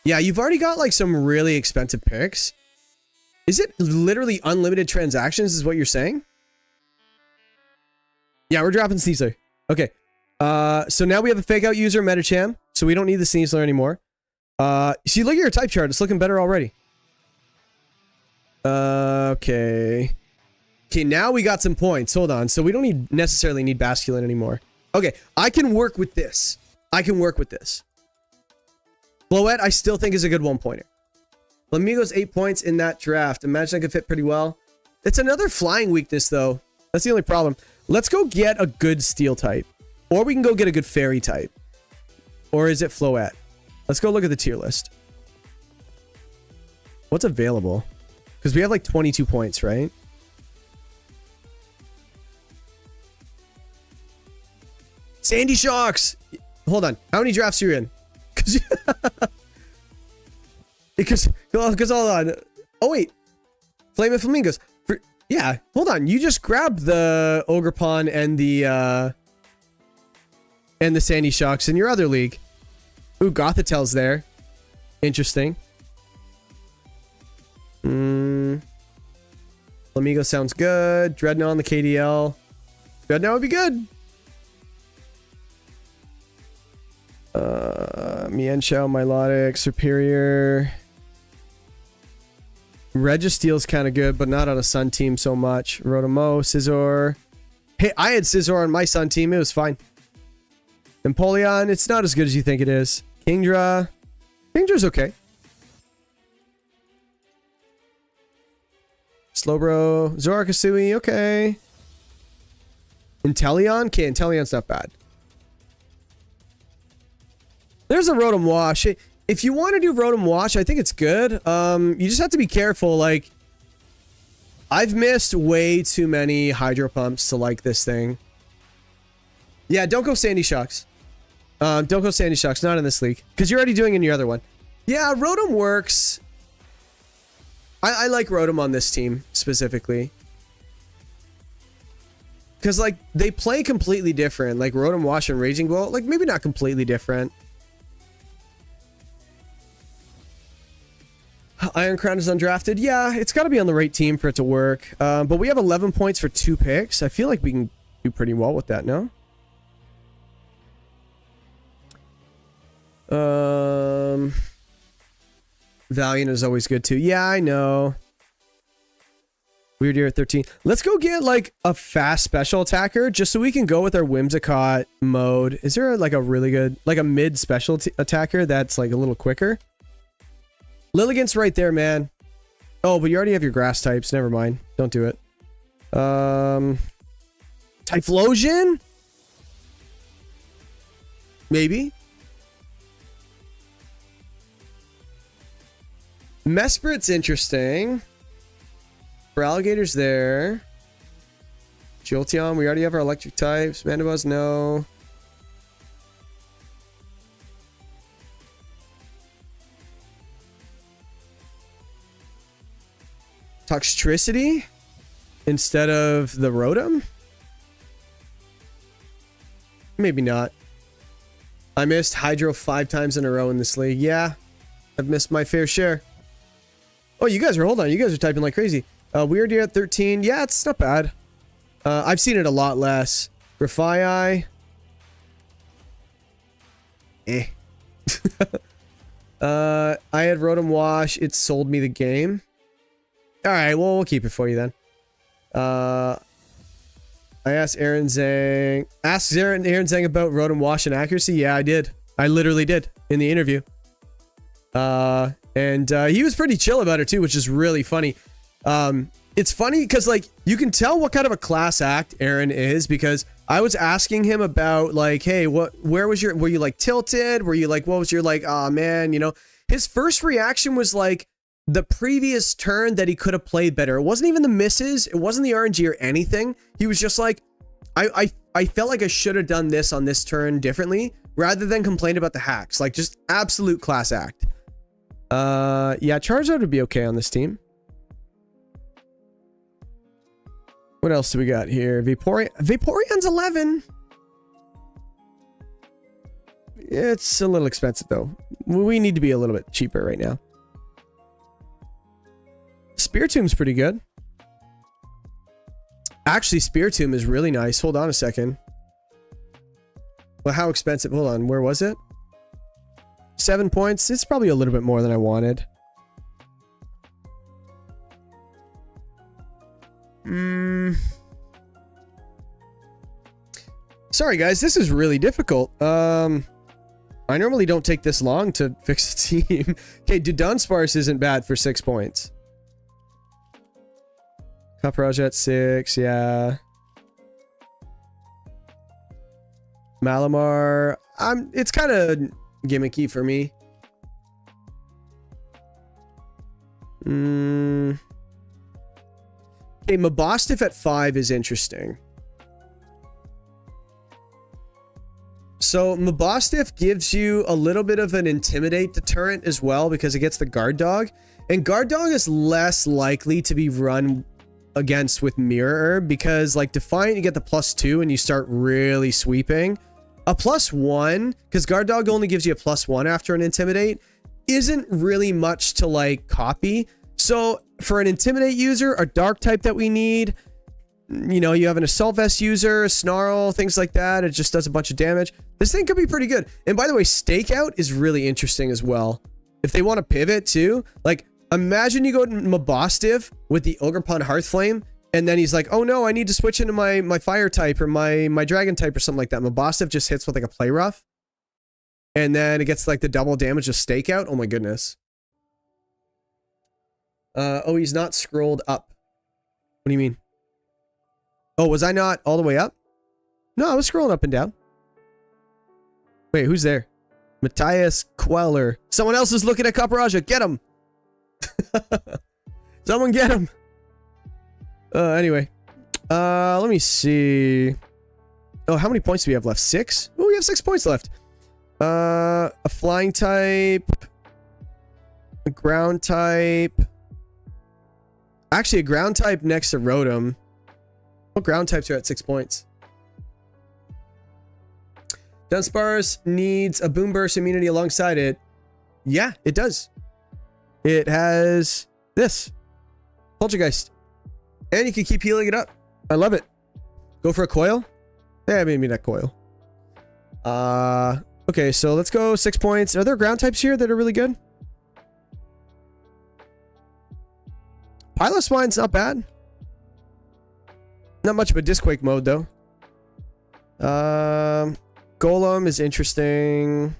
Yeah, you've already got like some really expensive picks. Is it literally unlimited transactions is what you're saying? Yeah, we're dropping Sneasler. Okay. So now we have a fake out user, Medicham. So we don't need the Sneasler anymore. See, look at your type chart. It's looking better already. Okay. Okay, now we got some points. Hold on. So we don't necessarily need Basculin anymore. Okay, I can work with this. Floette, I still think is a good 1-pointer. Flamigo's 8 points in that draft. Imagine I could fit pretty well. It's another flying weakness, though. That's the only problem. Let's go get a good steel type. Or we can go get a good fairy type. Or is it Floette? Let's go look at the tier list. What's available? Because we have like 22 points, right? Sandy Shocks! Hold on. How many drafts are you in? Because hold on. Oh, wait. Flame of Flamingos. Yeah, hold on. You just grabbed the Ogerpon and the Sandy Shocks in your other league. Ooh, Gothitel's there. Interesting. Flamigo sounds good. Dreadnought on the KDL. Dreadnought would be good. Mienshao, Milotic, Superior. Registeel's kind of good, but not on a Sun team so much. Rotomo, Scizor. Hey, I had Scizor on my Sun team. It was fine. Empoleon, it's not as good as you think it is. Kingdra. Kingdra's okay. Slowbro. Zorakasui, okay. Inteleon? Okay, Inteleon's not bad. There's a Rotom Wash. If you want to do Rotom Wash, I think it's good. You just have to be careful. Like, I've missed way too many hydro pumps to like this thing. Yeah, don't go Sandy Shocks. Don't go Sandy Shocks, not in this league. Because you're already doing it in your other one. Yeah, Rotom works. I like Rotom on this team, specifically. Because, like, they play completely different. Like, Rotom Wash and Raging Bolt. Like, maybe not completely different. Iron Crown is undrafted. Yeah, it's got to be on the right team for it to work. But we have 11 points for 2 picks. I feel like we can do pretty well with that, no? Valiant is always good too. Yeah, I know. Weird Year at 13. Let's go get like a fast special attacker just so we can go with our Whimsicott mode. Is there like a really good, like a mid special attacker that's like a little quicker? Lilligant's right there, man. Oh, but you already have your grass types. Never mind. Don't do it. Typhlosion? Maybe. Mesprit's interesting. For alligators there. Jolteon, we already have our electric types. Mandibuzz, no. Toxtricity instead of the Rotom? Maybe not. I missed Hydro 5 times in a row in this league. Yeah, I've missed my fair share. Oh, you guys are, hold on. You guys are typing like crazy. Weird Year at 13. Yeah, it's not bad. I've seen it a lot less. Grafai. Eh. I had Rotom Wash. It sold me the game. Alright, well, we'll keep it for you then. I asked Aaron Zhang. Asked Aaron Zhang about Rotom Wash and accuracy. Yeah, I did. I literally did in the interview. And he was pretty chill about it too, which is really funny. It's funny because like you can tell what kind of a class act Aaron is because I was asking him about like, hey, where was your, were you like tilted? Were you like, what was your like, oh man, you know, his first reaction was like the previous turn that he could have played better. It wasn't even the misses. It wasn't the RNG or anything. He was just like, I felt like I should have done this on this turn differently rather than complain about the hacks. Like just absolute class act. Yeah, Charizard would be okay on this team. What else do we got here? Vaporeon's 11. It's a little expensive though. We need to be a little bit cheaper right now. Spiritom's pretty good. Actually, Spiritomb is really nice. Hold on a second. Well, how expensive? Hold on. Where was it? 7 points. It's probably a little bit more than I wanted. Sorry, guys. This is really difficult. I normally don't take this long to fix a team. Okay, Dunsparce isn't bad for 6 points. Caparage at 6, yeah. Malamar, it's kind of gimmicky for me. Okay, Mabosstiff at 5 is interesting. So Mabosstiff gives you a little bit of an intimidate deterrent as well because it gets the guard dog, and guard dog is less likely to be run against with Mirror Herb because like Defiant you get the +2 and you start really sweeping. A +1 because guard dog only gives you a +1 after an intimidate isn't really much to like copy. So for an intimidate user, a dark type that we need, you know, you have an assault vest user, a snarl, things like that, it just does a bunch of damage. This thing could be pretty good. And by the way, stakeout is really interesting as well. If they want to pivot too, like imagine you go to Mabosstiff with the Ogerpon Hearthflame, and then he's like, oh no, I need to switch into my fire type or my dragon type or something like that. Mabosstiff just hits with like a play rough. And then it gets like the double damage of stakeout. Oh my goodness. Oh, he's not scrolled up. What do you mean? Oh, was I not all the way up? No, I was scrolling up and down. Wait, who's there? Matthias Queller. Someone else is looking at Caparaja. Get him. Someone get him. Anyway. Let me see. Oh, how many points do we have left? 6? Oh, we have 6 points left. A flying type. A ground type. Actually, a ground type next to Rotom. What ground types are at 6 points? Dunsparce needs a Boom Burst immunity alongside it. Yeah, it does. It has this. Poltergeist. And you can keep healing it up. I love it. Go for a coil? Yeah, maybe not coil. Okay, so let's go 6 points. Are there ground types here that are really good? Piloswine's not bad. Not much of a Disquake mode, though. Golem is interesting.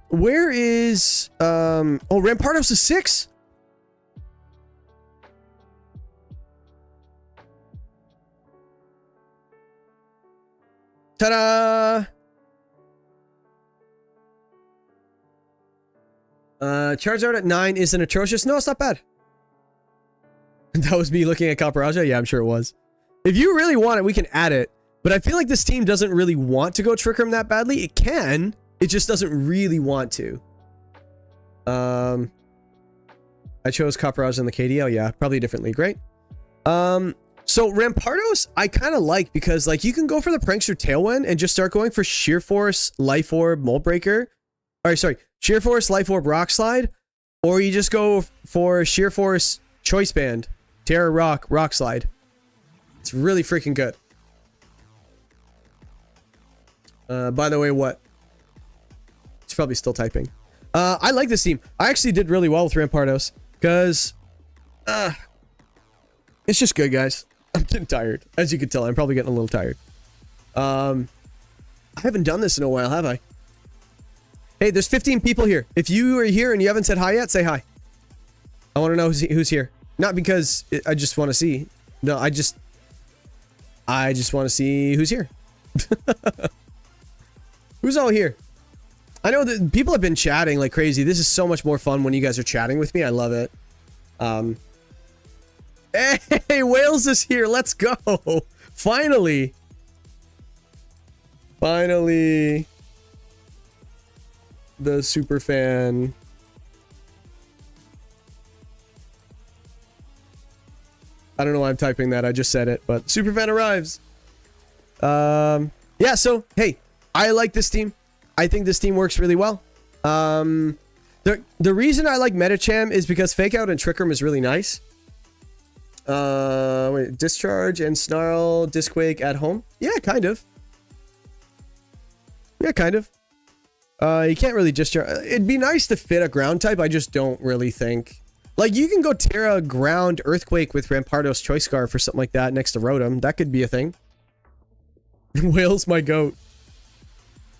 Where is... Oh, Rampardos is 6? Ta-da! Charizard at 9 isn't atrocious. No, it's not bad. That was me looking at Caparajah? Yeah, I'm sure it was. If you really want it, we can add it. But I feel like this team doesn't really want to go Trick Room that badly. It can. It just doesn't really want to. I chose Caparajah in the KDL. Yeah, probably a different league, right? So Rampardos, I kind of like because like you can go for the Prankster Tailwind and just start going for Sheer Force, Life Orb, Mold Breaker. Or sorry, Sheer Force, Life Orb, Rock Slide. Or you just go for Sheer Force, Choice Band, Terra Rock, Rock Slide. It's really freaking good. By the way, what? He's probably still typing. I like this team. I actually did really well with Rampardos because it's just good, guys. I'm getting tired. As you can tell, I'm probably getting a little tired. I haven't done this in a while, have I? Hey, there's 15 people here. If you are here and you haven't said hi yet, say hi. I want to know who's here. Not because I just want to see. No, I just want to see who's here. Who's all here? I know that people have been chatting like crazy. This is so much more fun when you guys are chatting with me. I love it. Hey, Wales is here. Let's go. Finally. Finally. The super fan. I don't know why I'm typing that. I just said it, but super fan arrives. Yeah, so, hey, I like this team. I think this team works really well. The reason I like Metacham is because Fake Out and Trick Room is really nice. Wait, Discharge and Snarl, Disquake at home? Yeah, kind of. Yeah, kind of. You can't really discharge. It'd be nice to fit a ground type. I just don't really think. Like, you can go Terra, Ground, Earthquake with Rampardos Choice Scarf or something like that next to Rotom. That could be a thing. Whale's my goat.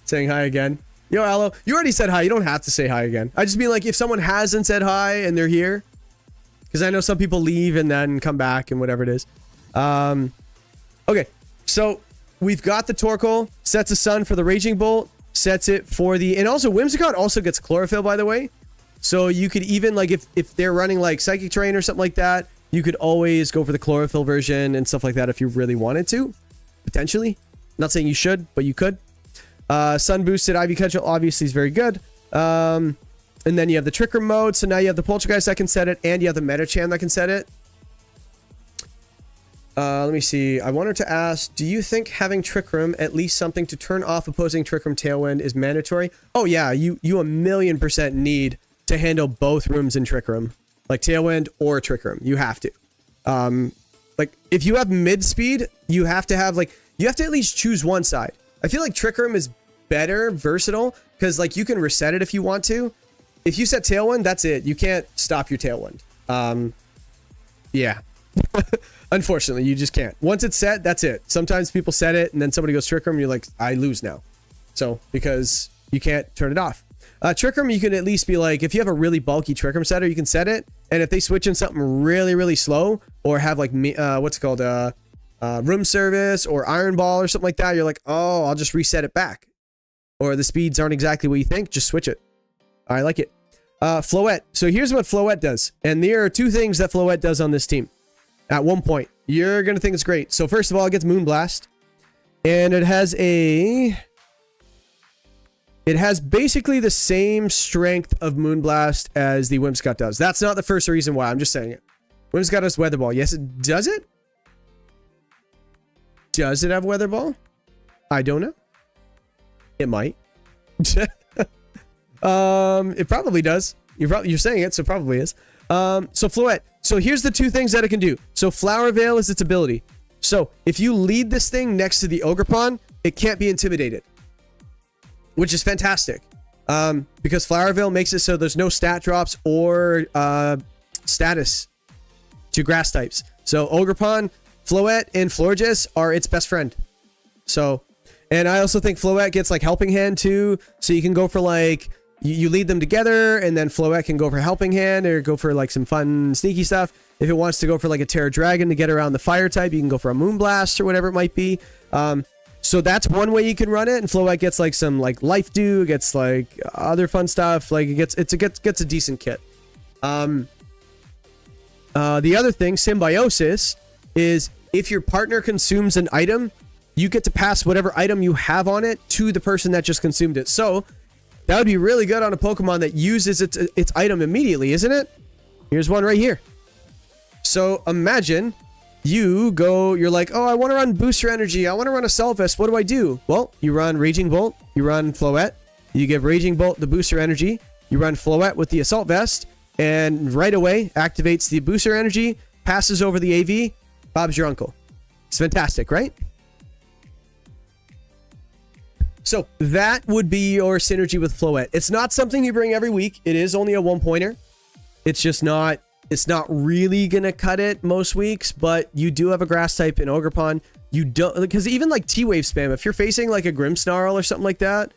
Saying hi again. Yo, Aloe, you already said hi. You don't have to say hi again. I just mean like if someone hasn't said hi and they're here. Because I know some people leave and then come back and whatever it is. Okay, so we've got the Torkoal. Sets a Sun for the Raging Bolt. Sets it for the... And also, Whimsicott also gets Chlorophyll, by the way. So you could even, like, if they're running, like, Psychic Terrain or something like that, you could always go for the Chlorophyll version and stuff like that if you really wanted to. Potentially. Not saying you should, but you could. Sun Boosted Ivy Cudgel obviously is very good. And then you have the Trick Room mode. So now you have the Poltergeist that can set it, and you have the Metacham that can set it. Let me see. I wanted to ask, do you think having Trick Room, at least something to turn off opposing Trick Room Tailwind, is mandatory? Oh yeah, you 1,000,000% need to handle both rooms in Trick Room. Like Tailwind or Trick Room. You have to. Like, if you have mid speed, you have to have, like, you have to at least choose one side. I feel like Trick Room is better, versatile, because, like, you can reset it if you want to. If you set Tailwind, that's it. You can't stop your Tailwind. Yeah. Unfortunately, you just can't. Once it's set, that's it. Sometimes people set it, and then somebody goes Trick Room, and you're like, I lose now. So, because you can't turn it off. Trick Room, you can at least be like, if you have a really bulky Trick Room setter, you can set it, and if they switch in something really, really slow, or have, like, what's it called, Room Service, or Iron Ball, or something like that, you're like, oh, I'll just reset it back. Or the speeds aren't exactly what you think, just switch it. I like it. Floette. So here's what Floette does. And there are two things that Floette does on this team. At one point, you're going to think it's great. So first of all, it gets Moonblast. And it has basically the same strength of Moonblast as the Whimsicott does. That's not the first reason why. I'm just saying it. Whimsicott has Weather Ball. Yes, it does it? Does it have Weather Ball? I don't know. It might. It probably does. You're saying it, so it probably is. So Floette. So here's the two things that it can do. So Flower Veil is its ability. So if you lead this thing next to the Ogerpon, it can't be intimidated, which is fantastic. Because Flower Veil makes it so there's no stat drops or status to grass types. So Ogerpon, Floette, and Florges are its best friend. So, and I also think Floette gets like Helping Hand too. So you can go for like, you lead them together, and then Floette can go for Helping Hand or go for like some fun sneaky stuff. If it wants to go for like a Terra Dragon to get around the fire type, you can go for a Moonblast or whatever it might be. So that's one way you can run it, and Floette gets like some like Life Dew, gets like other fun stuff. Like it gets a decent kit. The other thing, Symbiosis, is if your partner consumes an item, you get to pass whatever item you have on it to the person that just consumed it. So that would be really good on a Pokemon that uses its item immediately, isn't it? Here's one right here. So imagine you're like, oh, I want to run Booster Energy. I want to run Assault Vest. What do I do? Well, you run Raging Bolt. You run Floette. You give Raging Bolt the Booster Energy. You run Floette with the Assault Vest. And right away, activates the Booster Energy, passes over the AV. Bob's your uncle. It's fantastic, right? So that would be your synergy with Floette. It's not something you bring every week. It is only a one-pointer. It's just not... It's not really going to cut it most weeks, but you do have a grass type in Ogerpon. You don't, because even like T-Wave spam, if you're facing like a Grimmsnarl or something like that,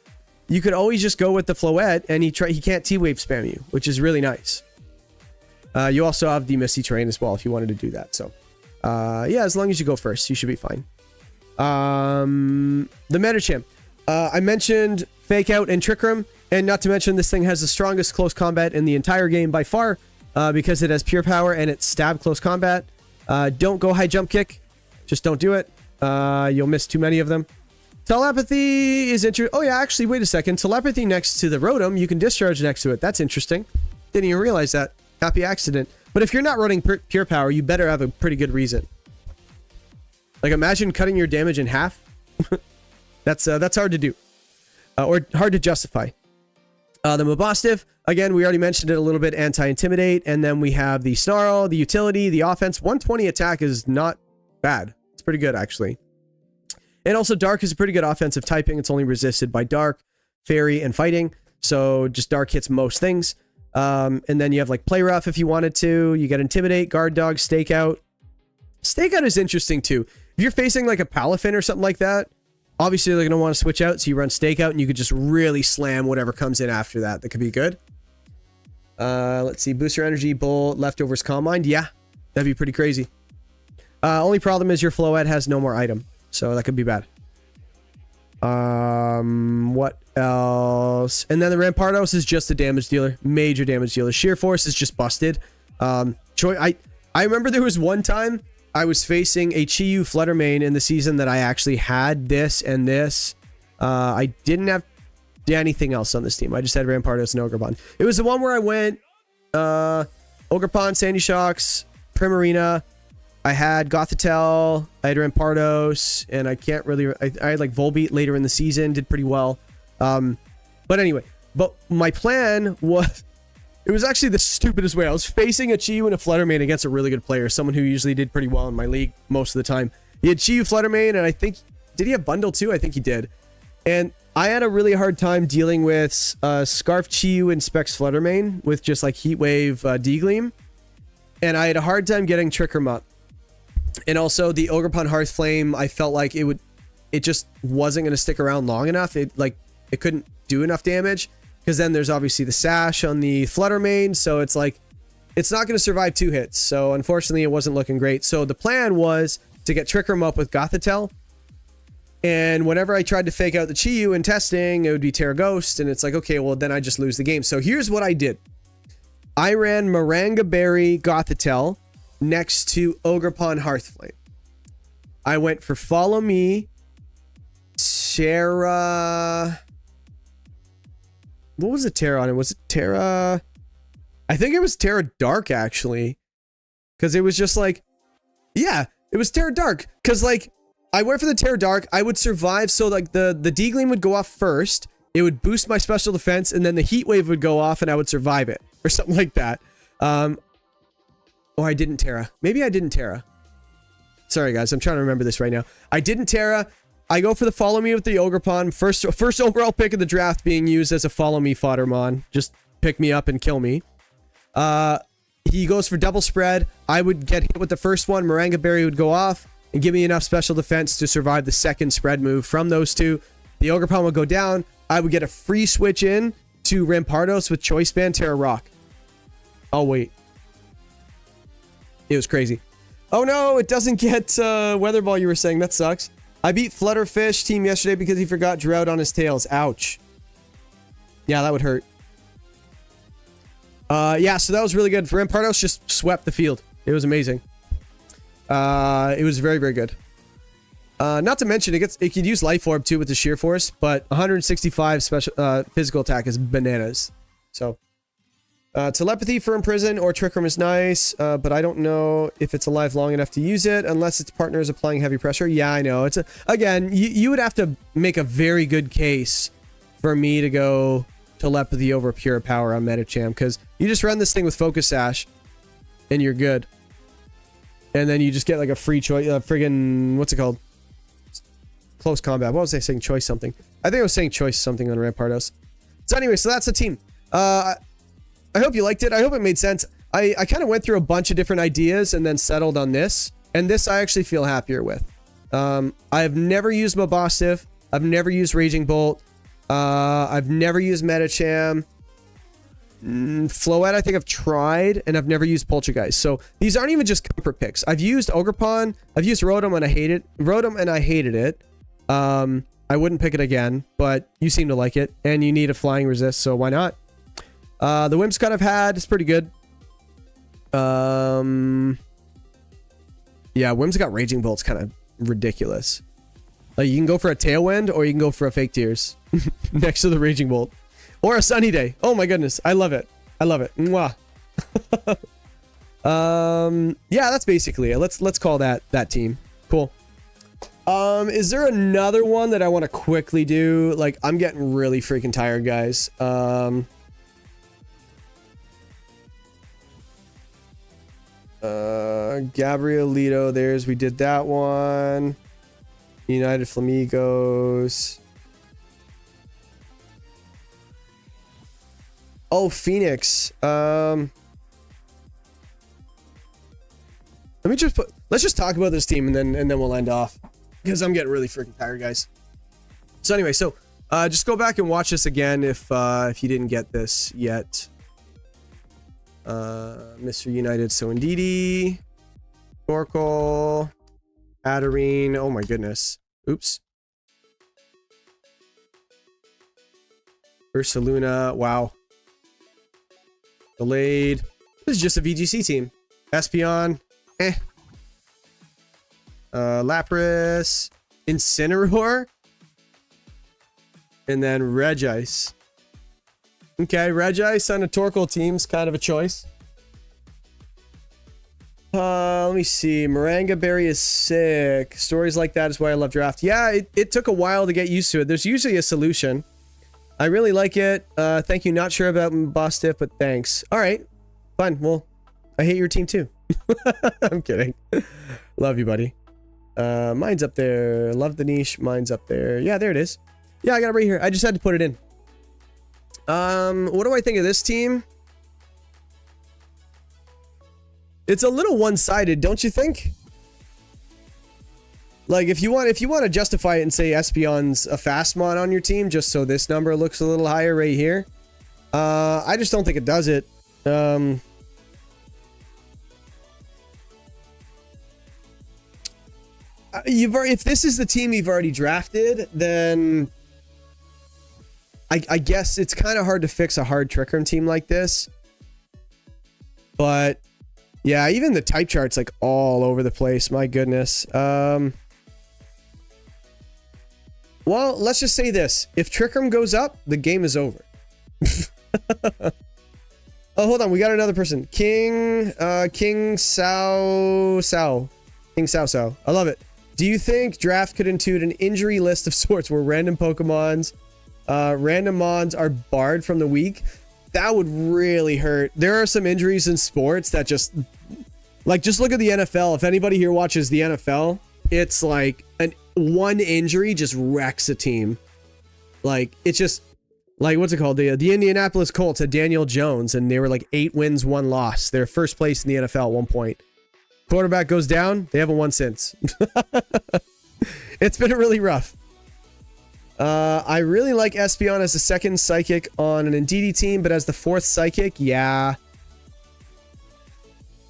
you could always just go with the Floette and he can't T-Wave spam you, which is really nice. You also have the Misty Terrain as well if you wanted to do that. So, yeah, as long as you go first, you should be fine. The Metacham. I mentioned Fake Out and Trick Room, and not to mention this thing has the strongest close combat in the entire game by far. Because it has pure power and it's stab close combat. Don't go high jump kick. Just don't do it. You'll miss too many of them. Telepathy is interesting. Oh yeah, actually, wait a second. Telepathy next to the Rotom, you can discharge next to it. That's interesting. Didn't even realize that. Happy accident. But if you're not running pure power, you better have a pretty good reason. Like imagine cutting your damage in half. That's hard to do. Or hard to justify. The Mabosstiff, again, we already mentioned it a little bit, anti-intimidate, and then we have the Snarl, the utility, the offense. 120 attack is not bad. It's pretty good, actually. And also Dark is a pretty good offensive typing. It's only resisted by Dark, Fairy, and Fighting, so just Dark hits most things. And then you have like Play Rough if you wanted to. You get Intimidate, Guard Dog, Stakeout. Stakeout is interesting too. If you're facing like a Palafin or something like that, obviously, they're going to want to switch out, so you run Stakeout, and you could just really slam whatever comes in after that. That could be good. Let's see. Booster Energy, Bolt, Leftovers, Calm Mind. Yeah, that'd be pretty crazy. Only problem is your Floette has no more item, so that could be bad. What else? And then the Rampardos is just a damage dealer. Major damage dealer. Sheer Force is just busted. I remember there was one time I was facing a Chi-Yu Fluttermane in the season that I actually had this and this. I didn't have anything else on this team. I just had Rampardos and Ogerpon. It was the one where I went Ogerpon, Sandy Shocks, Primarina. I had Gothitelle, I had Rampardos, and I can't really... I had like Volbeat later in the season, did pretty well. But anyway, my plan was... It was actually the stupidest way. I was facing a Chi-Yu and a Fluttermane against a really good player, someone who usually did pretty well in my league most of the time. He had Chi-Yu, Fluttermane, and I think... Did he have Bundle too? I think he did. And I had a really hard time dealing with Scarf Chi-Yu and Specs Fluttermane with just like Heat Wave D-Gleam. And I had a hard time getting Trick Room up. And also the Ogerpon Hearthflame, I felt like it just wasn't going to stick around long enough. It couldn't do enough damage. Because then there's obviously the Sash on the Fluttermane, so it's like, it's not going to survive 2 hits. So unfortunately, it wasn't looking great. So the plan was to get Trick Room up with Gothitelle. And whenever I tried to fake out the Chi-Yu in testing, it would be Terra Ghost. And it's like, okay, well, then I just lose the game. So here's what I did. I ran Maranga Berry Gothitelle next to Ogerpon Hearthflame. I went for Follow Me, Terra. What was the Terra on it? Was it Terra? I think it was Terra Dark, actually. Because it was just like, yeah, it was Terra Dark. Because, like, I went for the Terra Dark. I would survive. So, like, the D-Gleam would go off first. It would boost my special defense. And then the Heat Wave would go off and I would survive it. Or something like that. Oh, I didn't Terra. Maybe I didn't Terra. Sorry, guys. I'm trying to remember this right now. I didn't Terra. I go for the Follow Me with the Ogerpon. First overall pick of the draft being used as a Follow Me foddermon. Just pick me up and kill me. He goes for double spread. I would get hit with the first one. Maranga Berry would go off and give me enough special defense to survive the second spread move from those two. The Ogerpon would go down. I would get a free switch in to Rampardos with Choice Band Terra Rock. Oh, wait. It was crazy. Oh, no, it doesn't get Weather Ball, you were saying. That sucks. I beat Flutterfish team yesterday because he forgot Drought on his tails. Ouch. Yeah, that would hurt. Yeah, so that was really good. Rampardos just swept the field. It was amazing. It was very, very good. Not to mention, it could use Life Orb too with the Sheer Force, but 165 special physical attack is bananas. So, Telepathy for Imprison or Trick Room is nice, but I don't know if it's alive long enough to use it unless its partner is applying heavy pressure. Yeah, I know. Again, you would have to make a very good case for me to go Telepathy over Pure Power on Metacham, because you just run this thing with Focus Sash and you're good. And then you just get like a free choice, friggin', what's it called? Close combat. What was I saying? Choice something. I think I was saying choice something on Rampardos. So anyway, so that's the team. I hope you liked it. I hope it made sense. I kind of went through a bunch of different ideas and then settled on this. And this I actually feel happier with. I've never used Mabostiff. I've never used Raging Bolt. I've never used Metacham. Floette I think I've tried, and I've never used Poltergeist. So these aren't even just comfort picks. I've used Ogerpon. I've used Rotom and I hated it. I wouldn't pick it again, but you seem to like it, and you need a flying resist, so why not? The Whimsicott I've had is pretty good. Yeah, Whimsicott Raging Bolt's kind of ridiculous. Like, you can go for a Tailwind, or you can go for a Fake Tears next to the Raging Bolt. Or a Sunny Day. Oh my goodness. I love it. I love it. Mwah. Yeah, that's basically it. Let's call that team. Cool. Is there another one that I want to quickly do? Like, I'm getting really freaking tired, guys. Gabrielito, we did that one. United Flamingos. Oh, Phoenix. Let's just talk about this team and then we'll end off, because I'm getting really freaking tired, guys. So anyway, just go back and watch this again if you didn't get this yet. Mr. United, so Ndidi, Torkoal, Adarine. Oh my goodness. Oops. Ursaluna. Wow. Delayed. This is just a VGC team. Espeon. Lapras. Incineroar. And then Regice. Okay, Regice on a Torkoal team's kind of a choice. Let me see. Maranga Berry is sick. Stories like that is why I love draft. Yeah, it took a while to get used to it. There's usually a solution. I really like it. Thank you. Not sure about Bostiff, but thanks. All right. Fine. Well, I hate your team too. I'm kidding. Love you, buddy. Mine's up there. Love the niche. Mine's up there. Yeah, there it is. Yeah, I got it right here. I just had to put it in. What do I think of this team? It's a little one-sided, don't you think? Like, if you want to justify it and say Espeon's a fast mod on your team, just so this number looks a little higher right here, I just don't think it does it. If this is the team you've already drafted, then I guess it's kind of hard to fix a hard Trick Room team like this. But yeah, even the type chart's like all over the place. My goodness. Well, let's just say this. If Trick Room goes up, the game is over. Oh, hold on. We got another person. King Sao. I love it. Do you think draft could include an injury list of sorts where random random mons are barred from the week? That would really hurt. There are some injuries in sports that just look at the NFL. If anybody here watches the NFL, it's like one injury just wrecks a team. Like, it's just like, what's it called? The Indianapolis Colts had Daniel Jones, and they were like 8 wins, 1 loss. They're first place in the NFL at one point. Quarterback goes down. They haven't won since. It's been really rough. I really like Espeon as the second psychic on an Ndidi team, but as the 4th psychic, yeah.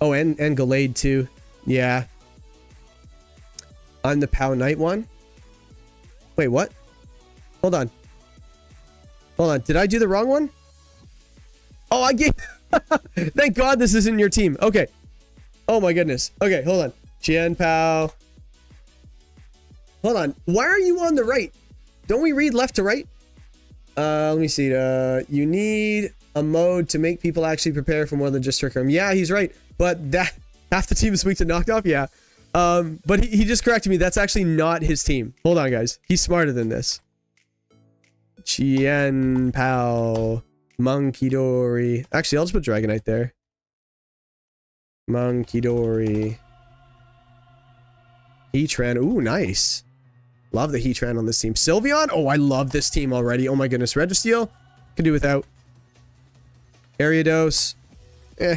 Oh, and Gallade too. Yeah. I'm the Pow Knight one. Wait, what? Hold on. Did I do the wrong one? Oh, I gave... Thank God this isn't your team. Okay. Oh my goodness. Okay, hold on. Chien Pao. Hold on. Why are you on the right? Don't we read left to right? Let me see. You need a mode to make people actually prepare for more than just Trick Room. Yeah, he's right. But that half the team is weak to knocked off. Yeah. But he just corrected me. That's actually not his team. Hold on, guys. He's smarter than this. Chien Pao. Monkey Dory. Actually, I'll just put Dragonite there. Monkey Dory. Heatran. Ooh, nice. Love the Heatran on this team. Sylveon. Oh, I love this team already. Oh my goodness. Registeel. Can do without. Ariados.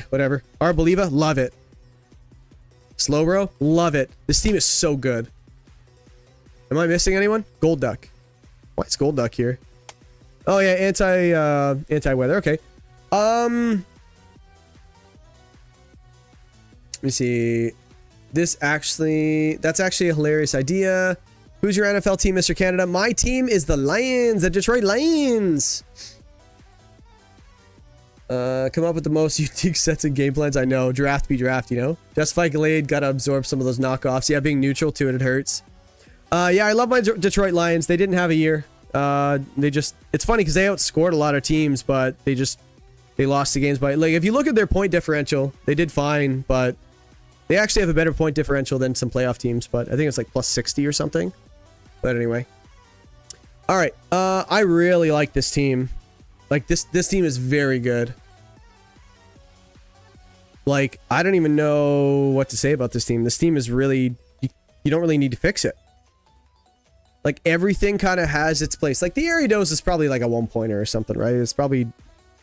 Whatever. Arboliva. Love it. Slowbro. Love it. This team is so good. Am I missing anyone? Golduck. Why is Golduck here? Oh yeah, anti-weather. Okay. Let me see. That's actually a hilarious idea. Who's your NFL team, Mr. Canada? My team is the Lions, the Detroit Lions. Come up with the most unique sets and game plans. I know. Draft be draft, you know? Justify Gallade, gotta absorb some of those knockoffs. Yeah, being neutral to it hurts. Yeah, I love my Detroit Lions. They didn't have a year. It's funny because they outscored a lot of teams, but they lost the games by, like, if you look at their point differential, they did fine, but they actually have a better point differential than some playoff teams, but I think it's like plus 60 or something. But anyway. All right. I really like this team. Like, this team is very good. Like, I don't even know what to say about this team. This team is really, you don't really need to fix it. Like, everything kind of has its place. Like, the Ariados is probably like a 1-pointer or something, right? It's probably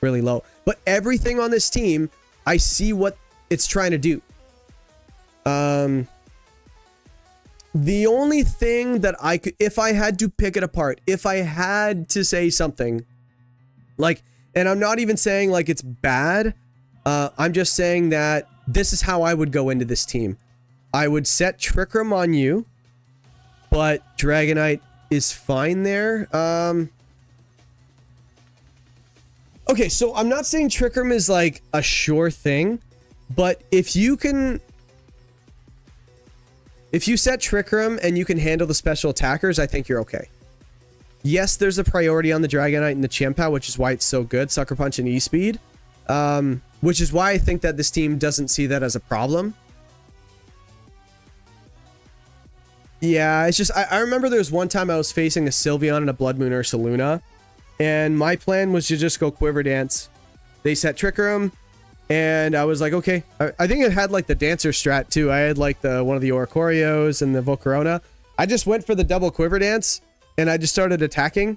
really low. But everything on this team, I see what it's trying to do. The only thing that I could, if I had to pick it apart, if I had to say something, like, and I'm not even saying like it's bad, I'm just saying that this is how I would go into this team. I would set Trick Room on you, but Dragonite is fine there. Okay, so I'm not saying Trick Room is like a sure thing, but if you set Trick Room and you can handle the special attackers, I think you're okay. Yes, there's a priority on the Dragonite and the Chien-Pao, which is why it's so good. Sucker Punch and E-Speed. Which is why I think that this team doesn't see that as a problem. Yeah, it's just, I remember there was one time I was facing a Sylveon and a Blood Moon Ursaluna, and my plan was to just go Quiver Dance. They set Trick Room, and I was like, okay. I think it had like the Dancer strat too. I had like one of the Oricorios and the Volcarona. I just went for the double Quiver Dance, and I just started attacking.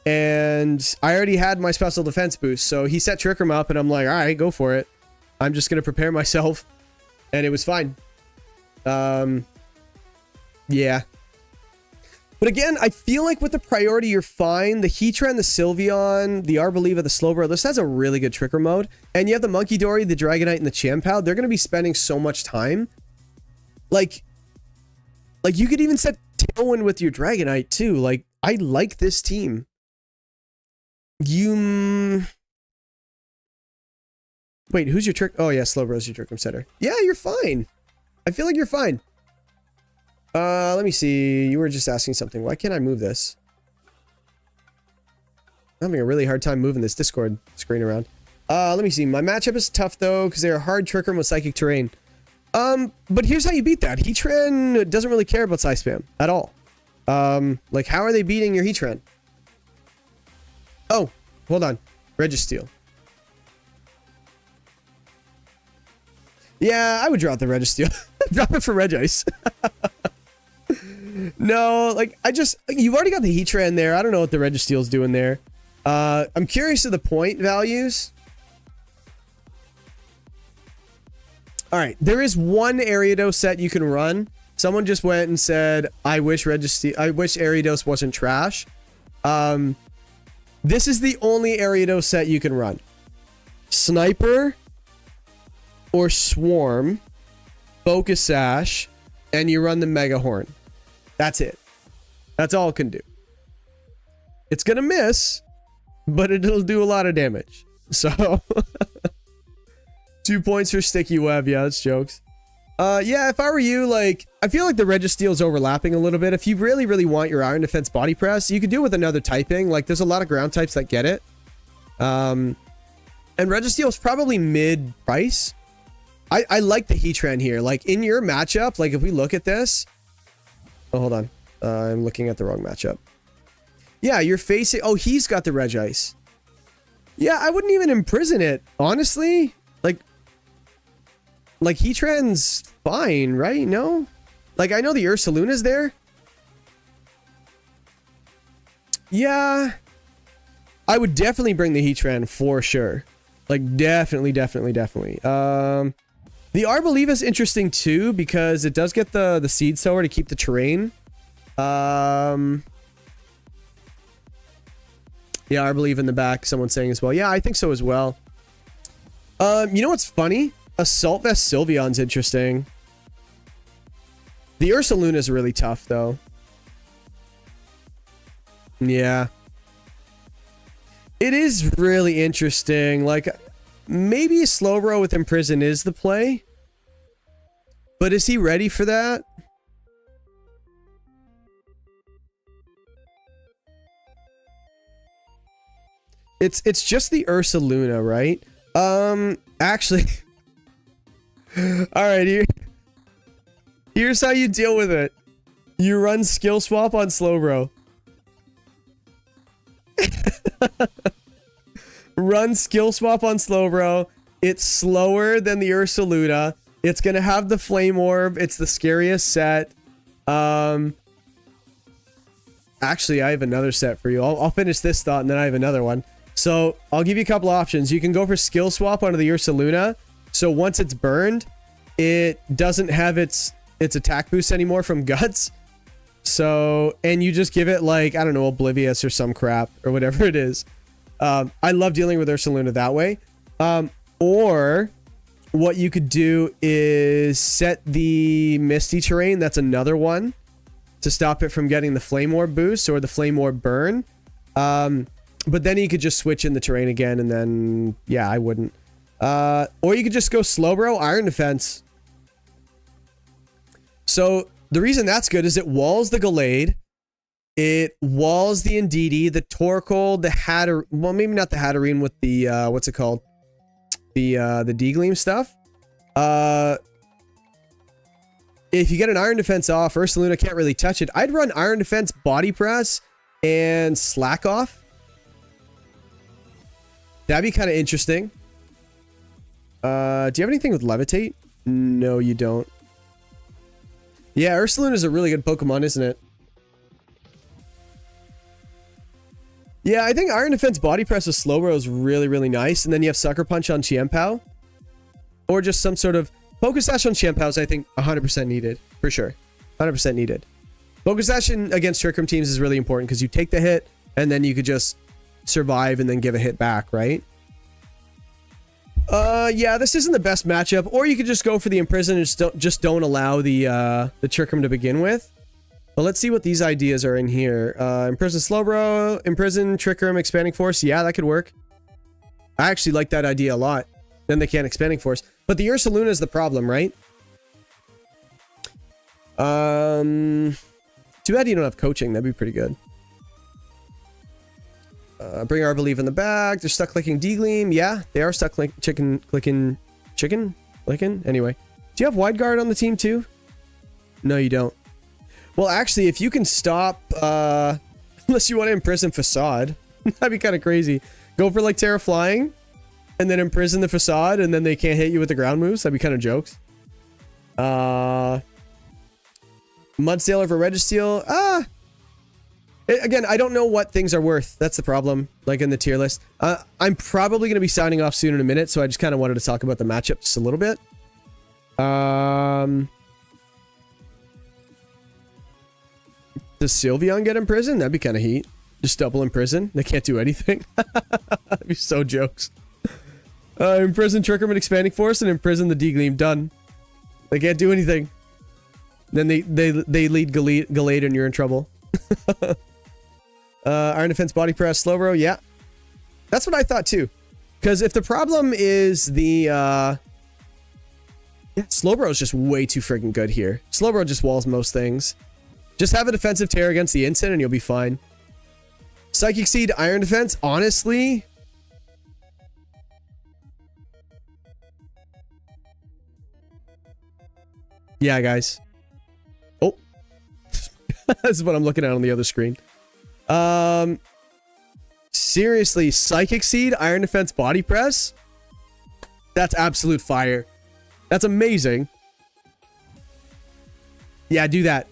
And I already had my special defense boost, so he set Trick Room up, and I'm like, all right, go for it. I'm just going to prepare myself, and it was fine. Yeah. But again, I feel like with the priority, you're fine. The Heatran, the Sylveon, the Arboliva, the Slowbro, this has a really good Trick Room mode. And you have the Monkey Dory, the Dragonite, and the Chien-Pao. They're going to be spending so much time. Like you could even set Tailwind with your Dragonite too. Like, I like this team. Wait, who's your trick? Oh yeah, Slowbro's your trick room setter. Yeah, you're fine. I feel like you're fine. Let me see. You were just asking something. Why can't I move this? I'm having a really hard time moving this Discord screen around. Let me see. My matchup is tough though, because they're a hard trick room with psychic terrain. But here's how you beat that. Heatran doesn't really care about Psy Spam at all. Like, how are they beating your Heatran? Oh, hold on. Registeel. Yeah, I would drop the Registeel. Drop it for Regice. No, like, you've already got the Heatran there. I don't know what the Registeel's doing there. I'm curious of the point values. All right, there is one Ariados set you can run. Someone just went and said, I wish Ariados wasn't trash. This is the only Ariados set you can run. Sniper or Swarm, Focus Sash, and you run the Mega Horn. That's it. That's all it can do. It's gonna miss, but it'll do a lot of damage. So 2 points for Sticky Web. Yeah, that's jokes. Yeah, if I were you, like, I feel like the Registeel's overlapping a little bit. If you really, really want your Iron Defense Body Press, you could do it with another typing. Like, there's a lot of ground types that get it. And Registeel's probably mid-price. I like the Heatran here. Like, in your matchup, like, if we look at this... Oh, hold on. I'm looking at the wrong matchup. Yeah, you're facing... Oh, he's got the Regice. Yeah, I wouldn't even imprison it, honestly. Like Heatran's fine, right? No? Like, I know the Ursaluna's there. Yeah. I would definitely bring the Heatran for sure. Like, definitely. The Arboliva's interesting too, because it does get the Seed Sower to keep the terrain. Yeah, Arboliva in the back, someone's saying as well. Yeah, I think so as well. You know what's funny? Assault Vest Sylveon's interesting. The Ursaluna's really tough, though. Yeah. It is really interesting. Like, maybe a Slowbro with Imprison is the play. But is he ready for that? It's just the Ursaluna, right? Actually... Alright, here's how you deal with it. You run Skill Swap on Slowbro. Run Skill Swap on Slowbro. It's slower than the Ursaluna. It's gonna have the Flame Orb. It's the scariest set. Actually, I have another set for you. I'll finish this thought and then I have another one. So, I'll give you a couple options. You can go for Skill Swap onto the Ursaluna. So once it's burned, it doesn't have its attack boost anymore from Guts. So, and you just give it like, I don't know, Oblivious or some crap or whatever it is. I love dealing with Ursaluna that way. Or what you could do is set the Misty Terrain. That's another one to stop it from getting the Flame Orb boost or the Flame Orb burn. But then you could just switch in the terrain again and then, yeah, I wouldn't. Or you could just go Slowbro, Iron Defense. So the reason that's good is it walls the Gallade, it walls the Indeedee, the Torkoal, the Hatter. Well, maybe not the Hatterene with the what's it called? The D-Gleam stuff. If you get an Iron Defense off, Ursaluna can't really touch it. I'd run Iron Defense, Body Press, and Slack Off. That'd be kind of interesting. Do you have anything with Levitate? No, you don't. Yeah, Ursaluna is a really good Pokemon, isn't it? Yeah, I think Iron Defense Body Press with Slowbro is really, really nice. And then you have Sucker Punch on Chiempao. Or just some sort of... Focus Sash on Chiempao is, I think, 100% needed. For sure. 100% needed. Focus Sash against Trick Room teams is really important because you take the hit and then you could just survive and then give a hit back, right? Yeah, this isn't the best matchup. Or you could just go for the Imprison and just don't allow the Trick Room to begin with. But let's see what these ideas are in here. Imprison Slowbro, Imprison, Trick Room, Expanding Force. Yeah, that could work. I actually like that idea a lot. Then they can't expanding force. But the Ursaluna is the problem, right? Too bad you don't have coaching. That'd be pretty good. Bring our belief in the back. They're stuck clicking D-Gleam. Yeah, they are stuck clicking. Anyway. Do you have wide guard on the team too? No, you don't. Well, actually, if you can stop, unless you want to imprison Facade, that'd be kind of crazy. Go for like Terra Flying, and then imprison the Facade, and then they can't hit you with the ground moves. That'd be kind of jokes. Mudsailor for Registeel. Again, I don't know what things are worth. That's the problem, like in the tier list. I'm probably going to be signing off soon in a minute, so I just kind of wanted to talk about the matchup just a little bit. Does Sylveon get imprisoned? That'd be kind of heat. Just double imprison. They can't do anything. That'd be so jokes. Imprison Trickerman Expanding Force and imprison the D-Gleam. Done. They can't do anything. Then they lead Gallade and you're in trouble. Iron Defense Body Press, Slowbro, yeah. That's what I thought too. Because if the problem is the... yeah, Slowbro is just way too freaking good here. Slowbro just walls most things. Just have a defensive tear against the Instant and you'll be fine. Psychic Seed, Iron Defense, honestly... Yeah, guys. Oh. This is what I'm looking at on the other screen. Seriously, Psychic Seed, Iron Defense, Body Press? That's absolute fire. That's amazing. Yeah, do that.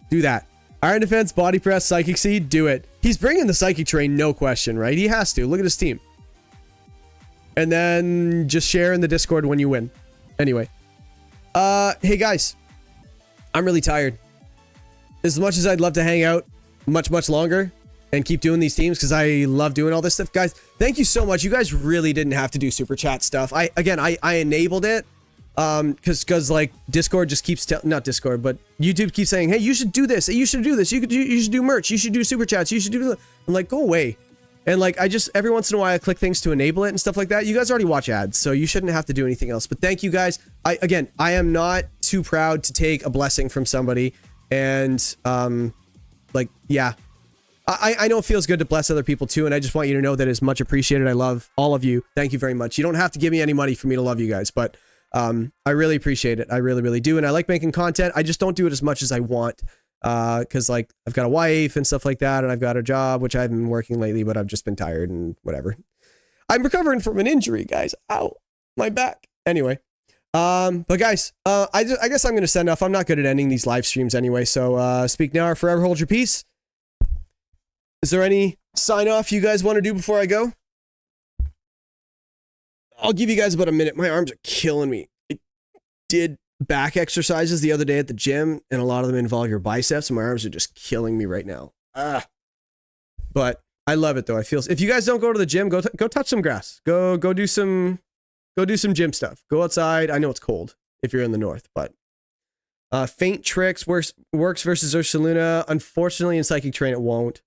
Do that. Iron Defense, Body Press, Psychic Seed, do it. He's bringing the Psychic train, no question, right? He has to. Look at his team. And then just share in the Discord when you win. Anyway. Hey guys. I'm really tired. As much as I'd love to hang out much longer and keep doing these teams because I love doing all this stuff. Guys, thank you so much. You guys really didn't have to do super chat stuff. I enabled it because like Discord just keeps not Discord, but YouTube keeps saying, hey, you should do this, you should do this, you should do merch, you should do super chats, you should do... I'm like, go away. And like, I just, every once in a while I click things to enable it and stuff like that. You guys already watch ads, so you shouldn't have to do anything else. But thank you guys. I am not too proud to take a blessing from somebody. And like, yeah, I know it feels good to bless other people too. And I just want you to know that it's much appreciated. I love all of you. Thank you very much. You don't have to give me any money for me to love you guys, but I really appreciate it. I really do. And I like making content. I just don't do it as much as I want. Because like I've got a wife and stuff like that, and I've got a job, which I haven't been working lately, but I've just been tired and whatever. I'm recovering from an injury, guys. Ow, my back. Anyway, but guys, I guess I'm gonna send off. I'm not good at ending these live streams anyway, so speak now or forever hold your peace. Is there any sign off you guys want to do before I go? I'll give you guys about a minute. My arms are killing me. I did back exercises the other day at the gym, and a lot of them involve your biceps, and my arms are just killing me right now. But I love it though. I feel, if you guys don't go to the gym, go touch some grass. Go do some gym stuff. Go outside. I know it's cold if you're in the north, but Faint Tricks works versus Ursaluna. Unfortunately, in Psychic Train it won't.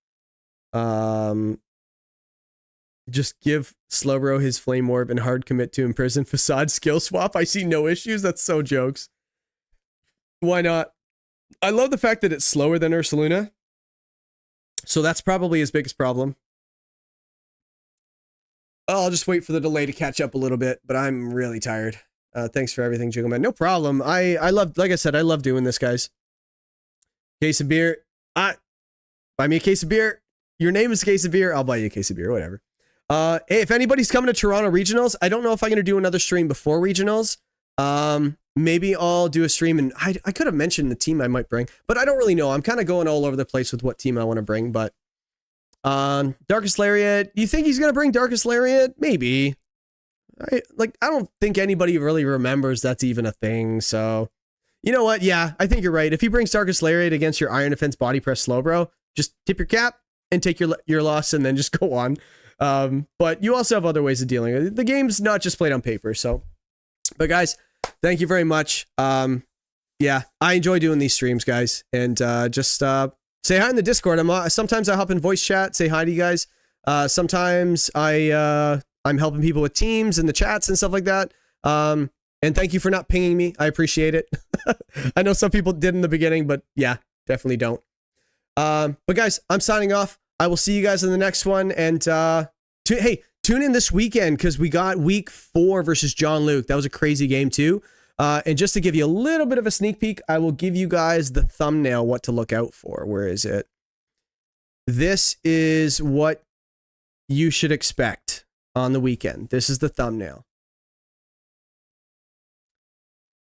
Just give Slowbro his Flame Orb and hard commit to Imprison Facade skill swap. I see no issues. That's so jokes. Why not? I love the fact that it's slower than Ursaluna. So that's probably his biggest problem. I'll just wait for the delay to catch up a little bit, but I'm really tired. Thanks for everything, Jiggleman. No problem. I love, like I said, I love doing this, guys. Case of beer. Buy me a case of beer. Your name is Case of Beer. I'll buy you a case of beer, whatever. Hey, if anybody's coming to Toronto Regionals, I don't know if I'm going to do another stream before Regionals. Maybe I'll do a stream, and I could have mentioned the team I might bring, but I don't really know. I'm kind of going all over the place with what team I want to bring, but Darkest Lariat, you think he's going to bring Darkest Lariat? Maybe. I don't think anybody really remembers that's even a thing, so you know what? Yeah, I think you're right. If he brings Darkest Lariat against your Iron Defense Body Press Slowbro, just tip your cap and take your loss and then just go on. But you also have other ways of dealing with it. The game's not just played on paper, so. But guys, thank you very much. Yeah, I enjoy doing these streams, guys, and just say hi in the Discord. Sometimes I hop in voice chat, say hi to you guys. Sometimes I I'm helping people with teams and the chats and stuff like that. And thank you for not pinging me. I appreciate it. I know some people did in the beginning, but yeah, definitely don't. But guys, I'm signing off. I will see you guys in the next one. And hey, tune in this weekend because we got week 4 versus John Luke. That was a crazy game too. And just to give you a little bit of a sneak peek, I will give you guys the thumbnail, what to look out for. Where is it? This is what you should expect on the weekend. This is the thumbnail.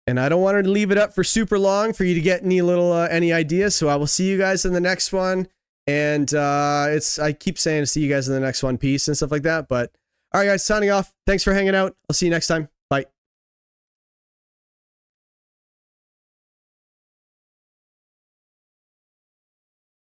And I don't want to leave it up for super long for you to get any ideas. So I will see you guys in the next one. And I keep saying to see you guys in the next one, peace and stuff like that. But all right, guys, signing off. Thanks for hanging out. I'll see you next time.